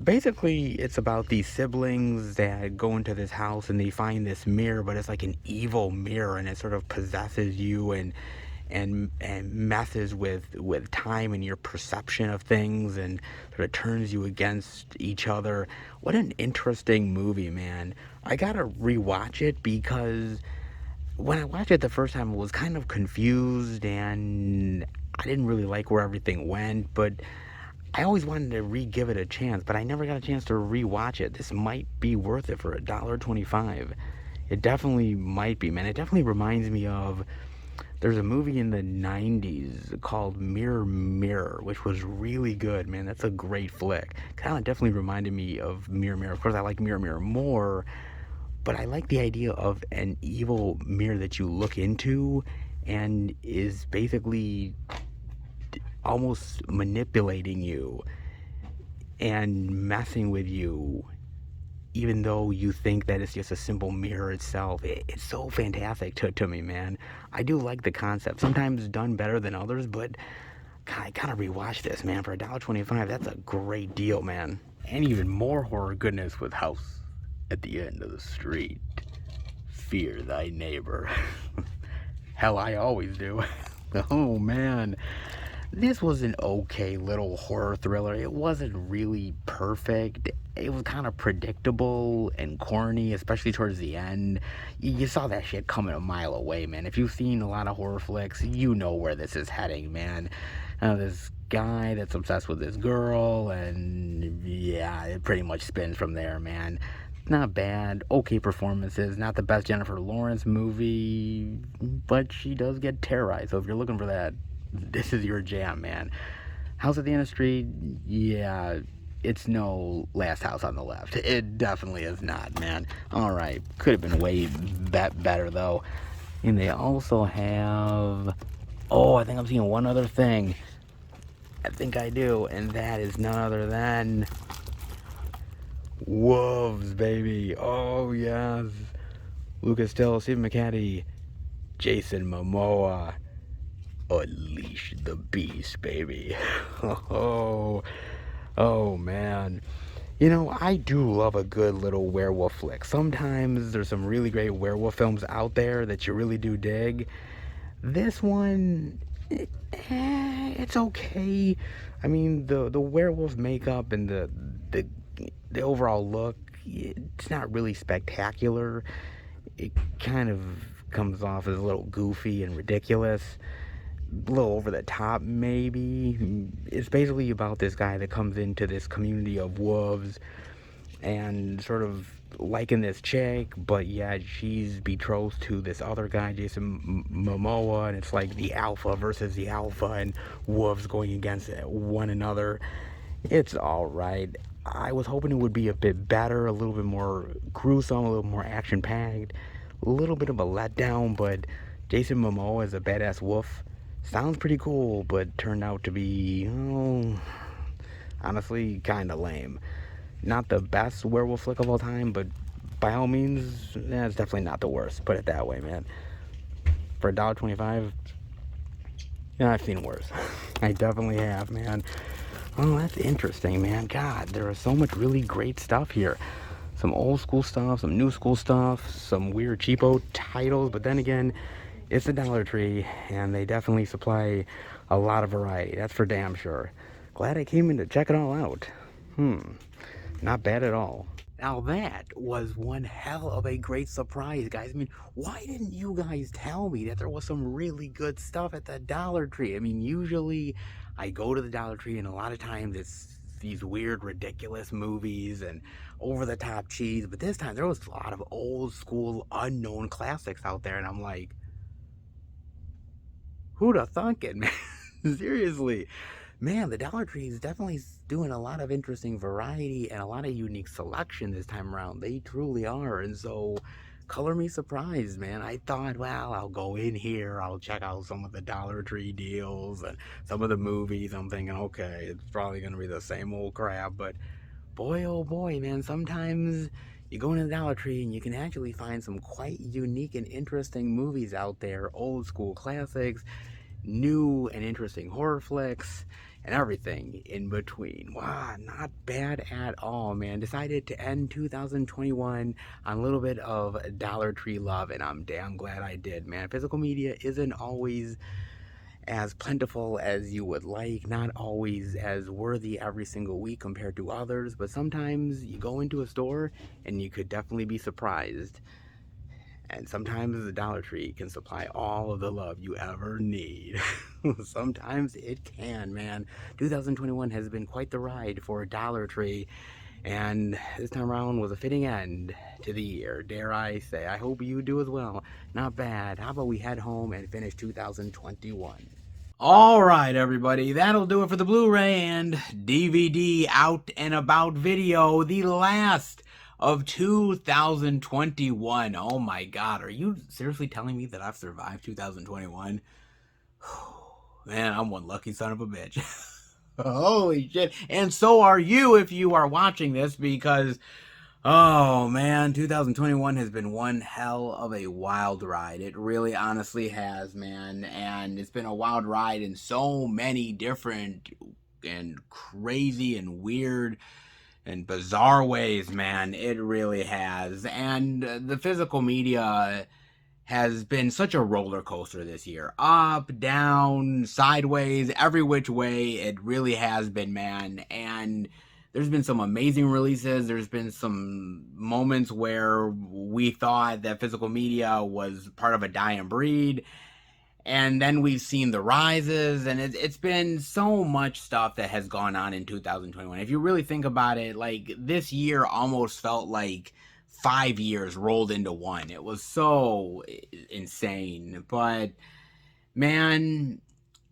Basically, it's about these siblings that go into this house and they find this mirror, but it's like an evil mirror, and it sort of possesses you and messes with time and your perception of things, and sort of turns you against each other. What an interesting movie, man. I gotta rewatch it because when I watched it the first time, I was kind of confused and I didn't really like where everything went, but I always wanted to re-give it a chance, but I never got a chance to re-watch it. This might be worth it for $1.25. It definitely might be, man. It definitely reminds me of, there's a movie in the 90s called Mirror Mirror, which was really good, man. That's a great flick. Kind of definitely reminded me of Mirror Mirror. Of course, I like Mirror Mirror more, but I like the idea of an evil mirror that you look into and is basically almost manipulating you and messing with you, even though you think that it's just a simple mirror itself. It's so fantastic to me, man. I do like the concept. Sometimes done better than others, but God, I gotta rewatch this, man. For $1.25, that's a great deal, man. And even more horror goodness with House at the End of the Street. Fear thy neighbor. Hell, I always do. Oh, man. This was an okay little horror thriller. It wasn't really perfect. It was kind of predictable and corny, especially towards the end. You saw that shit coming a mile away, man. If you've seen a lot of horror flicks, you know where this is heading, man. This guy that's obsessed with this girl, and yeah, it pretty much spins from there, man. Not bad. Okay performances. Not the best Jennifer Lawrence movie, but she does get terrorized. So if you're looking for that, this is your jam, man. House at the End of the Street, yeah, it's no Last House on the Left. It definitely is not, man. All right, could have been way better, though. And they also have, oh, I think I'm seeing one other thing. I think I do, and that is none other than Wolves, baby. Oh, yes. Lucas Still, Stephen McCaddy, Jason Momoa. Unleash the beast, baby. Oh, oh, man. You know, I do love a good little werewolf flick. Sometimes there's some really great werewolf films out there that you really do dig. This one, it's okay. I mean, the werewolf makeup and the overall look, it's not really spectacular. It kind of comes off as a little goofy and ridiculous. A little over the top, maybe. It's basically about this guy that comes into this community of wolves and sort of liking this chick, but yet she's betrothed to this other guy, Jason Momoa, and it's like the alpha versus the alpha, and wolves going against one another. It's all right. I was hoping it would be a bit better, a little bit more gruesome, a little more action-packed, a little bit of a letdown, but Jason Momoa is a badass wolf. Sounds pretty cool, but turned out to be, oh, honestly, kind of lame. Not the best werewolf flick of all time, but by all means, it's definitely not the worst. Put it that way, man. For $1.25, yeah, I've seen worse. I definitely have, man. Oh, that's interesting, man. God, there is so much really great stuff here. Some old school stuff, some new school stuff, some weird cheapo titles, but then again, it's a Dollar Tree, and they definitely supply a lot of variety. That's for damn sure. Glad I came in to check it all out. Not bad at all. Now that was one hell of a great surprise, guys. I mean, why didn't you guys tell me that there was some really good stuff at the Dollar Tree? I mean, usually I go to the Dollar Tree and a lot of times it's these weird, ridiculous movies and over-the-top cheese. But this time there was a lot of old school, unknown classics out there. And I'm like, who'da thunk it, man? Seriously. Man, the Dollar Tree is definitely doing a lot of interesting variety and a lot of unique selection this time around. They truly are. And so, color me surprised, man. I thought, well, I'll go in here, I'll check out some of the Dollar Tree deals and some of the movies. I'm thinking, okay, it's probably going to be the same old crap. But boy, oh boy, man, sometimes you go into the Dollar Tree and you can actually find some quite unique and interesting movies out there, old school classics, new and interesting horror flicks, and everything in between. Wow, not bad at all, man. Decided to end 2021 on a little bit of Dollar Tree love, and I'm damn glad I did, man. Physical media isn't always as plentiful as you would like, not always as worthy every single week compared to others, but sometimes you go into a store and you could definitely be surprised. And sometimes the Dollar Tree can supply all of the love you ever need. Sometimes it can, man. 2021 has been quite the ride for a Dollar Tree. And this time around was a fitting end to the year, dare I say. I hope you do as well. Not bad. How about we head home and finish 2021? All right, everybody, that'll do it for the Blu-ray and DVD Out and About video, the last of 2021. Oh my God, are you seriously telling me that I've survived 2021? Man, I'm one lucky son of a bitch. Holy shit. And so are you if you are watching this, because oh man, 2021 has been one hell of a wild ride. It really honestly has, man. And it's been a wild ride in so many different and crazy and weird and bizarre ways, man. It really has. And the physical media has been such a roller coaster this year. Up, down, sideways, every which way. It really has been, man. And there's been some amazing releases. There's been some moments where we thought that physical media was part of a dying breed. And then we've seen the rises, and it's been so much stuff that has gone on in 2021. If you really think about it, like, this year almost felt like 5 years rolled into one. It was so insane. But, man,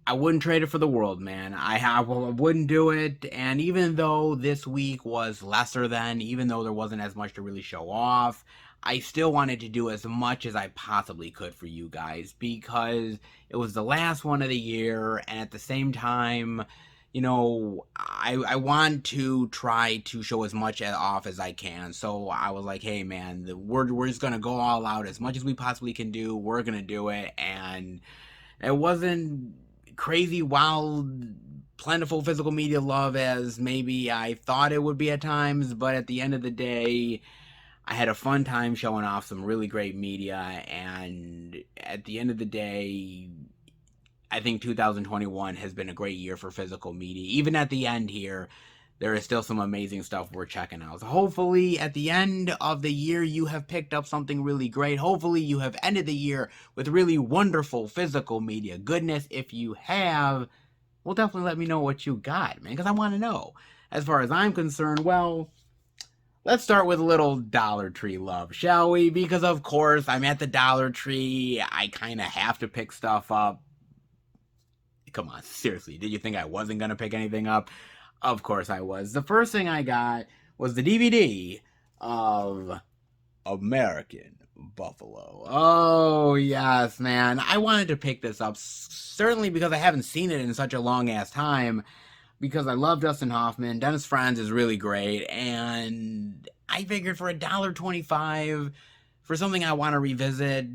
I wouldn't trade it for the world, man. I wouldn't do it. And even though this week was lesser than, even though there wasn't as much to really show off, I still wanted to do as much as I possibly could for you guys, because it was the last one of the year, and at the same time, you know, I want to try to show as much off as I can. So I was like, hey man, we're just gonna go all out as much as we possibly can do. We're gonna do it. And it wasn't crazy, wild, plentiful physical media love as maybe I thought it would be at times, but at the end of the day, I had a fun time showing off some really great media. And at the end of the day, I think 2021 has been a great year for physical media. Even at the end here, there is still some amazing stuff we're checking out. So hopefully at the end of the year, you have picked up something really great. Hopefully you have ended the year with really wonderful physical media goodness. If you have, well, definitely let me know what you got, man, because I want to know. As far as I'm concerned, well, let's start with a little Dollar Tree love, shall we? Because, of course, I'm at the Dollar Tree. I kind of have to pick stuff up. Come on, seriously, did you think I wasn't going to pick anything up? Of course I was. The first thing I got was the DVD of American Buffalo. Oh, yes, man. I wanted to pick this up, certainly because I haven't seen it in such a long-ass time, because I love Dustin Hoffman. Dennis Franz is really great, and I figured for $1.25 for something I want to revisit,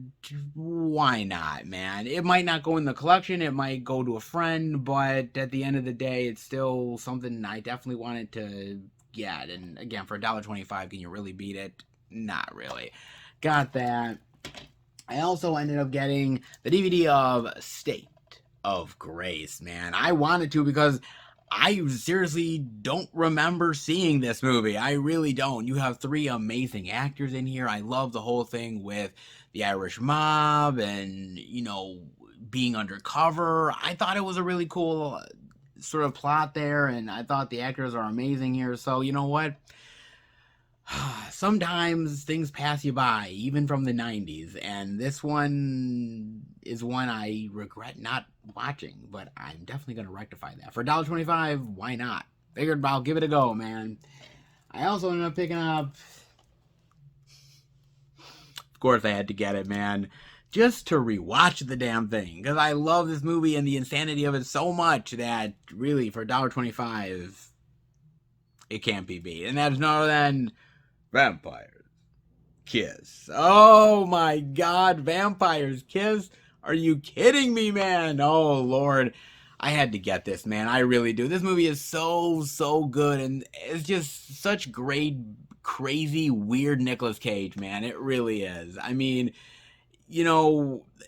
why not, man? It might not go in the collection, it might go to a friend, but at the end of the day, it's still something I definitely wanted to get. And again, for $1.25, can you really beat it? Not really. Got that. I also ended up getting the DVD of State of Grace, man. I wanted to because I seriously don't remember seeing this movie. I really don't. You have three amazing actors in here. I love the whole thing with the Irish mob and, being undercover. I thought it was a really cool sort of plot there, and I thought the actors are amazing here. So, you know what? Sometimes things pass you by, even from the 90s, and this one is one I regret not watching, but I'm definitely going to rectify that. For $1.25, why not? Figured I'll give it a go, man. I also ended up picking up, of course I had to get it, man, just to rewatch the damn thing, because I love this movie and the insanity of it so much that, really, for $1.25, it can't be beat. And that's none other than Vampires Kiss. Oh my god, Vampires Kiss? Are you kidding me, man? Oh lord. I had to get this, man. I really do. This movie is so good, and it's just such great, crazy, weird Nicolas Cage, man. It really is. I mean,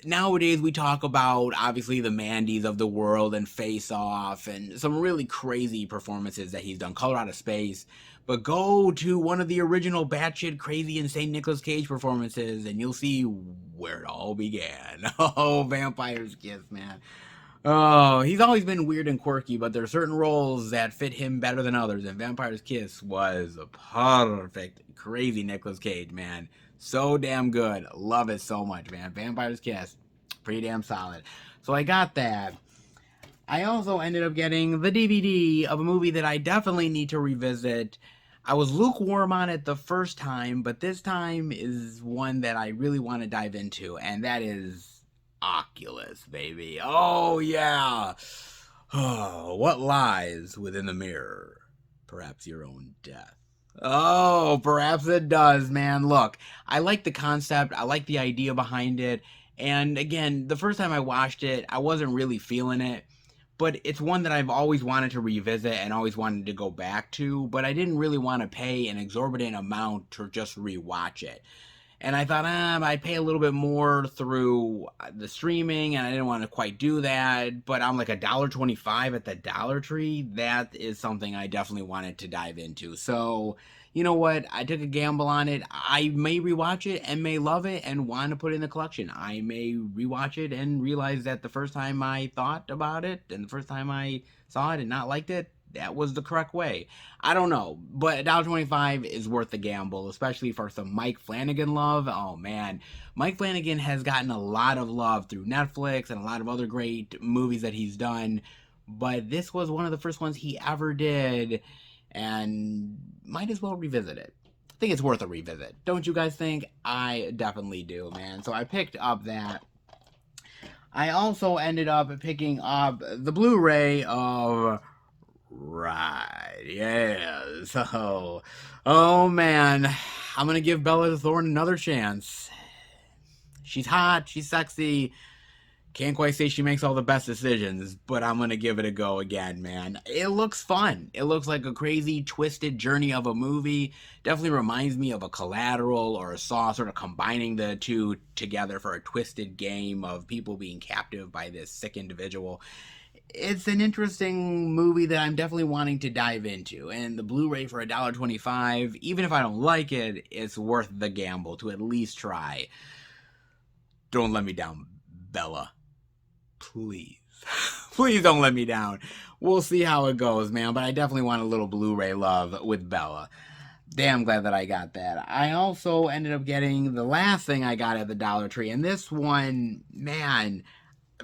nowadays we talk about obviously the Mandys of the world and Face Off and some really crazy performances that he's done, Color Out of Space. But go to one of the original batshit crazy insane Nicolas Cage performances and you'll see where it all began. Oh, Vampire's Kiss, man. Oh, he's always been weird and quirky, but there are certain roles that fit him better than others, and Vampire's Kiss was a perfect, crazy Nicolas Cage, man. So damn good. Love it so much, man. Vampire's Kiss, pretty damn solid. So I got that. I also ended up getting the DVD of a movie that I definitely need to revisit. I was lukewarm on it the first time, but this time is one that I really want to dive into, and that is Oculus, baby. Oh, yeah. Oh, what lies within the mirror? Perhaps your own death. Oh, perhaps it does, man. Look, I like the concept. I like the idea behind it. And again, the first time I watched it, I wasn't really feeling it. But it's one that I've always wanted to revisit and always wanted to go back to. But I didn't really want to pay an exorbitant amount to just rewatch it. And I thought, I'd pay a little bit more through the streaming, and I didn't want to quite do that. But I'm like $1.25 at the Dollar Tree. That is something I definitely wanted to dive into. So, you know what? I took a gamble on it. I may rewatch it and may love it and want to put it in the collection. I may rewatch it and realize that the first time I thought about it and the first time I saw it and not liked it, that was the correct way. I don't know, but $1.25 is worth the gamble, especially for some Mike Flanagan love. Oh man, Mike Flanagan has gotten a lot of love through Netflix and a lot of other great movies that he's done, but this was one of the first ones he ever did, and might as well revisit it. I think it's worth a revisit. Don't you guys think? I definitely do, man. So I picked up that. I also ended up picking up the Blu-ray of Right, yeah. So, oh man, I'm gonna give Bella Thorne another chance. She's hot, she's sexy. Can't quite say she makes all the best decisions, but I'm gonna give it a go again, man. It looks fun. It looks like a crazy, twisted journey of a movie. Definitely reminds me of a Collateral or a Saw, sort of combining the two together for a twisted game of people being captive by this sick individual. It's an interesting movie that I'm definitely wanting to dive into, and the Blu-ray for $1.25, even if I don't like it, it's worth the gamble to at least try. Don't let me down, Bella. Please. Please don't let me down. We'll see how it goes, man, but I definitely want a little Blu-ray love with Bella. Damn glad that I got that. I also ended up getting the last thing I got at the Dollar Tree, and this one, man,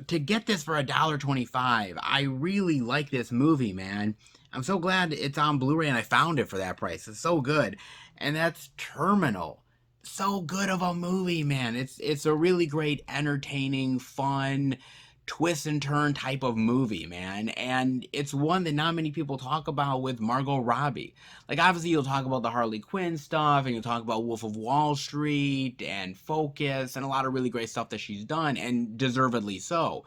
to get this for $1.25, I really like this movie, man. I'm so glad it's on Blu-ray and I found it for that price. It's so good. And that's Terminal. So good of a movie, man. It's a really great, entertaining, fun, twist and turn type of movie, man. And it's one that not many people talk about with Margot Robbie. Like, obviously, you'll talk about the Harley Quinn stuff, and you'll talk about Wolf of Wall Street and Focus and a lot of really great stuff that she's done, and deservedly so.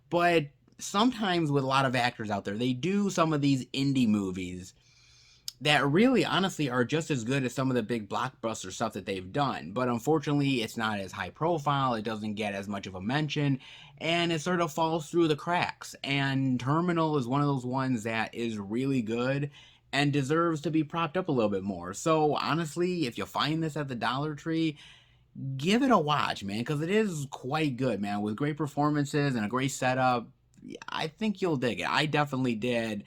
But sometimes with a lot of actors out there, they do some of these indie movies that really honestly are just as good as some of the big blockbuster stuff that they've done. But unfortunately, it's not as high profile, it doesn't get as much of a mention, and it sort of falls through the cracks. And Terminal is one of those ones that is really good and deserves to be propped up a little bit more. So honestly, if you find this at the Dollar Tree, give it a watch, man, because it is quite good, man, with great performances and a great setup. I think you'll dig it. I definitely did.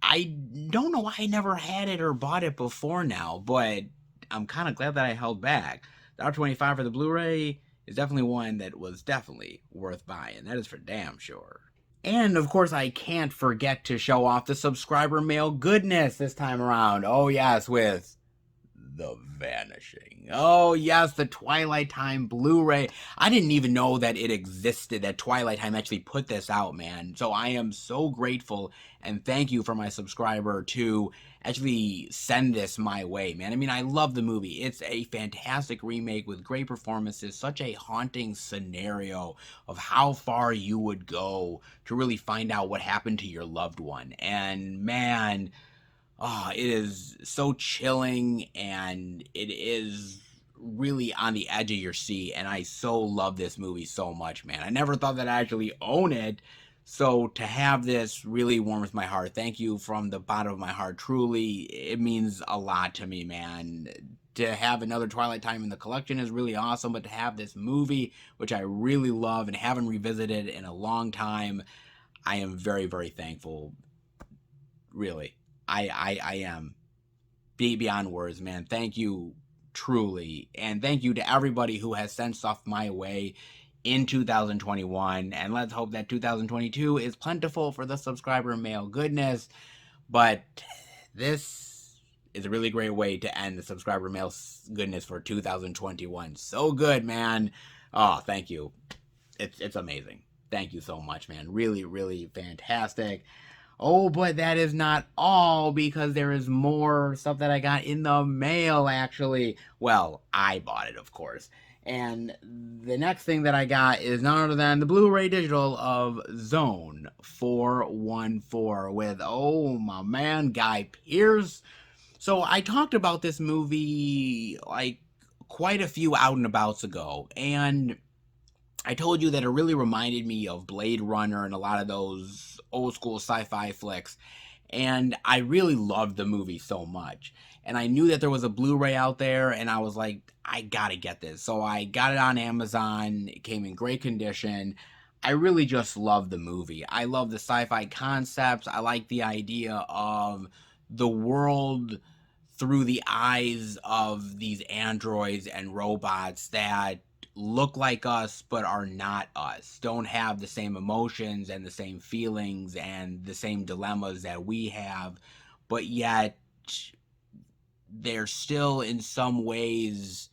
I don't know why I never had it or bought it before now, but I'm kind of glad that I held back. The R25 for the Blu-ray is definitely one that was definitely worth buying. That is for damn sure. And of course, I can't forget to show off the subscriber mail goodness this time around. Oh yes, with The Vanishing. Oh, yes, the Twilight Time Blu-ray. I didn't even know that it existed, that Twilight Time actually put this out, man. So I am so grateful, and thank you for my subscriber to actually send this my way, man. I mean, I love the movie. It's a fantastic remake with great performances, such a haunting scenario of how far you would go to really find out what happened to your loved one. And man, oh, it is so chilling, and it is really on the edge of your seat, and I so love this movie so much, man. I never thought that I'd actually own it, so to have this really warms my heart. Thank you from the bottom of my heart, truly. It means a lot to me, man. To have another Twilight Time in the collection is really awesome, but to have this movie, which I really love and haven't revisited in a long time, I am very, very thankful. Really. I am beyond words, man. Thank you, truly. And thank you to everybody who has sent stuff my way in 2021. And let's hope that 2022 is plentiful for the subscriber mail goodness. But this is a really great way to end the subscriber mail goodness for 2021. So good, man. Oh, thank you. It's amazing. Thank you so much, man. Really, really fantastic. Oh, but that is not all, because there is more stuff that I got in the mail, actually. Well, I bought it, of course. And the next thing that I got is none other than the Blu-ray digital of Zone 414 with, oh, my man, Guy Pearce. So I talked about this movie, like, quite a few out and abouts ago, and I told you that it really reminded me of Blade Runner and a lot of those old school sci-fi flicks. And I really loved the movie so much. And I knew that there was a Blu-ray out there, and I was like, I gotta get this. So I got it on Amazon. It came in great condition. I really just love the movie. I love the sci-fi concepts. I like the idea of the world through the eyes of these androids and robots that look like us but are not us, don't have the same emotions and the same feelings and the same dilemmas that we have, but yet they're still in some ways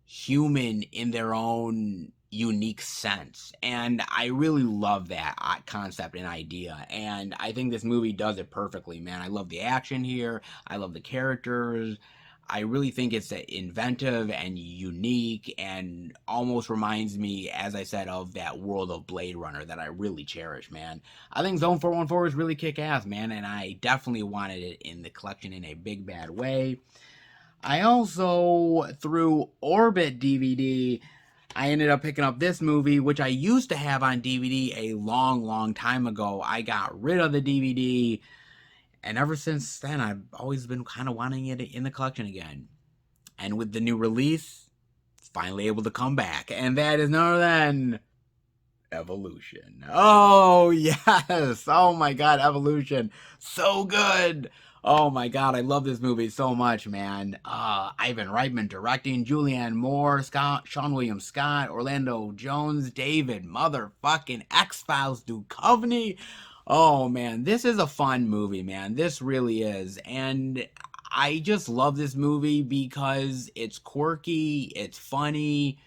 human in their own unique sense. And I really love that concept and idea, and I think this movie does it perfectly, man. I love the action here, I love the characters. I really think it's inventive and unique and almost reminds me, as I said, of that world of Blade Runner that I really cherish, man. I think Zone 414 is really kick-ass, man, and I definitely wanted it in the collection in a big bad way. I also, through Orbit DVD, I ended up picking up this movie, which I used to have on DVD a long, long time ago. I got rid of the DVD, and ever since then, I've always been kind of wanting it in the collection again. And with the new release, it's finally able to come back. And that is none other than Evolution. Oh, yes. Oh, my God, Evolution. So good. Oh, my God, I love this movie so much, man. Ivan Reitman directing, Julianne Moore, Sean William Scott, Orlando Jones, David motherfucking X-Files Duchovny. Oh, man, this is a fun movie, man. This really is. And I just love this movie because it's quirky, it's funny,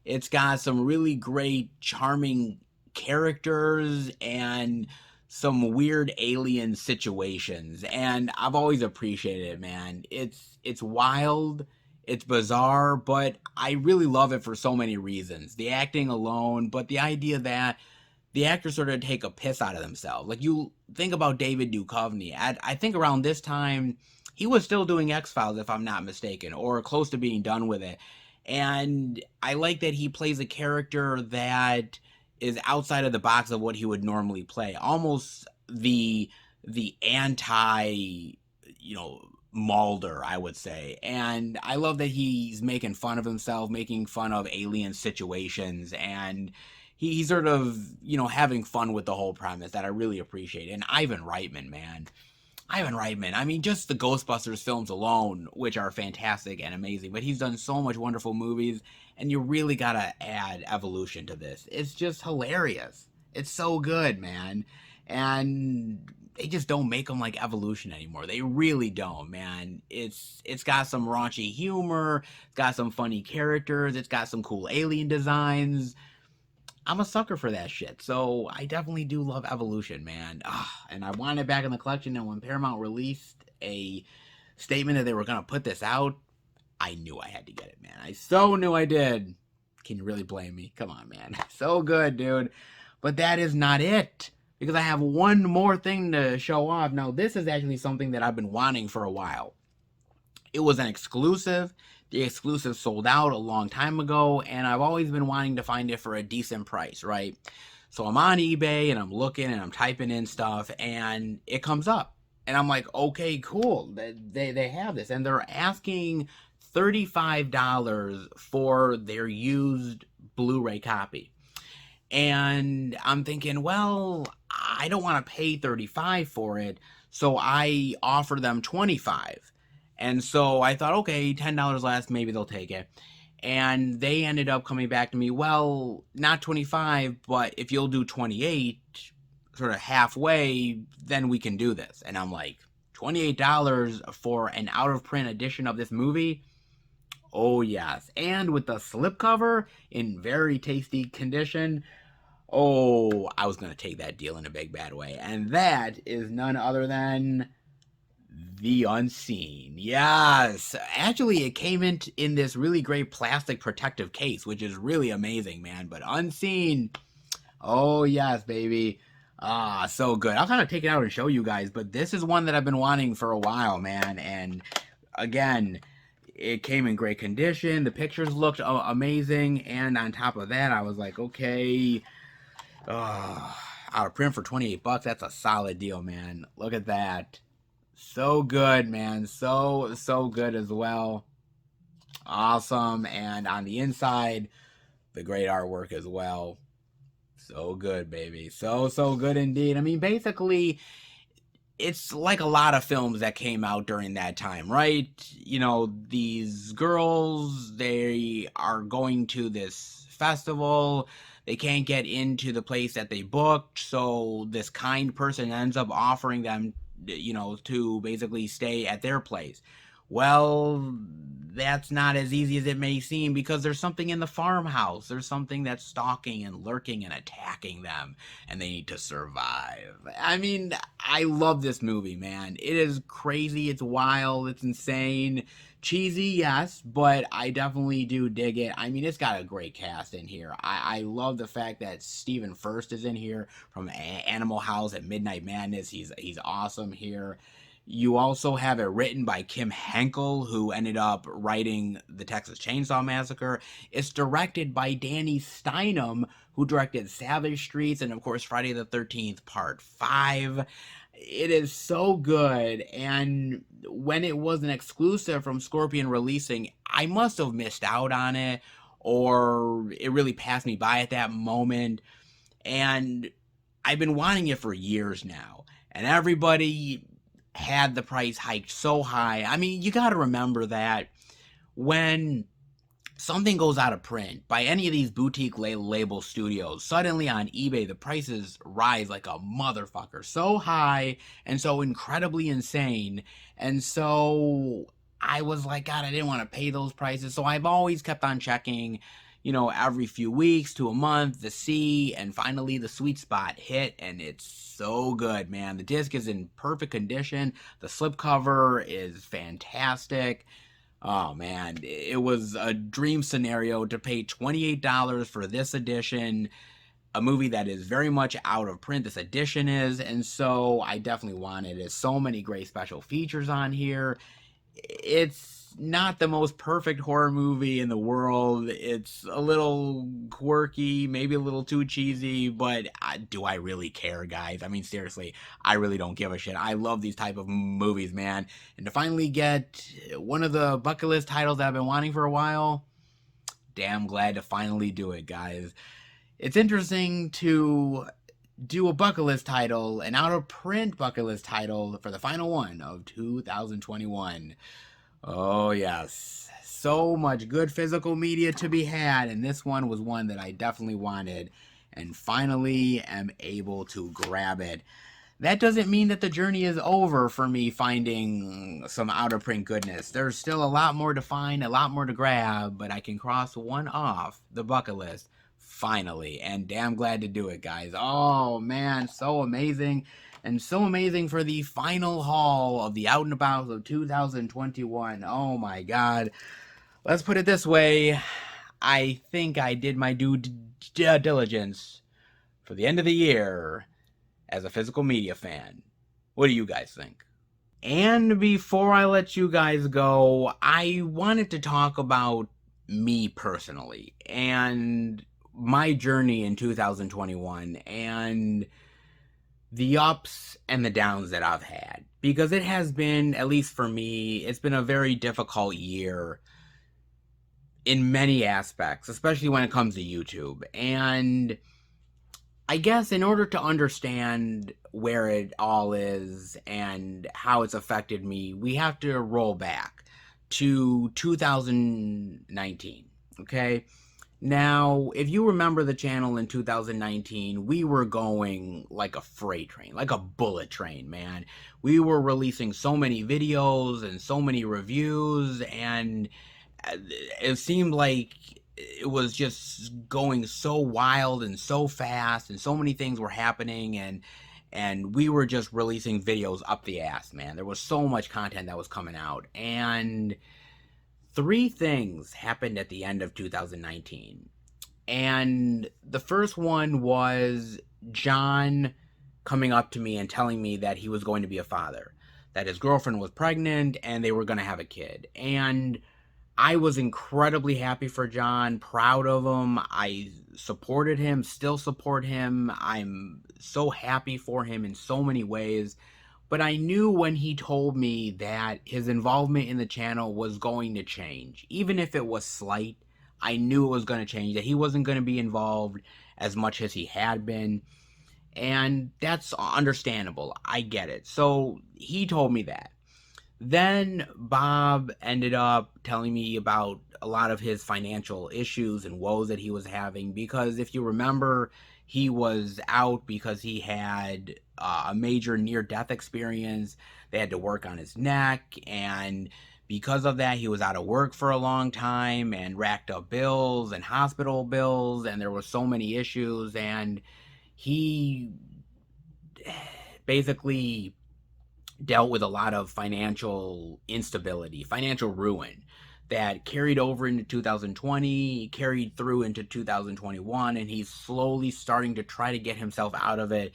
it's got some really great, charming characters and some weird alien situations. And I've always appreciated it, man. It's wild, it's bizarre, but I really love it for so many reasons. The acting alone, but the idea that the actors sort of take a piss out of themselves. Like, you think about David Duchovny. I think around this time, he was still doing X-Files, if I'm not mistaken, or close to being done with it. And I like that he plays a character that is outside of the box of what he would normally play. Almost the anti, Mulder, I would say. And I love that he's making fun of himself, making fun of alien situations, and he's sort of, having fun with the whole premise that I really appreciate. And Ivan Reitman, man. Ivan Reitman, I mean, just the Ghostbusters films alone, which are fantastic and amazing, but he's done so much wonderful movies, and you really gotta add Evolution to this. It's just hilarious. It's so good, man. And they just don't make them like Evolution anymore. They really don't, man. It's got some raunchy humor, it's got some funny characters, it's got some cool alien designs. I'm a sucker for that shit. So I definitely do love Evolution, man. And I wanted it back in the collection. And when Paramount released a statement that they were going to put this out, I knew I had to get it, man. I so knew I did. Can you really blame me? Come on, man. So good, dude. But that is not it. Because I have one more thing to show off. Now, this is actually something that I've been wanting for a while. It was an exclusive. The exclusive sold out a long time ago, and I've always been wanting to find it for a decent price, right? So I'm on eBay, and I'm looking, and I'm typing in stuff, and it comes up. And I'm like, okay, cool. They have this. And they're asking $35 for their used Blu-ray copy. And I'm thinking, well, I don't want to pay $35 for it, so I offer them $25. And so I thought, okay, $10 less, maybe they'll take it. And they ended up coming back to me, well, not 25, but if you'll do 28, sort of halfway, then we can do this. And I'm like, $28 for an out-of-print edition of this movie? Oh, yes. And with the slipcover in very tasty condition. Oh, I was going to take that deal in a big bad way. And that is none other than The Unseen. Yes. Actually, it came in this really great plastic protective case, which is really amazing, man. But Unseen, oh, yes, baby. So good. I'll kind of take it out and show you guys, but this is one that I've been wanting for a while, man. And again, it came in great condition. The pictures looked amazing. And on top of that, I was like, okay, out of print for $28. That's a solid deal, man. Look at that. So good, man. So good as well. Awesome. And on the inside, the great artwork as well. So good, baby. So good indeed. I mean, basically, it's like a lot of films that came out during that time, right? These girls, they are going to this festival. They can't get into the place that they booked, so this kind person ends up offering them, to basically stay at their place. Well, that's not as easy as it may seem, because there's something in the farmhouse. There's something that's stalking and lurking and attacking them, and they need to survive. I mean, I love this movie, man. It is crazy, it's wild, it's insane. Cheesy, yes, but I definitely do dig it. I mean, it's got a great cast in here. I love the fact that Stephen Furst is in here from Animal House and Midnight Madness. He's awesome here. You also have it written by Kim Henkel, who ended up writing the Texas Chainsaw Massacre. It's directed by Danny Steinem, who directed Savage Streets and, of course, Friday the 13th Part 5. It is so good, and when it was an exclusive from Scorpion releasing, I must have missed out on it, or it really passed me by at that moment, and I've been wanting it for years now, and everybody had the price hiked so high. I mean, you gotta remember that when something goes out of print by any of these boutique label studios, suddenly on eBay the prices rise like a motherfucker, so high and so incredibly insane. And so I was like, God, I didn't want to pay those prices. So I've always kept on checking, every few weeks to a month to see, and finally the sweet spot hit, and it's so good, man. The disc is in perfect condition. The slipcover is fantastic. Oh, man, it was a dream scenario to pay $28 for this edition. a movie that is very much out of print. This edition is, and so I definitely wanted it. There's so many great special features on here. It's not the most perfect horror movie in the world. It's a little quirky, maybe a little too cheesy, but do I really care, guys? I mean, seriously, I really don't give a shit. I love these type of movies, man. And to finally get one of the bucket list titles that I've been wanting for a while, damn glad to finally do it, guys. It's interesting to do a bucket list title, an out of print bucket list title for the final one of 2021. Oh, yes. So much good physical media to be had, and this one was one that I definitely wanted, and finally am able to grab it. That doesn't mean that the journey is over for me finding some out of print goodness. There's still a lot more to find, a lot more to grab, but I can cross one off the bucket list finally, and damn glad to do it, guys. Oh man, so amazing. And so amazing for the final haul of the Out and About of 2021. Oh my god. Let's put it this way. I think I did my due diligence for the end of the year as a physical media fan. What do you guys think? And before I let you guys go, I wanted to talk about me personally and my journey in 2021 and the ups and the downs that I've had, because it has been, at least for me, it's been a very difficult year in many aspects, especially when it comes to YouTube. And I guess in order to understand where it all is and how it's affected me, we have to roll back to 2019, okay? Now, if you remember the channel in 2019, we were going like a freight train, like a bullet train, man. We were releasing so many videos and so many reviews, and it seemed like it was just going so wild and so fast, and so many things were happening, and we were just releasing videos up the ass, man. There was so much content that was coming out, and three things happened at the end of 2019. And the first one was John coming up to me and telling me that he was going to be a father, that his girlfriend was pregnant and they were going to have a kid. And I was incredibly happy for John, proud of him. I supported him, still support him. I'm so happy for him in so many ways. But I knew when he told me that his involvement in the channel was going to change. Even if it was slight, I knew it was going to change, that he wasn't going to be involved as much as he had been. And that's understandable. I get it. So he told me that. Then Bob ended up telling me about a lot of his financial issues and woes that he was having, because if you remember, he was out because he had a major near-death experience. They had to work on his neck, and because of that, he was out of work for a long time and racked up bills and hospital bills, and there were so many issues, and he basically dealt with a lot of financial instability, financial ruin that carried over into 2020, carried through into 2021, and he's slowly starting to try to get himself out of it.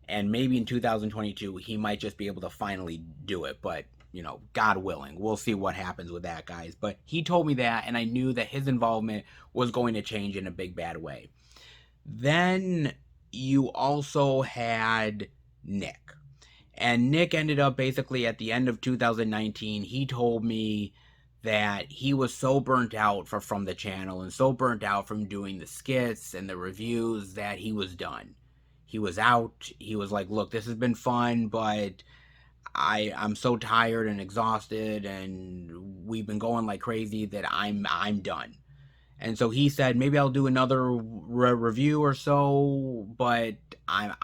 And maybe in 2022, he might just be able to finally do it. But, you know, God willing, we'll see what happens with that, guys. But he told me that, and I knew that his involvement was going to change in a big, bad way. Then you also had Nick. And Nick ended up basically at the end of 2019, he told me that he was so burnt out from the channel and so burnt out from doing the skits and the reviews that he was done. He was out. He was like, look, this has been fun, but I'm so tired and exhausted, and we've been going like crazy that I'm done. And so he said, maybe I'll do another review or so, but I'm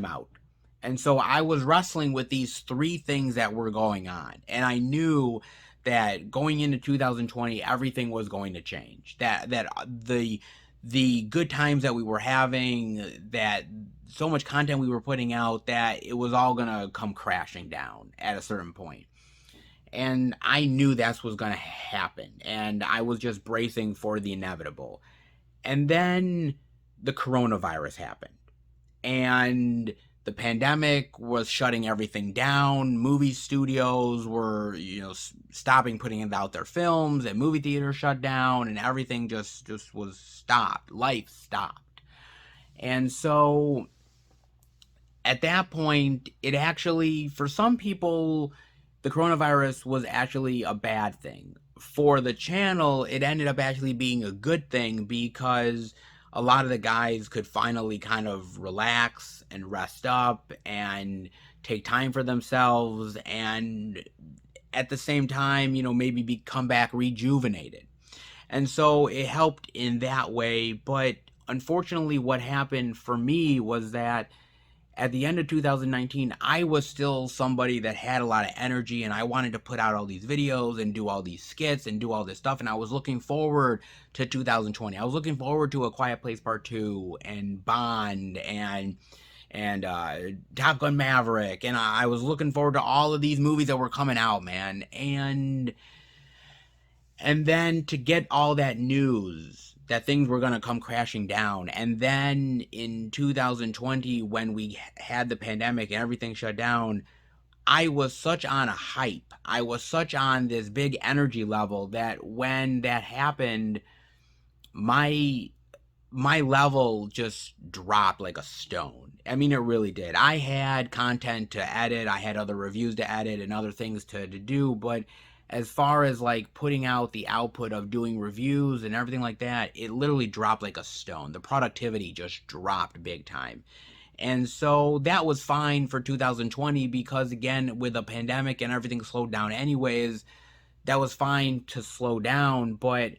out. And so I was wrestling with these three things that were going on. And I knew that going into 2020, everything was going to change. That the good times that we were having, that so much content we were putting out, that it was all going to come crashing down at a certain point. And I knew that's what was going to happen. And I was just bracing for the inevitable. And then the coronavirus happened. And the pandemic was shutting everything down. Movie studios were, stopping putting out their films, and movie theaters shut down, and everything just was stopped. Life stopped. And so at that point, it actually, for some people, the coronavirus was actually a bad thing. For the channel, it ended up actually being a good thing because a lot of the guys could finally kind of relax and rest up and take time for themselves, and at the same time, maybe come back rejuvenated. And so it helped in that way. But unfortunately, what happened for me was that at the end of 2019, I was still somebody that had a lot of energy, and I wanted to put out all these videos and do all these skits and do all this stuff. And I was looking forward to 2020. I was looking forward to A Quiet Place Part 2 and Bond and Top Gun Maverick. And I was looking forward to all of these movies that were coming out, man. And then to get all that news that things were going to come crashing down. And then in 2020, when we had the pandemic and everything shut down, I was such on a hype. I was such on this big energy level that when that happened, my level just dropped like a stone. I mean, it really did. I had content to edit, I had other reviews to edit and other things to do, but as far as like putting out the output of doing reviews and everything like that, it literally dropped like a stone. The productivity just dropped big time. And so that was fine for 2020 because, again, with the pandemic and everything slowed down anyways, that was fine to slow down. But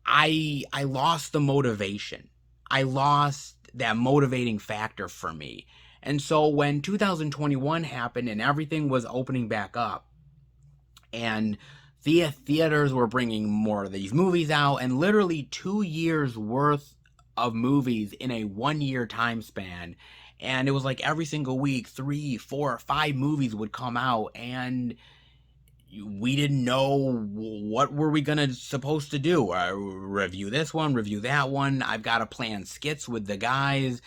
I lost the motivation. I lost that motivating factor for me. And so when 2021 happened and everything was opening back up, and the theaters were bringing more of these movies out, and literally 2 years worth of movies in a 1 year time span, and it was like every single week 3, 4, 5 movies would come out, and we didn't know what were we gonna supposed to do. Review this one, review that one. I've got to plan skits with the guys.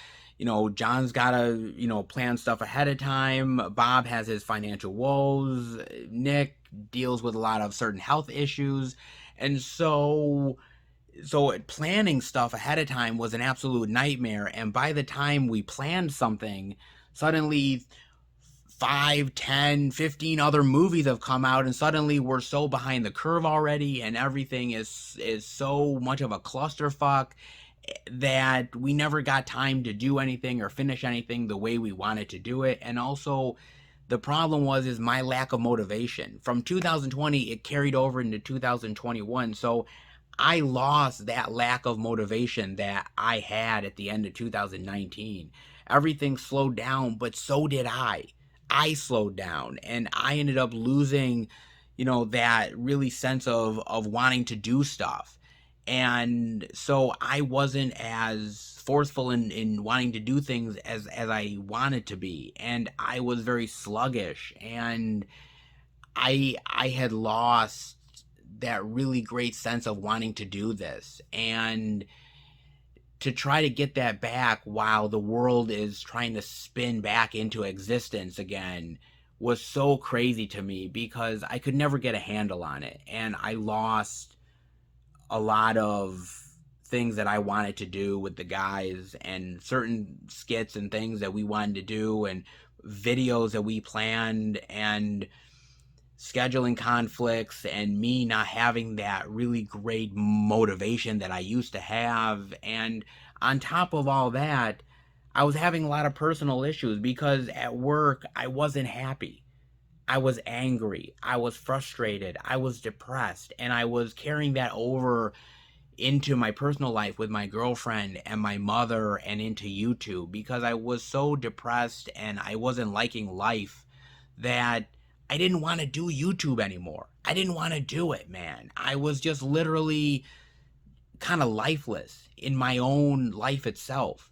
John's got to plan stuff ahead of time. Bob has his financial woes. Nick deals with a lot of certain health issues, and so planning stuff ahead of time was an absolute nightmare. And by the time we planned something, suddenly 5, 10, 15 other movies have come out, and suddenly we're so behind the curve already, and everything is so much of a clusterfuck that we never got time to do anything or finish anything the way we wanted to do it. And also, the problem is my lack of motivation. From 2020, it carried over into 2021. So I lost that lack of motivation that I had at the end of 2019. Everything slowed down, but so did I. I slowed down, and I ended up losing, that really sense of wanting to do stuff. And so I wasn't as forceful in wanting to do things as I wanted to be. And I was very sluggish, and I had lost that really great sense of wanting to do this. And to try to get that back while the world is trying to spin back into existence again was so crazy to me because I could never get a handle on it. And I lost a lot of things that I wanted to do with the guys, and certain skits and things that we wanted to do, and videos that we planned, and scheduling conflicts, and me not having that really great motivation that I used to have. And on top of all that, I was having a lot of personal issues because at work I wasn't happy. I was angry, I was frustrated, I was depressed, and I was carrying that over into my personal life with my girlfriend and my mother and into YouTube because I was so depressed and I wasn't liking life that I didn't want to do YouTube anymore. I didn't want to do it, man. I was just literally kind of lifeless in my own life itself.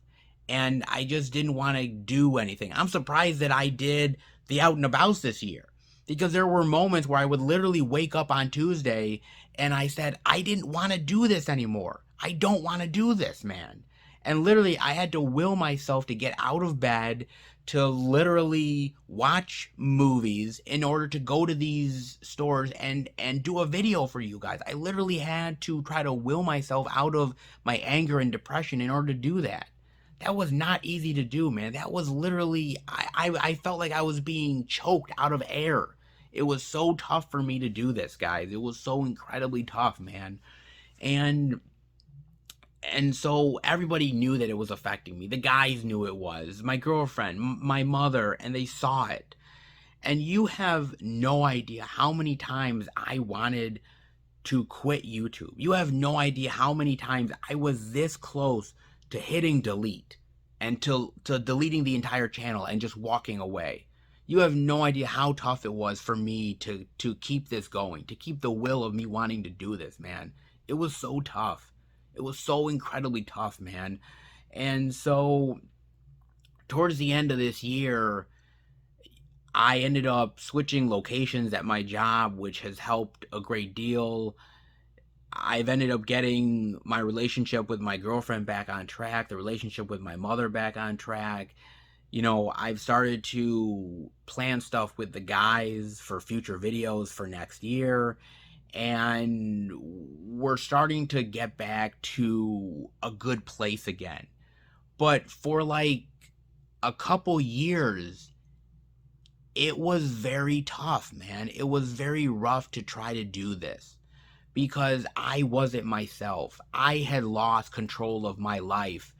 And I just didn't want to do anything. I'm surprised that I did the out and abouts this year, because there were moments where I would literally wake up on Tuesday and I said, I didn't want to do this anymore. I don't want to do this, man. And literally, I had to will myself to get out of bed to literally watch movies in order to go to these stores and do a video for you guys. I literally had to try to will myself out of my anger and depression in order to do that. That was not easy to do, man. That was literally, I felt like I was being choked out of air. It was so tough for me to do this, guys. It was so incredibly tough, man. And so everybody knew that it was affecting me. The guys knew it was. My girlfriend, my mother, and they saw it. And you have no idea how many times I wanted to quit YouTube. You have no idea how many times I was this close to hitting delete and to deleting the entire channel and just walking away. You have no idea how tough it was for me to keep this going, to keep the will of me wanting to do this, man. It was so tough. It was so incredibly tough, man. And so towards the end of this year, I ended up switching locations at my job, which has helped a great deal. I've ended up getting my relationship with my girlfriend back on track, the relationship with my mother back on track. You know, I've started to plan stuff with the guys for future videos for next year. And we're starting to get back to a good place again. But for like a couple years, it was very tough, man. It was very rough to try to do this because I wasn't myself. I had lost control of my life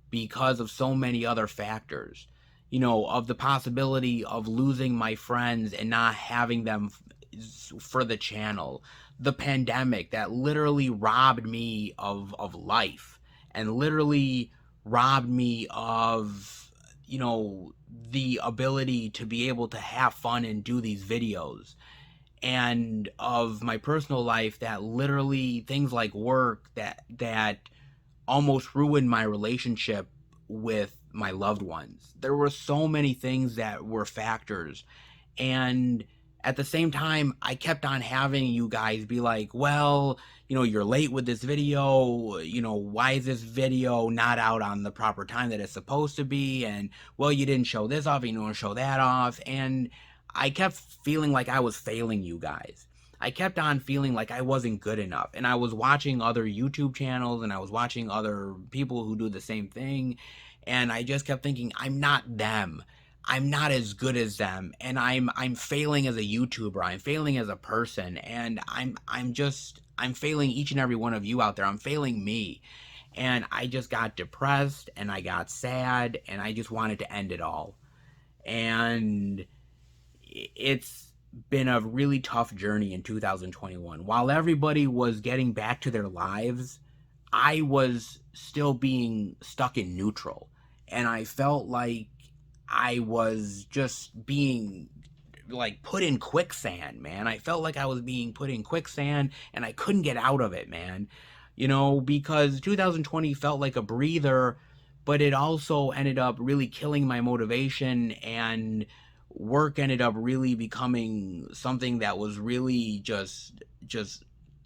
because of so many other factors. You know, of the possibility of losing my friends and not having them for the channel. The pandemic that literally robbed me of life and literally robbed me of, you know, the ability to be able to have fun and do these videos, and of my personal life that literally things like work that almost ruined my relationship with my loved ones. There were so many things that were factors. And at the same time, I kept on having you guys be like, well, you know, you're late with this video. You know, why is this video not out on the proper time that it's supposed to be? And, well, you didn't show this off, and you don't show that off. And I kept feeling like I was failing you guys. I kept on feeling like I wasn't good enough. And I was watching other YouTube channels and I was watching other people who do the same thing. And I just kept thinking, I'm not them. I'm not as good as them, and I'm failing as a YouTuber. I'm failing as a person, and I'm failing each and every one of you out there. I'm failing me. And I just got depressed and I got sad and I just wanted to end it all. And it's been a really tough journey in 2021. While everybody was getting back to their lives, I was still being stuck in neutral. And I felt like I was just being like put in quicksand, man. I felt like I was being put in quicksand and I couldn't get out of it, man. You know, because 2020 felt like a breather, but it also ended up really killing my motivation, and work ended up really becoming something that was really just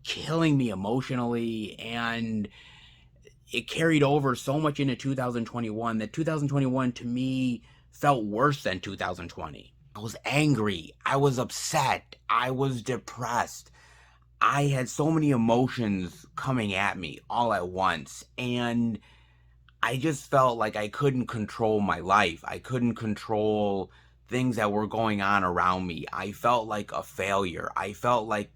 killing me emotionally. And it carried over so much into 2021 that 2021 to me felt worse than 2020. I was angry. I was upset. I was depressed. I had so many emotions coming at me all at once. And I just felt like I couldn't control my life. I couldn't control things that were going on around me. I felt like a failure. I felt like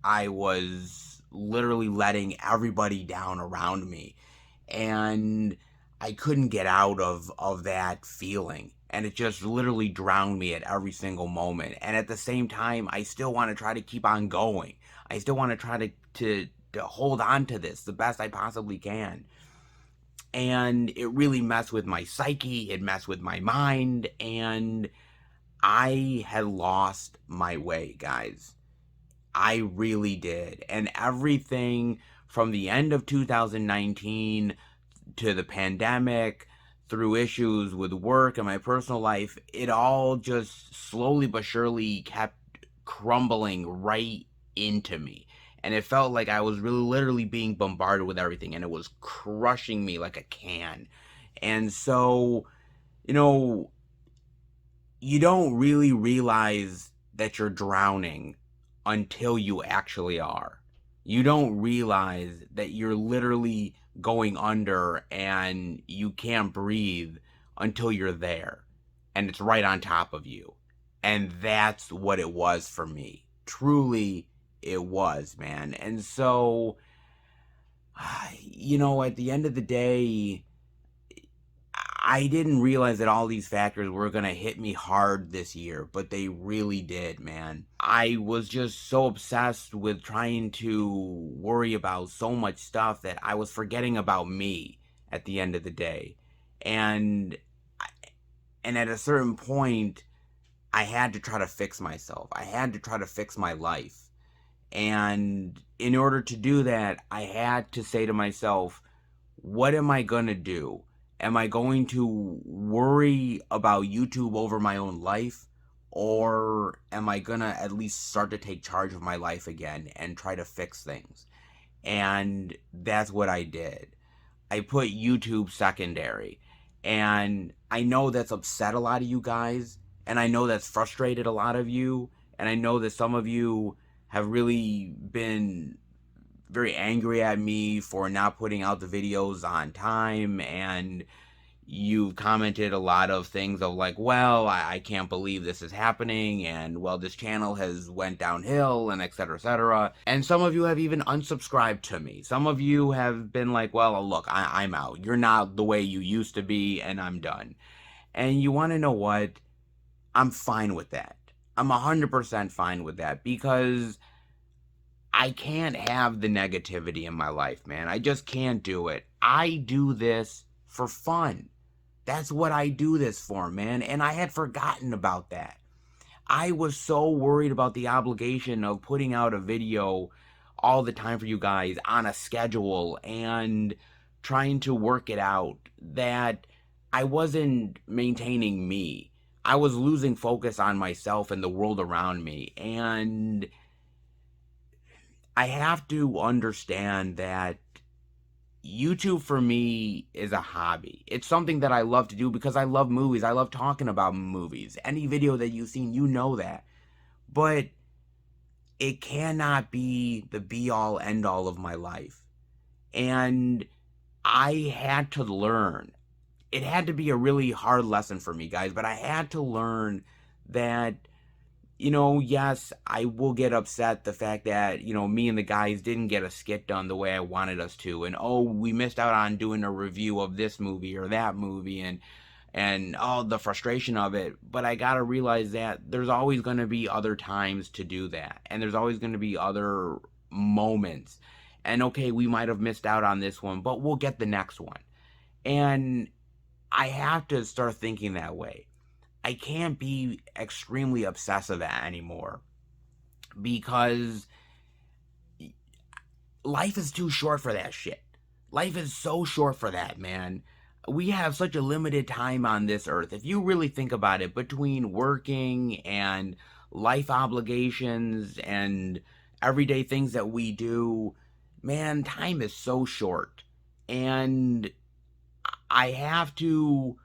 I was literally letting everybody down around me. And I couldn't get out of that feeling. And it just literally drowned me at every single moment. And at the same time, I still want to try to keep on going. I still want to try to hold on to this the best I possibly can. And it really messed with my psyche. It messed with my mind. And I had lost my way, guys. I really did. And everything from the end of 2019 to the pandemic, through issues with work and my personal life, it all just slowly but surely kept crumbling right into me. And it felt like I was really literally being bombarded with everything, and it was crushing me like a can. And so, you know, you don't really realize that you're drowning until you actually are. You don't realize that you're literally going under and you can't breathe until you're there and it's right on top of you. And that's what it was for me. Truly, it was, man. And so, at the end of the day, I didn't realize that all these factors were going to hit me hard this year, but they really did, man. I was just so obsessed with trying to worry about so much stuff that I was forgetting about me at the end of the day. And and at a certain point, I had to try to fix myself. I had to try to fix my life. And in order to do that, I had to say to myself, what am I going to do? Am I going to worry about YouTube over my own life? Or am I going to at least start to take charge of my life again and try to fix things? And that's what I did. I put YouTube secondary. And I know that's upset a lot of you guys. And I know that's frustrated a lot of you. And I know that some of you have really been very angry at me for not putting out the videos on time, and you've commented a lot of things of like, well, I can't believe this is happening, and well, this channel has went downhill, and etc, etc. And some of you have even unsubscribed to me. Some of you have been like, well, look, I'm out. You're not the way you used to be, and I'm done. And you want to know what? I'm fine with that. I'm 100% fine with that, because I can't have the negativity in my life, man. I just can't do it. I do this for fun. That's what I do this for, man. And I had forgotten about that. I was so worried about the obligation of putting out a video all the time for you guys on a schedule and trying to work it out that I wasn't maintaining me. I was losing focus on myself and the world around me. And I have to understand that YouTube for me is a hobby. It's something that I love to do because I love movies. I love talking about movies. Any video that you've seen, you know that. But it cannot be the be-all, end-all of my life. And I had to learn. It had to be a really hard lesson for me, guys, but I had to learn that, yes, I will get upset the fact that, me and the guys didn't get a skit done the way I wanted us to. And, oh, we missed out on doing a review of this movie or that movie, and all the frustration of it. But I got to realize that there's always going to be other times to do that. And there's always going to be other moments. And, okay, we might have missed out on this one, but we'll get the next one. And I have to start thinking that way. I can't be extremely obsessive anymore, because life is too short for that shit. Life is so short for that, man. We have such a limited time on this earth. If you really think about it, between working and life obligations and everyday things that we do, man, time is so short. And I have to,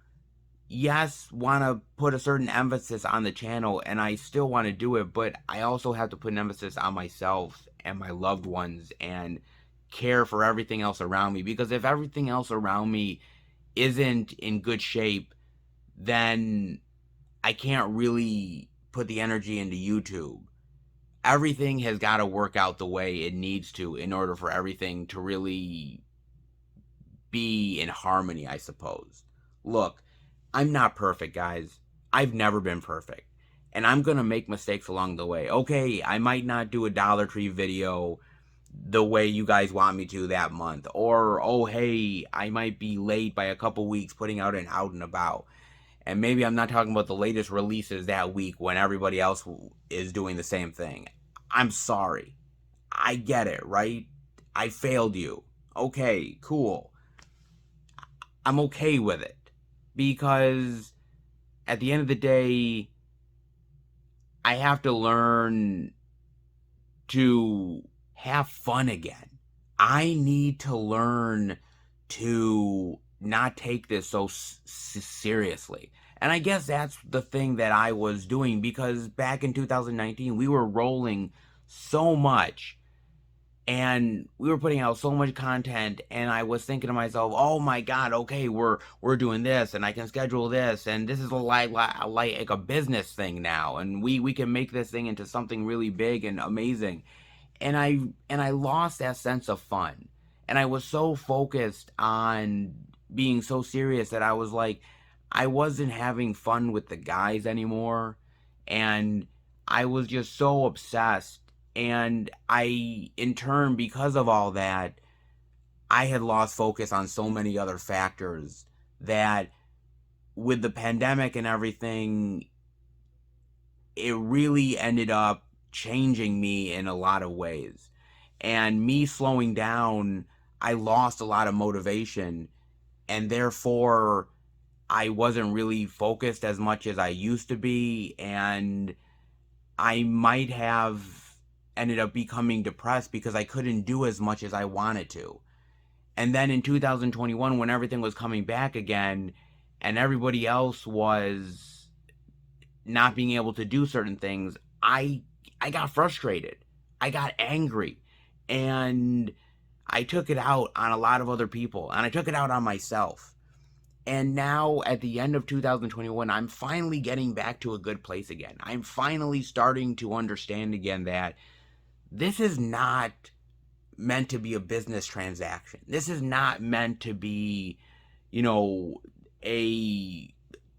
yes, want to put a certain emphasis on the channel, and I still want to do it, but I also have to put an emphasis on myself and my loved ones and care for everything else around me. Because if everything else around me isn't in good shape, then I can't really put the energy into YouTube. Everything has got to work out the way it needs to in order for everything to really be in harmony, I suppose. Look, I'm not perfect, guys. I've never been perfect. And I'm going to make mistakes along the way. Okay, I might not do a Dollar Tree video the way you guys want me to that month. Or, oh, hey, I might be late by a couple weeks putting out an Out and About. And maybe I'm not talking about the latest releases that week when everybody else is doing the same thing. I'm sorry. I get it, right? I failed you. Okay, cool. I'm okay with it. Because at the end of the day, I have to learn to have fun again. I need to learn to not take this so seriously. And I guess that's the thing that I was doing, because back in 2019, we were rolling so much and we were putting out so much content, and I was thinking to myself, oh my god, okay, we're doing this, and I can schedule this, and this is like a business thing now, and we can make this thing into something really big and amazing. And I lost that sense of fun. And I was so focused on being so serious that I was like, I wasn't having fun with the guys anymore. And I was just so obsessed. And I, in turn, because of all that, I had lost focus on so many other factors that, with the pandemic and everything, it really ended up changing me in a lot of ways. And me slowing down, I lost a lot of motivation, and therefore I wasn't really focused as much as I used to be, and I might have ended up becoming depressed because I couldn't do as much as I wanted to. And then in 2021, when everything was coming back again and everybody else was not being able to do certain things, I got frustrated. I got angry. And I took it out on a lot of other people, and I took it out on myself. And now at the end of 2021, I'm finally getting back to a good place again. I'm finally starting to understand again that this is not meant to be a business transaction. This is not meant to be, you know, a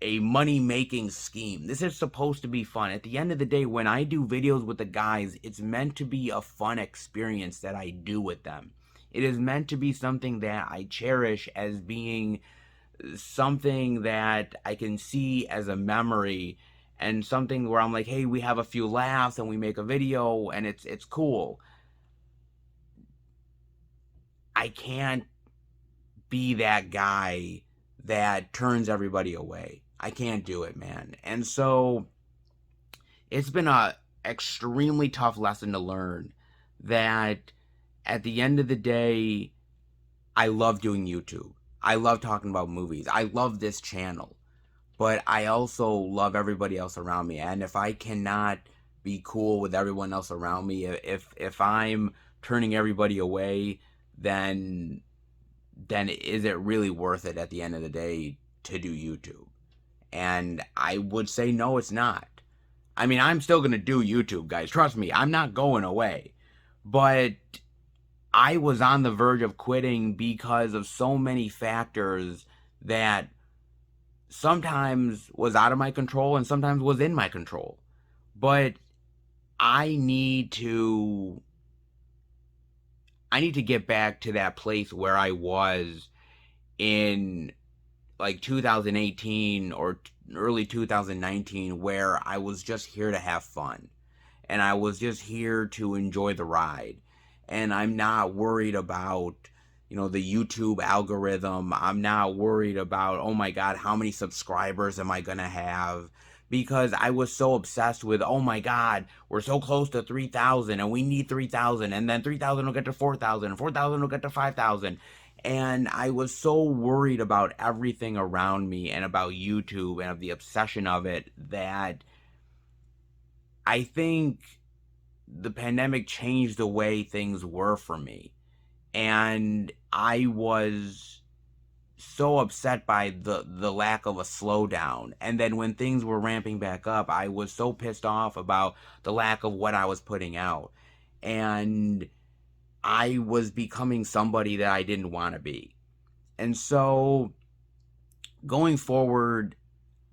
money-making scheme. This is supposed to be fun. At the end of the day, when I do videos with the guys, it's meant to be a fun experience that I do with them. It is meant to be something that I cherish as being something that I can see as a memory, and something where I'm like, hey, we have a few laughs and we make a video and it's cool. I can't be that guy that turns everybody away. I can't do it, man. And so it's been a extremely tough lesson to learn that at the end of the day, I love doing YouTube. I love talking about movies. I love this channel. But I also love everybody else around me. And if I cannot be cool with everyone else around me, if I'm turning everybody away, then is it really worth it at the end of the day to do YouTube? And I would say no, it's not. I mean, I'm still going to do YouTube, guys. Trust me, I'm not going away. But I was on the verge of quitting because of so many factors that sometimes was out of my control and sometimes was in my control. But I need to get back to that place where I was in like 2018 or early 2019, where I was just here to have fun and I was just here to enjoy the ride. And I'm not worried about, the YouTube algorithm. I'm not worried about, oh my God, how many subscribers am I going to have? Because I was so obsessed with, oh my God, we're so close to 3,000 and we need 3,000, and then 3,000 will get to 4,000 and 4,000 will get to 5,000. And I was so worried about everything around me and about YouTube and of the obsession of it that I think the pandemic changed the way things were for me. And I was so upset by the lack of a slowdown. And then when things were ramping back up, I was so pissed off about the lack of what I was putting out. And I was becoming somebody that I didn't want to be. And so going forward,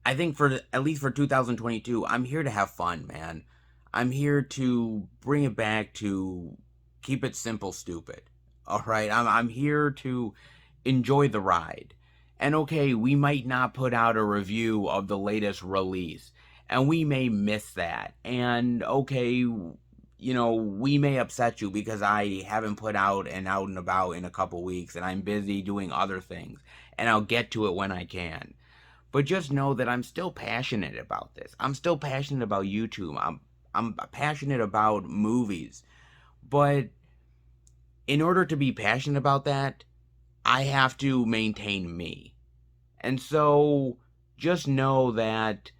I think at least for 2022, I'm here to have fun, man. I'm here to bring it back to keep it simple, stupid. All right, I'm here to enjoy the ride. And okay, we might not put out a review of the latest release, and we may miss that. And okay, we may upset you because I haven't put out an out and about in a couple weeks and I'm busy doing other things, and I'll get to it when I can. But just know that I'm still passionate about this. I'm still passionate about YouTube. I'm passionate about movies. But in order to be passionate about that, I have to maintain me. And so just know that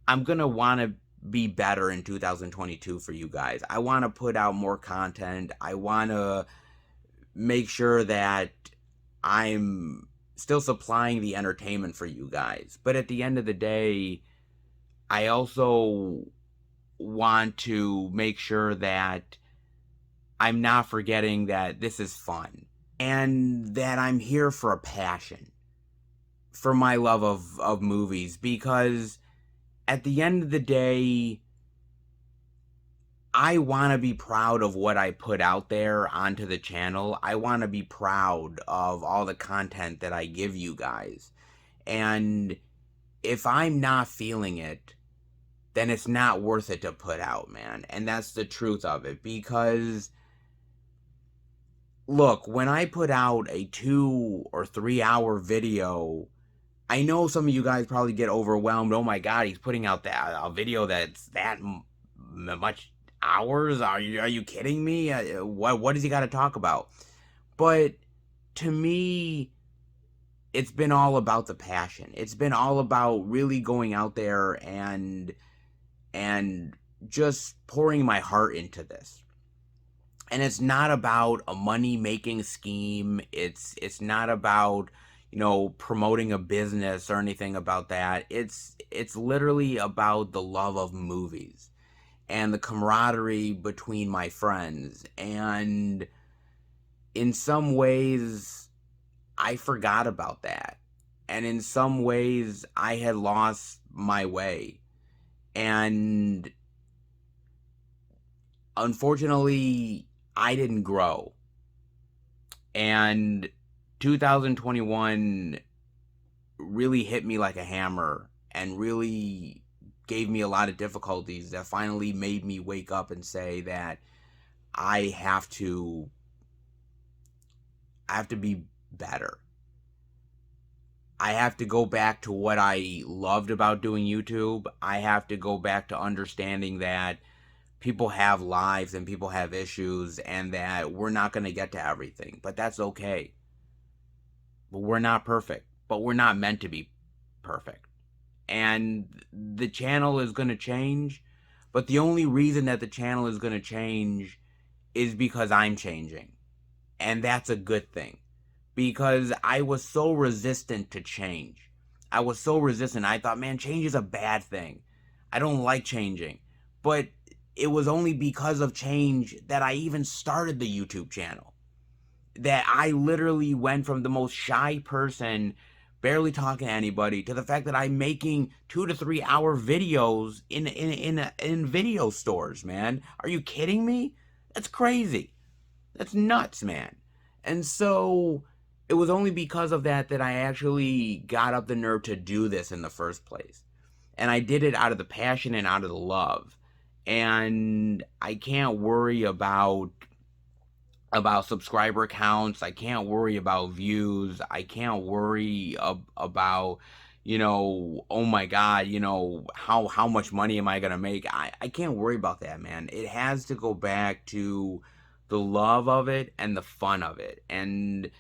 I'm going to want to be better in 2022 for you guys. I want to put out more content. I want to make sure that I'm still supplying the entertainment for you guys. But at the end of the day, I also want to make sure that I'm not forgetting that this is fun and that I'm here for a passion, for my love of movies, because at the end of the day, I want to be proud of what I put out there onto the channel. I want to be proud of all the content that I give you guys. And if I'm not feeling it, then it's not worth it to put out, man. And that's the truth of it. Because, look, when I put out a 2 or 3 hour video, I know some of you guys probably get overwhelmed. Oh my God, he's putting out a video that's that much hours? Are you kidding me? What does he got to talk about? But to me, it's been all about the passion. It's been all about really going out there and just pouring my heart into this. And it's not about a money-making scheme. It's not about, promoting a business or anything about that. It's literally about the love of movies and the camaraderie between my friends. And in some ways, I forgot about that. And in some ways, I had lost my way. And unfortunately, I didn't grow. And 2021 really hit me like a hammer and really gave me a lot of difficulties that finally made me wake up and say that I have to be better. I have to go back to what I loved about doing YouTube. I have to go back to understanding that people have lives and people have issues and that we're not going to get to everything, but that's okay. But we're not perfect, but we're not meant to be perfect. And the channel is going to change, but the only reason that the channel is going to change is because I'm changing. And that's a good thing, because I was so resistant to change. I was so resistant. I thought, man, change is a bad thing. I don't like changing. But it was only because of change that I even started the YouTube channel. That I literally went from the most shy person, barely talking to anybody, to the fact that I'm making 2 to 3 hour videos in video stores, man. Are you kidding me? That's crazy. That's nuts, man. And so it was only because of that that I actually got up the nerve to do this in the first place. And I did it out of the passion and out of the love. And I can't worry about subscriber counts. I can't worry about views. I can't worry about, oh my God, how much money am I going to make? I can't worry about that, man. It has to go back to the love of it and the fun of it. And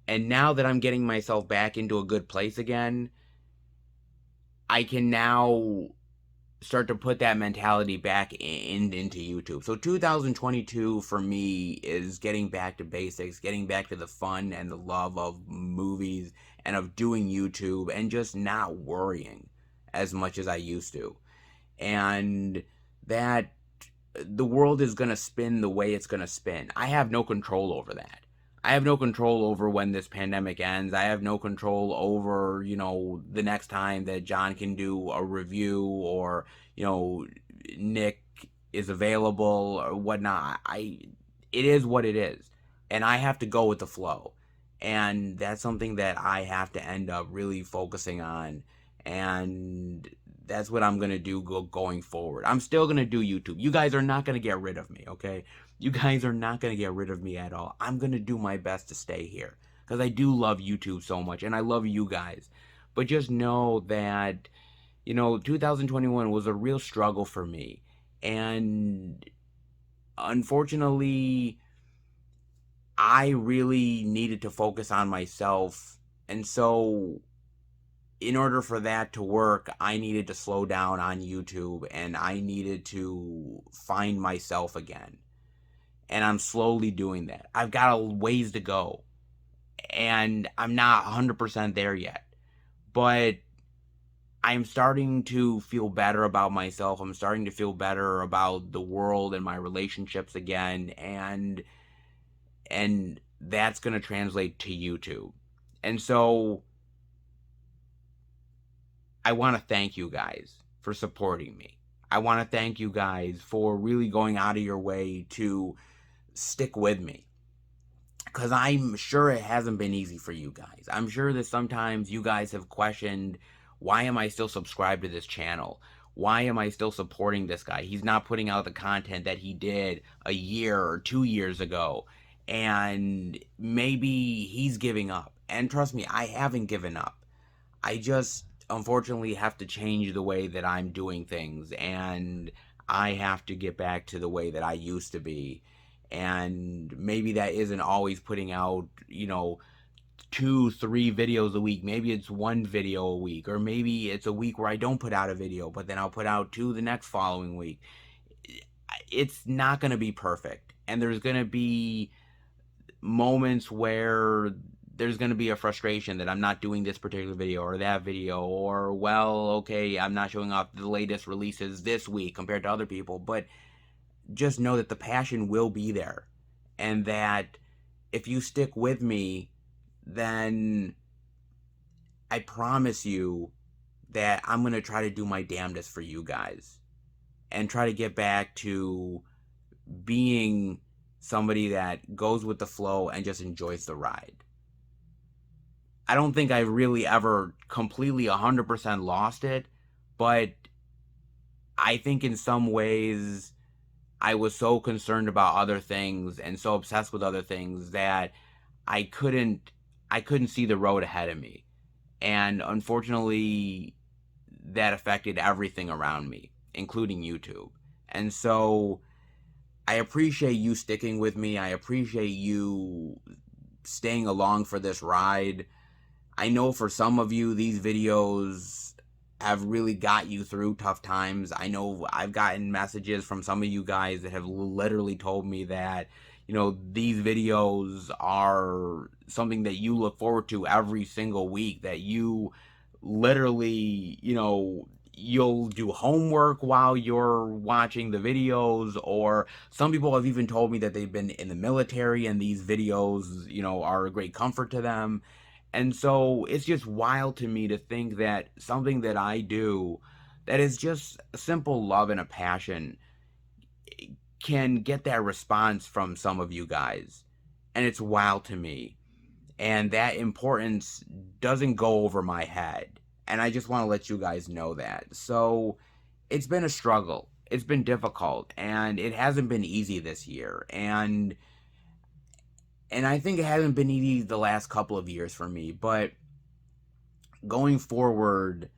now that I'm getting myself back into a good place again, I can now start to put that mentality back into YouTube. So 2022 for me is getting back to basics, getting back to the fun and the love of movies and of doing YouTube and just not worrying as much as I used to. And that the world is going to spin the way it's going to spin. I have no control over that. I have no control over when this pandemic ends. I have no control over, the next time that John can do a review or, Nick is available or whatnot. It is what it is. And I have to go with the flow. And that's something that I have to end up really focusing on. And that's what I'm going to do going forward. I'm still going to do YouTube. You guys are not going to get rid of me, okay? You guys are not going to get rid of me at all. I'm going to do my best to stay here because I do love YouTube so much and I love you guys. But just know that, 2021 was a real struggle for me. And unfortunately, I really needed to focus on myself. And so, in order for that to work, I needed to slow down on YouTube and I needed to find myself again. And I'm slowly doing that. I've got a ways to go and I'm not 100% there yet. But I'm starting to feel better about myself. I'm starting to feel better about the world and my relationships again, and that's going to translate to YouTube. And so I want to thank you guys for supporting me. I want to thank you guys for really going out of your way to stick with me. Because I'm sure it hasn't been easy for you guys. I'm sure that sometimes you guys have questioned, why am I still subscribed to this channel? Why am I still supporting this guy? He's not putting out the content that he did a year or 2 years ago. And maybe he's giving up. And trust me, I haven't given up. I just unfortunately have to change the way that I'm doing things. And I have to get back to the way that I used to be. And maybe that isn't always putting out, 2, 3 videos a week. Maybe it's one video a week, or maybe it's a week where I don't put out a video, but then I'll put out two the next following week. It's not going to be perfect. And there's going to be moments where there's going to be a frustration that I'm not doing this particular video or that video, or, well, okay, I'm not showing off the latest releases this week compared to other people. But just know that the passion will be there, and that if you stick with me, then I promise you that I'm going to try to do my damnedest for you guys and try to get back to being somebody that goes with the flow and just enjoys the ride. I don't think I really ever completely 100% lost it, but I think in some ways I was so concerned about other things and so obsessed with other things that I couldn't see the road ahead of me. And unfortunately, that affected everything around me, including YouTube. And so I appreciate you sticking with me. I appreciate you staying along for this ride. I know for some of you, these videos have really got you through tough times. I know I've gotten messages from some of you guys that have literally told me that, these videos are something that you look forward to every single week, that you literally, you'll do homework while you're watching the videos. Or some people have even told me that they've been in the military and these videos, are a great comfort to them. And so it's just wild to me to think that something that I do that is just a simple love and a passion can get that response from some of you guys. And it's wild to me. And that importance doesn't go over my head. And I just want to let you guys know that. So it's been a struggle. It's been difficult. And it hasn't been easy this year. And I think it hasn't been easy the last couple of years for me. But going forward,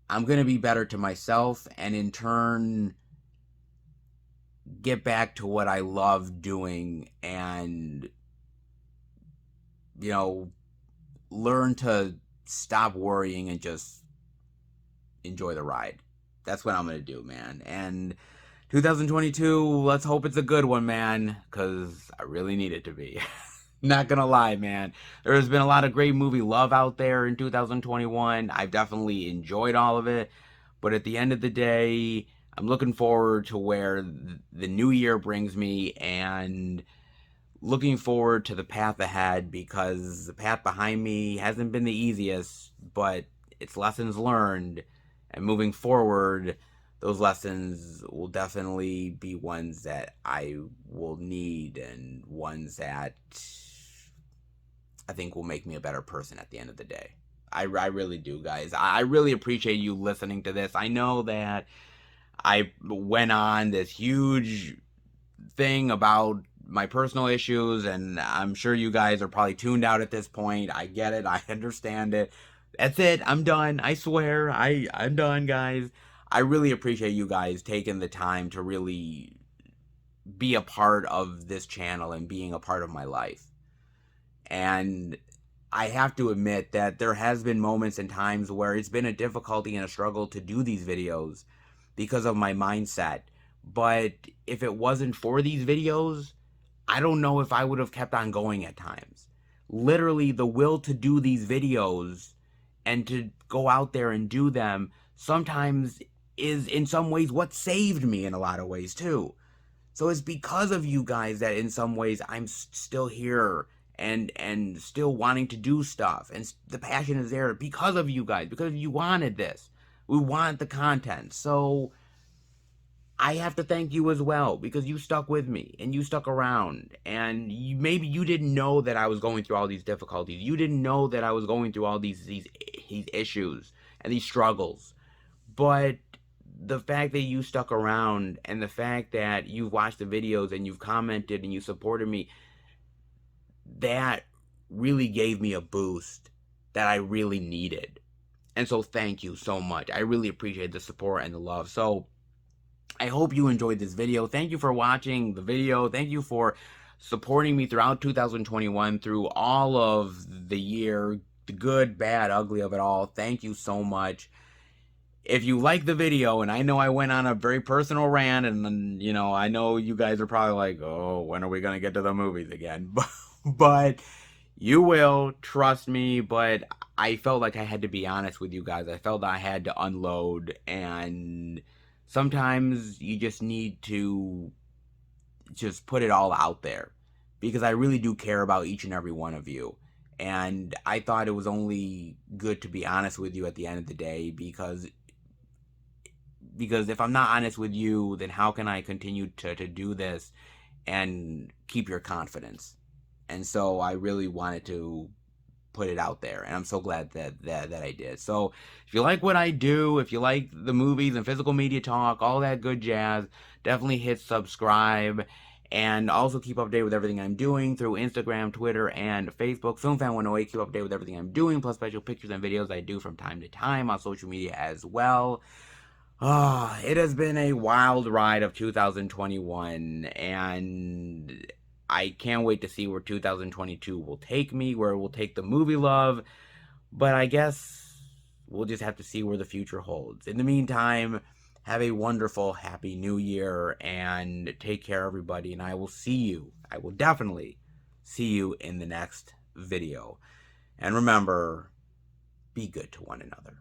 I'm going to be better to myself, and in turn get back to what I love doing, and learn to stop worrying and just enjoy the ride. That's what I'm going to do, man. And 2022, let's hope it's a good one, man, because I really need it to be. Not gonna lie, man. There's been a lot of great movie love out there in 2021. I've definitely enjoyed all of it. But at the end of the day, I'm looking forward to where the new year brings me, and looking forward to the path ahead, because the path behind me hasn't been the easiest, but it's lessons learned. And moving forward, those lessons will definitely be ones that I will need, and ones that I think will make me a better person at the end of the day. I really do, guys. I really appreciate you listening to this. I know that I went on this huge thing about my personal issues, and I'm sure you guys are probably tuned out at this point. I get it. I understand it. That's it. I'm done. I swear. I'm done, guys. I really appreciate you guys taking the time to really be a part of this channel and being a part of my life. And I have to admit that there has been moments and times where it's been a difficulty and a struggle to do these videos because of my mindset. But if it wasn't for these videos, I don't know if I would have kept on going at times. Literally, the will to do these videos and to go out there and do them sometimes is in some ways what saved me in a lot of ways too. So it's because of you guys that in some ways I'm still here and still wanting to do stuff, and the passion is there because of you guys, because you wanted this. We want the content. So I have to thank you as well, because you stuck with me and you stuck around, and maybe you didn't know that I was going through all these difficulties. You didn't know that I was going through all these issues and these struggles. But the fact that you stuck around, and the fact that you've watched the videos and you've commented and you supported me, that really gave me a boost that I really needed. And so thank you so much. I really appreciate the support and the love. So I hope you enjoyed this video. Thank you for watching the video. Thank you for supporting me throughout 2021, through all of the year, the good, bad, ugly of it all. Thank you so much. If you like the video, and I know I went on a very personal rant, and you know, I know you guys are probably like, oh, when are we going to get to the movies again? But you will, trust me. But I felt like I had to be honest with you guys. I felt I had to unload, and sometimes you just need to just put it all out there, because I really do care about each and every one of you. And I thought it was only good to be honest with you at the end of the day, because if I'm not honest with you, then how can I continue to do this and keep your confidence? And so I really wanted to put it out there, and I'm so glad that I did. So if you like what I do, if you like the movies and physical media talk, all that good jazz, definitely hit subscribe. And also keep updated with everything I'm doing through Instagram, Twitter, and Facebook. FilmFan108, keep updated with everything I'm doing, plus special pictures and videos I do from time to time on social media as well. It has been a wild ride of 2021, and I can't wait to see where 2022 will take me, where it will take the movie love. But I guess we'll just have to see where the future holds. In the meantime, have a wonderful, happy new year, and take care, everybody. And I will definitely see you in the next video. And remember, be good to one another.